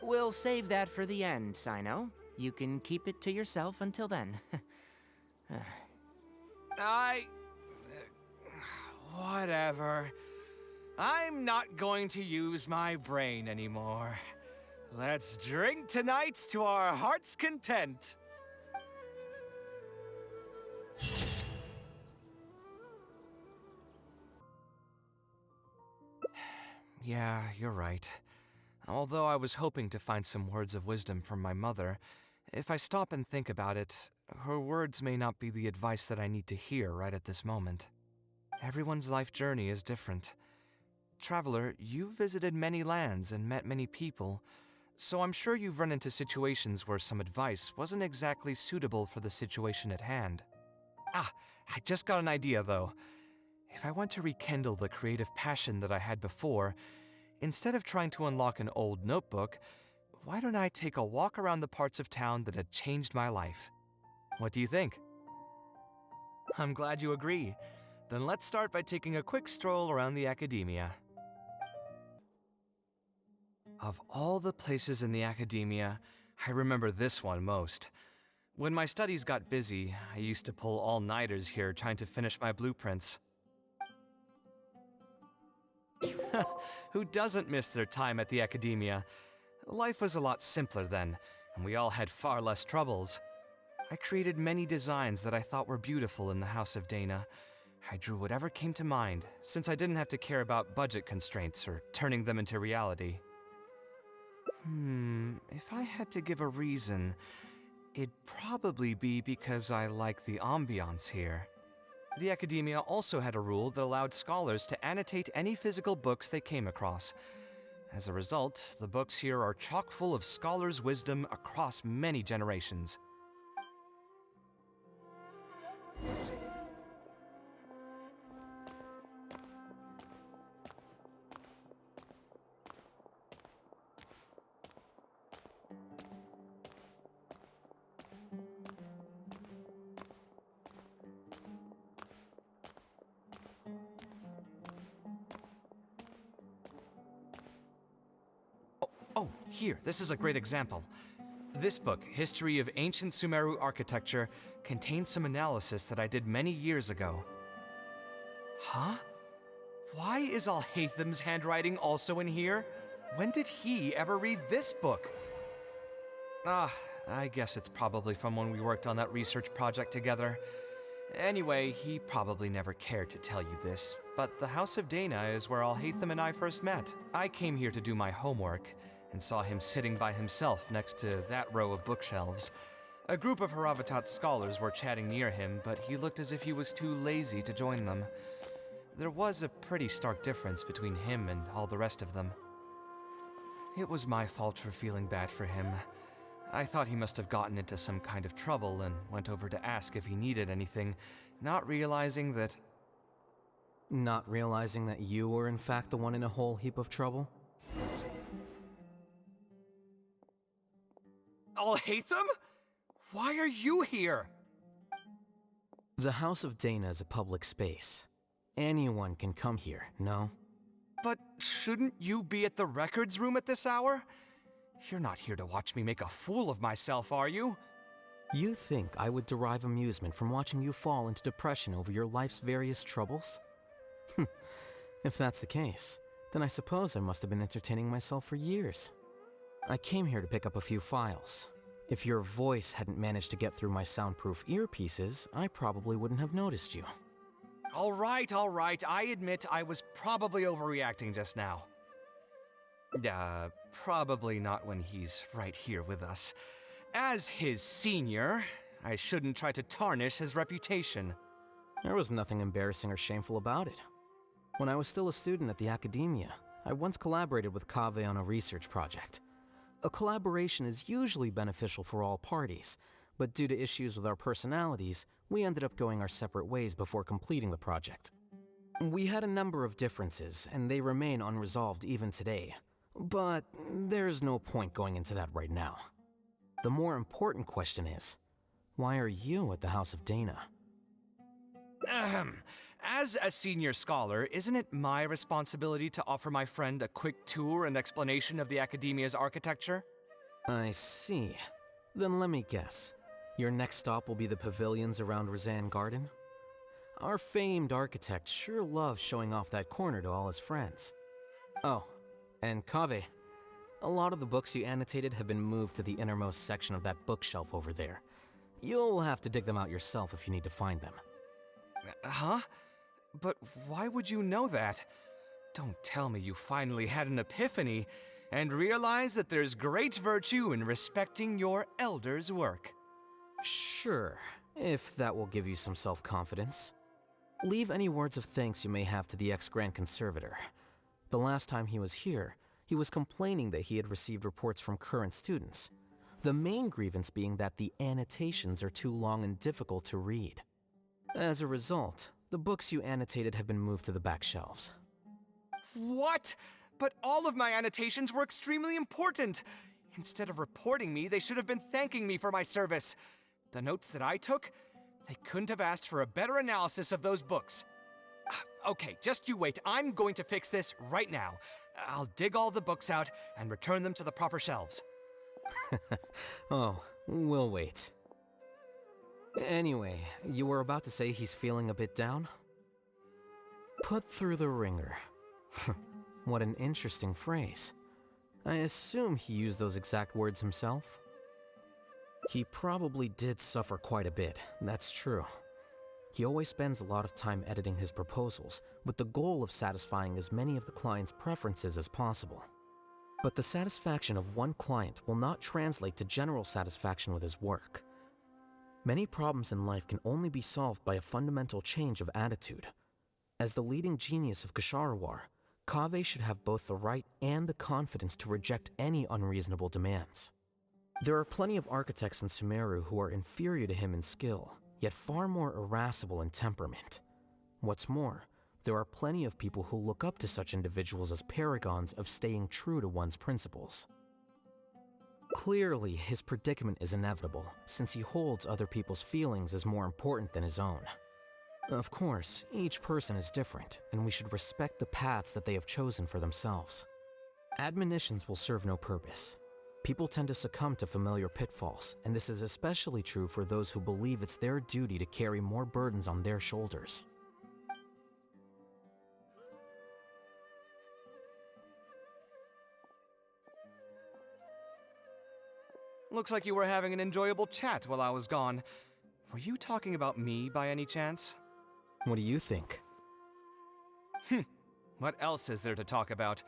We'll save that for the end, Sino. You can keep it to yourself until then. Whatever. I'm not going to use my brain anymore. Let's drink tonight to our heart's content. Yeah, you're right. Although I was hoping to find some words of wisdom from my mother, if I stop and think about it, her words may not be the advice that I need to hear right at this moment. Everyone's life journey is different. Traveler, you've visited many lands and met many people, so I'm sure you've run into situations where some advice wasn't exactly suitable for the situation at hand. Ah, I just got an idea though. If I want to rekindle the creative passion that I had before, instead of trying to unlock an old notebook, why don't I take a walk around the parts of town that had changed my life? What do you think? I'm glad you agree. Then let's start by taking a quick stroll around the academia. Of all the places in the academia, I remember this one most. When my studies got busy, I used to pull all-nighters here trying to finish my blueprints. Who doesn't miss their time at the academia? Life was a lot simpler then, and we all had far less troubles. I created many designs that I thought were beautiful in the House of Dana. I drew whatever came to mind, since I didn't have to care about budget constraints or turning them into reality. If I had to give a reason, it'd probably be because I like the ambiance here. The academia also had a rule that allowed scholars to annotate any physical books they came across. As a result, the books here are chock full of scholars' wisdom across many generations. Oh, here, this is a great example. This book, History of Ancient Sumeru Architecture, contains some analysis that I did many years ago. Huh? Why is Alhaitham's handwriting also in here? When did he ever read this book? Ah, I guess it's probably from when we worked on that research project together. Anyway, he probably never cared to tell you this, but the House of Dana is where Alhaitham and I first met. I came here to do my homework, and saw him sitting by himself next to that row of bookshelves. A group of Haravatat scholars were chatting near him, but he looked as if he was too lazy to join them. There was a pretty stark difference between him and all the rest of them. It was my fault for feeling bad for him. I thought he must have gotten into some kind of trouble and went over to ask if he needed anything, not realizing that... Not realizing that you were in fact the one in a whole heap of trouble? Alhaitham? Why are you here? The House of Dana is a public space. Anyone can come here, no? But shouldn't you be at the records room at this hour? You're not here to watch me make a fool of myself, are you? You think I would derive amusement from watching you fall into depression over your life's various troubles? If that's the case, then I suppose I must have been entertaining myself for years. I came here to pick up a few files. If your voice hadn't managed to get through my soundproof earpieces, I probably wouldn't have noticed you. All right, I admit I was probably overreacting just now. Probably not when he's right here with us. As his senior, I shouldn't try to tarnish his reputation. There was nothing embarrassing or shameful about it. When I was still a student at the academia, I once collaborated with Kaveh on a research project. A collaboration is usually beneficial for all parties, but due to issues with our personalities, we ended up going our separate ways before completing the project. We had a number of differences, and they remain unresolved even today. But there's no point going into that right now. The more important question is, why are you at the House of Dana? As a senior scholar, isn't it my responsibility to offer my friend a quick tour and explanation of the Academia's architecture? I see. Then let me guess. Your next stop will be the pavilions around Razan Garden? Our famed architect sure loves showing off that corner to all his friends. Oh, and Kaveh, a lot of the books you annotated have been moved to the innermost section of that bookshelf over there. You'll have to dig them out yourself if you need to find them. Huh? But why would you know that? Don't tell me you finally had an epiphany and realized that there's great virtue in respecting your elders' work. Sure, if that will give you some self-confidence. Leave any words of thanks you may have to the ex-Grand Conservator. The last time he was here, he was complaining that he had received reports from current students. The main grievance being that the annotations are too long and difficult to read. As a result, the books you annotated have been moved to the back shelves. What? But all of my annotations were extremely important. Instead of reporting me, they should have been thanking me for my service. The notes that I took, they couldn't have asked for a better analysis of those books. Okay, just you wait. I'm going to fix this right now. I'll dig all the books out and return them to the proper shelves. Oh, we'll wait. Anyway, you were about to say he's feeling a bit down? Put through the ringer. What an interesting phrase. I assume he used those exact words himself. He probably did suffer quite a bit, that's true. He always spends a lot of time editing his proposals, with the goal of satisfying as many of the client's preferences as possible. But the satisfaction of one client will not translate to general satisfaction with his work. Many problems in life can only be solved by a fundamental change of attitude. As the leading genius of Ksharawar, Kaveh should have both the right and the confidence to reject any unreasonable demands. There are plenty of architects in Sumeru who are inferior to him in skill, yet far more irascible in temperament. What's more, there are plenty of people who look up to such individuals as paragons of staying true to one's principles. Clearly, his predicament is inevitable, since he holds other people's feelings as more important than his own. Of course, each person is different, and we should respect the paths that they have chosen for themselves. Admonitions will serve no purpose. People tend to succumb to familiar pitfalls, and this is especially true for those who believe it's their duty to carry more burdens on their shoulders. Looks like you were having an enjoyable chat while I was gone. Were you talking about me by any chance? What do you think? What else is there to talk about?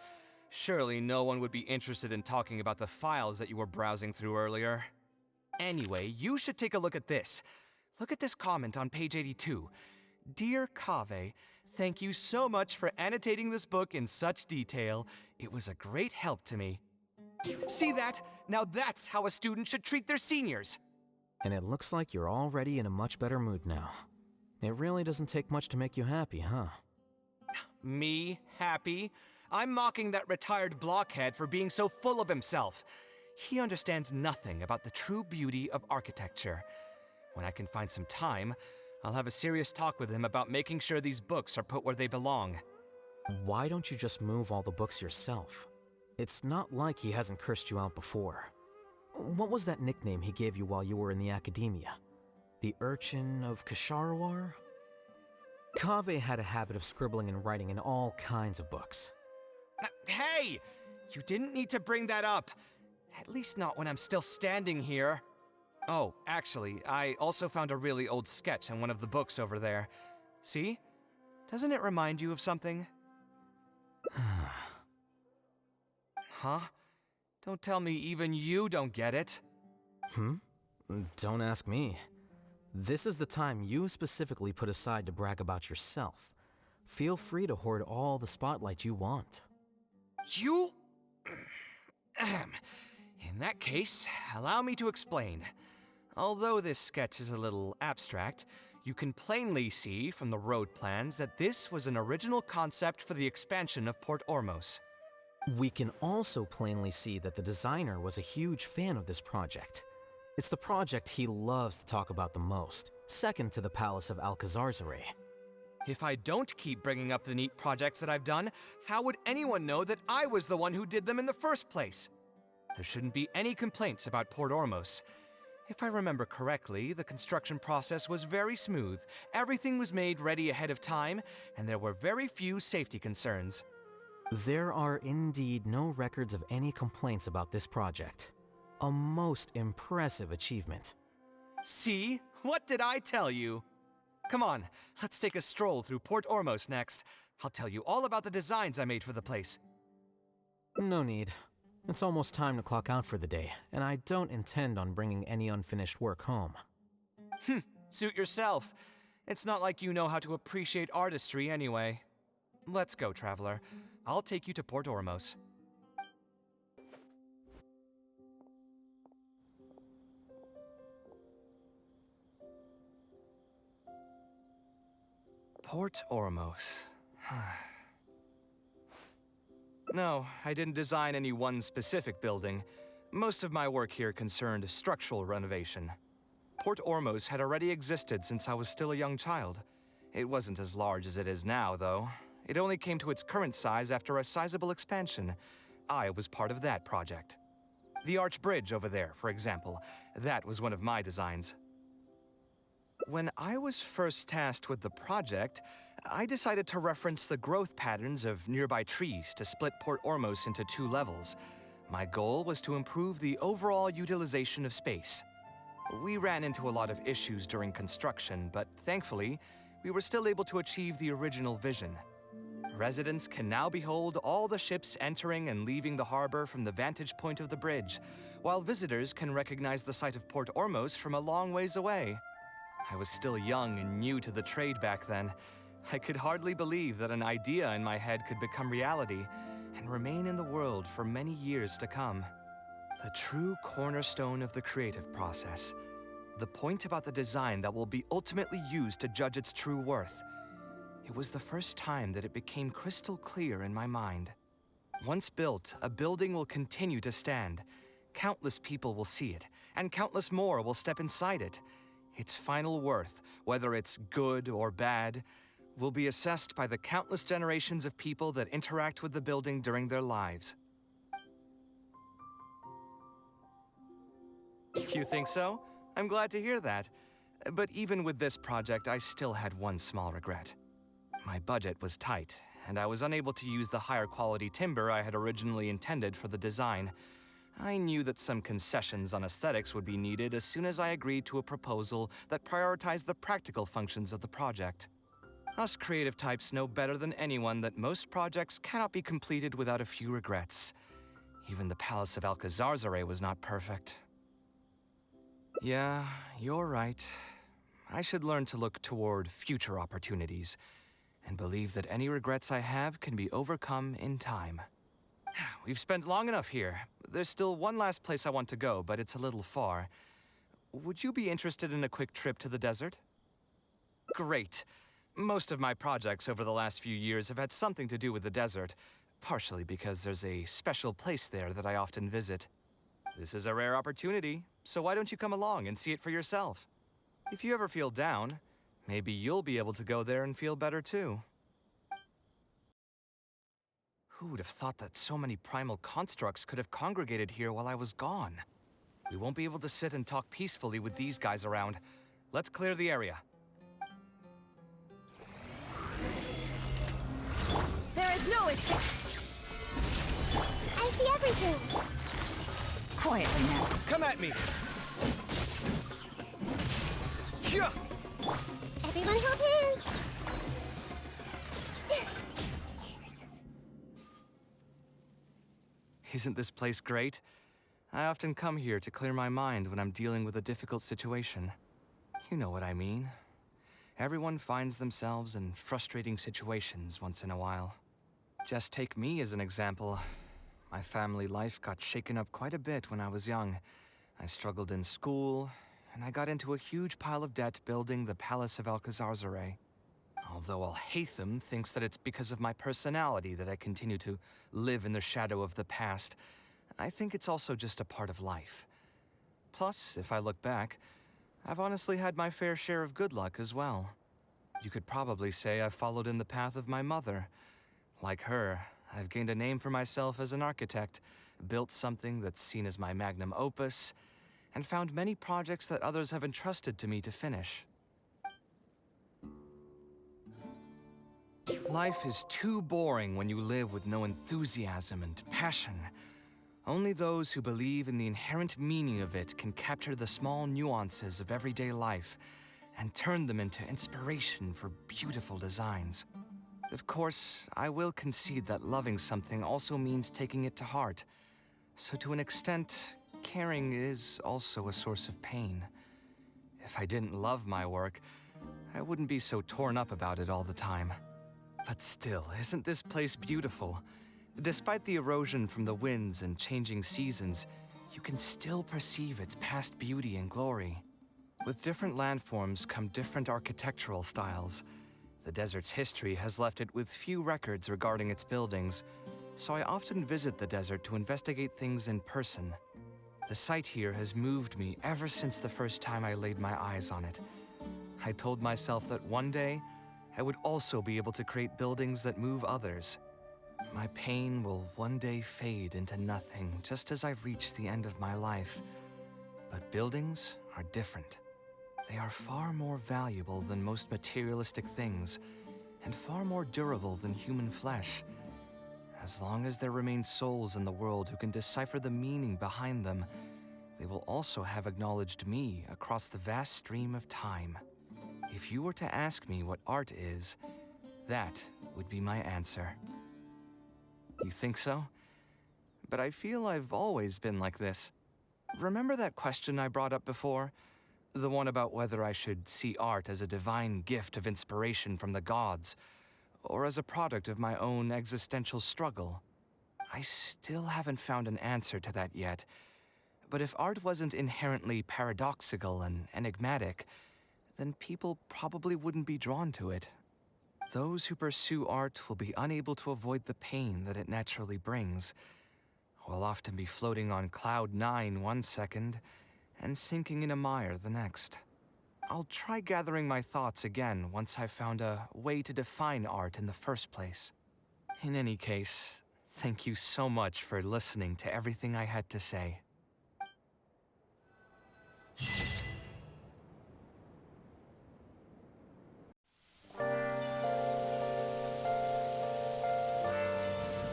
Surely no one would be interested in talking about the files that you were browsing through earlier. Anyway, you should take a look at this. Look at this comment on page 82. Dear Kaveh, thank you so much for annotating this book in such detail. It was a great help to me. See that? Now that's how a student should treat their seniors. And it looks like you're already in a much better mood now. It really doesn't take much to make you happy, huh? Me? Happy? I'm mocking that retired blockhead for being so full of himself. He understands nothing about the true beauty of architecture. When I can find some time, I'll have a serious talk with him about making sure these books are put where they belong. Why don't you just move all the books yourself? It's not like he hasn't cursed you out before. What was that nickname he gave you while you were in the academia? The Urchin of Ksharawar? Kaveh had a habit of scribbling and writing in all kinds of books. Hey! You didn't need to bring that up. At least not when I'm still standing here. Oh, actually, I also found a really old sketch in one of the books over there. See? Doesn't it remind you of something? Huh? Don't tell me even you don't get it. Don't ask me. This is the time you specifically put aside to brag about yourself. Feel free to hoard all the spotlight you want. You? In that case, allow me to explain. Although this sketch is a little abstract, you can plainly see from the road plans that this was an original concept for the expansion of Port Ormos. We can also plainly see that the designer was a huge fan of this project. It's the project he loves to talk about the most, second to the Palace of Alcazarzare. If I don't keep bringing up the neat projects that I've done, how would anyone know that I was the one who did them in the first place? There shouldn't be any complaints about Port Ormos. If I remember correctly, the construction process was very smooth, everything was made ready ahead of time, and there were very few safety concerns. There are indeed no records of any complaints about this project. A most impressive achievement. See? What did I tell you? Come on, let's take a stroll through Port Ormos next. I'll tell you all about the designs I made for the place. No need. It's almost time to clock out for the day, and I don't intend on bringing any unfinished work home. Suit yourself. It's not like you know how to appreciate artistry anyway. Let's go, traveler. I'll take you to Port Ormos. Port Ormos. No, I didn't design any one specific building. Most of my work here concerned structural renovation. Port Ormos had already existed since I was still a young child. It wasn't as large as it is now, though. It only came to its current size after a sizable expansion. I was part of that project. The arch bridge over there, for example, that was one of my designs. When I was first tasked with the project, I decided to reference the growth patterns of nearby trees to split Port Ormos into 2 levels. My goal was to improve the overall utilization of space. We ran into a lot of issues during construction, but thankfully, we were still able to achieve the original vision. Residents can now behold all the ships entering and leaving the harbor from the vantage point of the bridge, while visitors can recognize the site of Port Ormos from a long ways away. I was still young and new to the trade back then. I could hardly believe that an idea in my head could become reality and remain in the world for many years to come. The true cornerstone of the creative process. The point about the design that will be ultimately used to judge its true worth. It was the first time that it became crystal clear in my mind. Once built, a building will continue to stand. Countless people will see it, and countless more will step inside it. Its final worth, whether it's good or bad, will be assessed by the countless generations of people that interact with the building during their lives. You think so? I'm glad to hear that. But even with this project, I still had one small regret. My budget was tight, and I was unable to use the higher quality timber I had originally intended for the design. I knew that some concessions on aesthetics would be needed as soon as I agreed to a proposal that prioritized the practical functions of the project. Us creative types know better than anyone that most projects cannot be completed without a few regrets. Even the Palace of Alcazarzaray was not perfect. Yeah, you're right. I should learn to look toward future opportunities, and believe that any regrets I have can be overcome in time. We've spent long enough here. There's still one last place I want to go, but it's a little far. Would you be interested in a quick trip to the desert? Great. Most of my projects over the last few years have had something to do with the desert, partially because there's a special place there that I often visit. This is a rare opportunity, so why don't you come along and see it for yourself? If you ever feel down, maybe you'll be able to go there and feel better too. Who would have thought that so many primal constructs could have congregated here while I was gone? We won't be able to sit and talk peacefully with these guys around. Let's clear the area. There is no escape. I see everything. Quietly now. Come at me. Everyone hold hands. Isn't this place great? I often come here to clear my mind when I'm dealing with a difficult situation. You know what I mean. Everyone finds themselves in frustrating situations once in a while. Just take me as an example. My family life got shaken up quite a bit when I was young. I struggled in school, and I got into a huge pile of debt building the Palace of Alcazarzaray. Although Alhaitham thinks that it's because of my personality that I continue to live in the shadow of the past, I think it's also just a part of life. Plus, if I look back, I've honestly had my fair share of good luck as well. You could probably say I followed in the path of my mother. Like her, I've gained a name for myself as an architect, built something that's seen as my magnum opus, and found many projects that others have entrusted to me to finish. Life is too boring when you live with no enthusiasm and passion. Only those who believe in the inherent meaning of it can capture the small nuances of everyday life and turn them into inspiration for beautiful designs. Of course, I will concede that loving something also means taking it to heart. So to an extent, caring is also a source of pain. If I didn't love my work, I wouldn't be so torn up about it all the time. But still, isn't this place beautiful? Despite the erosion from the winds and changing seasons, you can still perceive its past beauty and glory. With different landforms come different architectural styles. The desert's history has left it with few records regarding its buildings, so I often visit the desert to investigate things in person. The sight here has moved me ever since the first time I laid my eyes on it. I told myself that one day, I would also be able to create buildings that move others. My pain will one day fade into nothing, just as I reach the end of my life. But buildings are different. They are far more valuable than most materialistic things, and far more durable than human flesh. As long as there remain souls in the world who can decipher the meaning behind them, they will also have acknowledged me across the vast stream of time. If you were to ask me what art is, that would be my answer. You think so? But I feel I've always been like this. Remember that question I brought up before? The one about whether I should see art as a divine gift of inspiration from the gods, or as a product of my own existential struggle. I still haven't found an answer to that yet. But if art wasn't inherently paradoxical and enigmatic, then people probably wouldn't be drawn to it. Those who pursue art will be unable to avoid the pain that it naturally brings. Will often be floating on cloud 9 one second, and sinking in a mire the next. I'll try gathering my thoughts again once I've found a way to define art in the first place. In any case, thank you so much for listening to everything I had to say.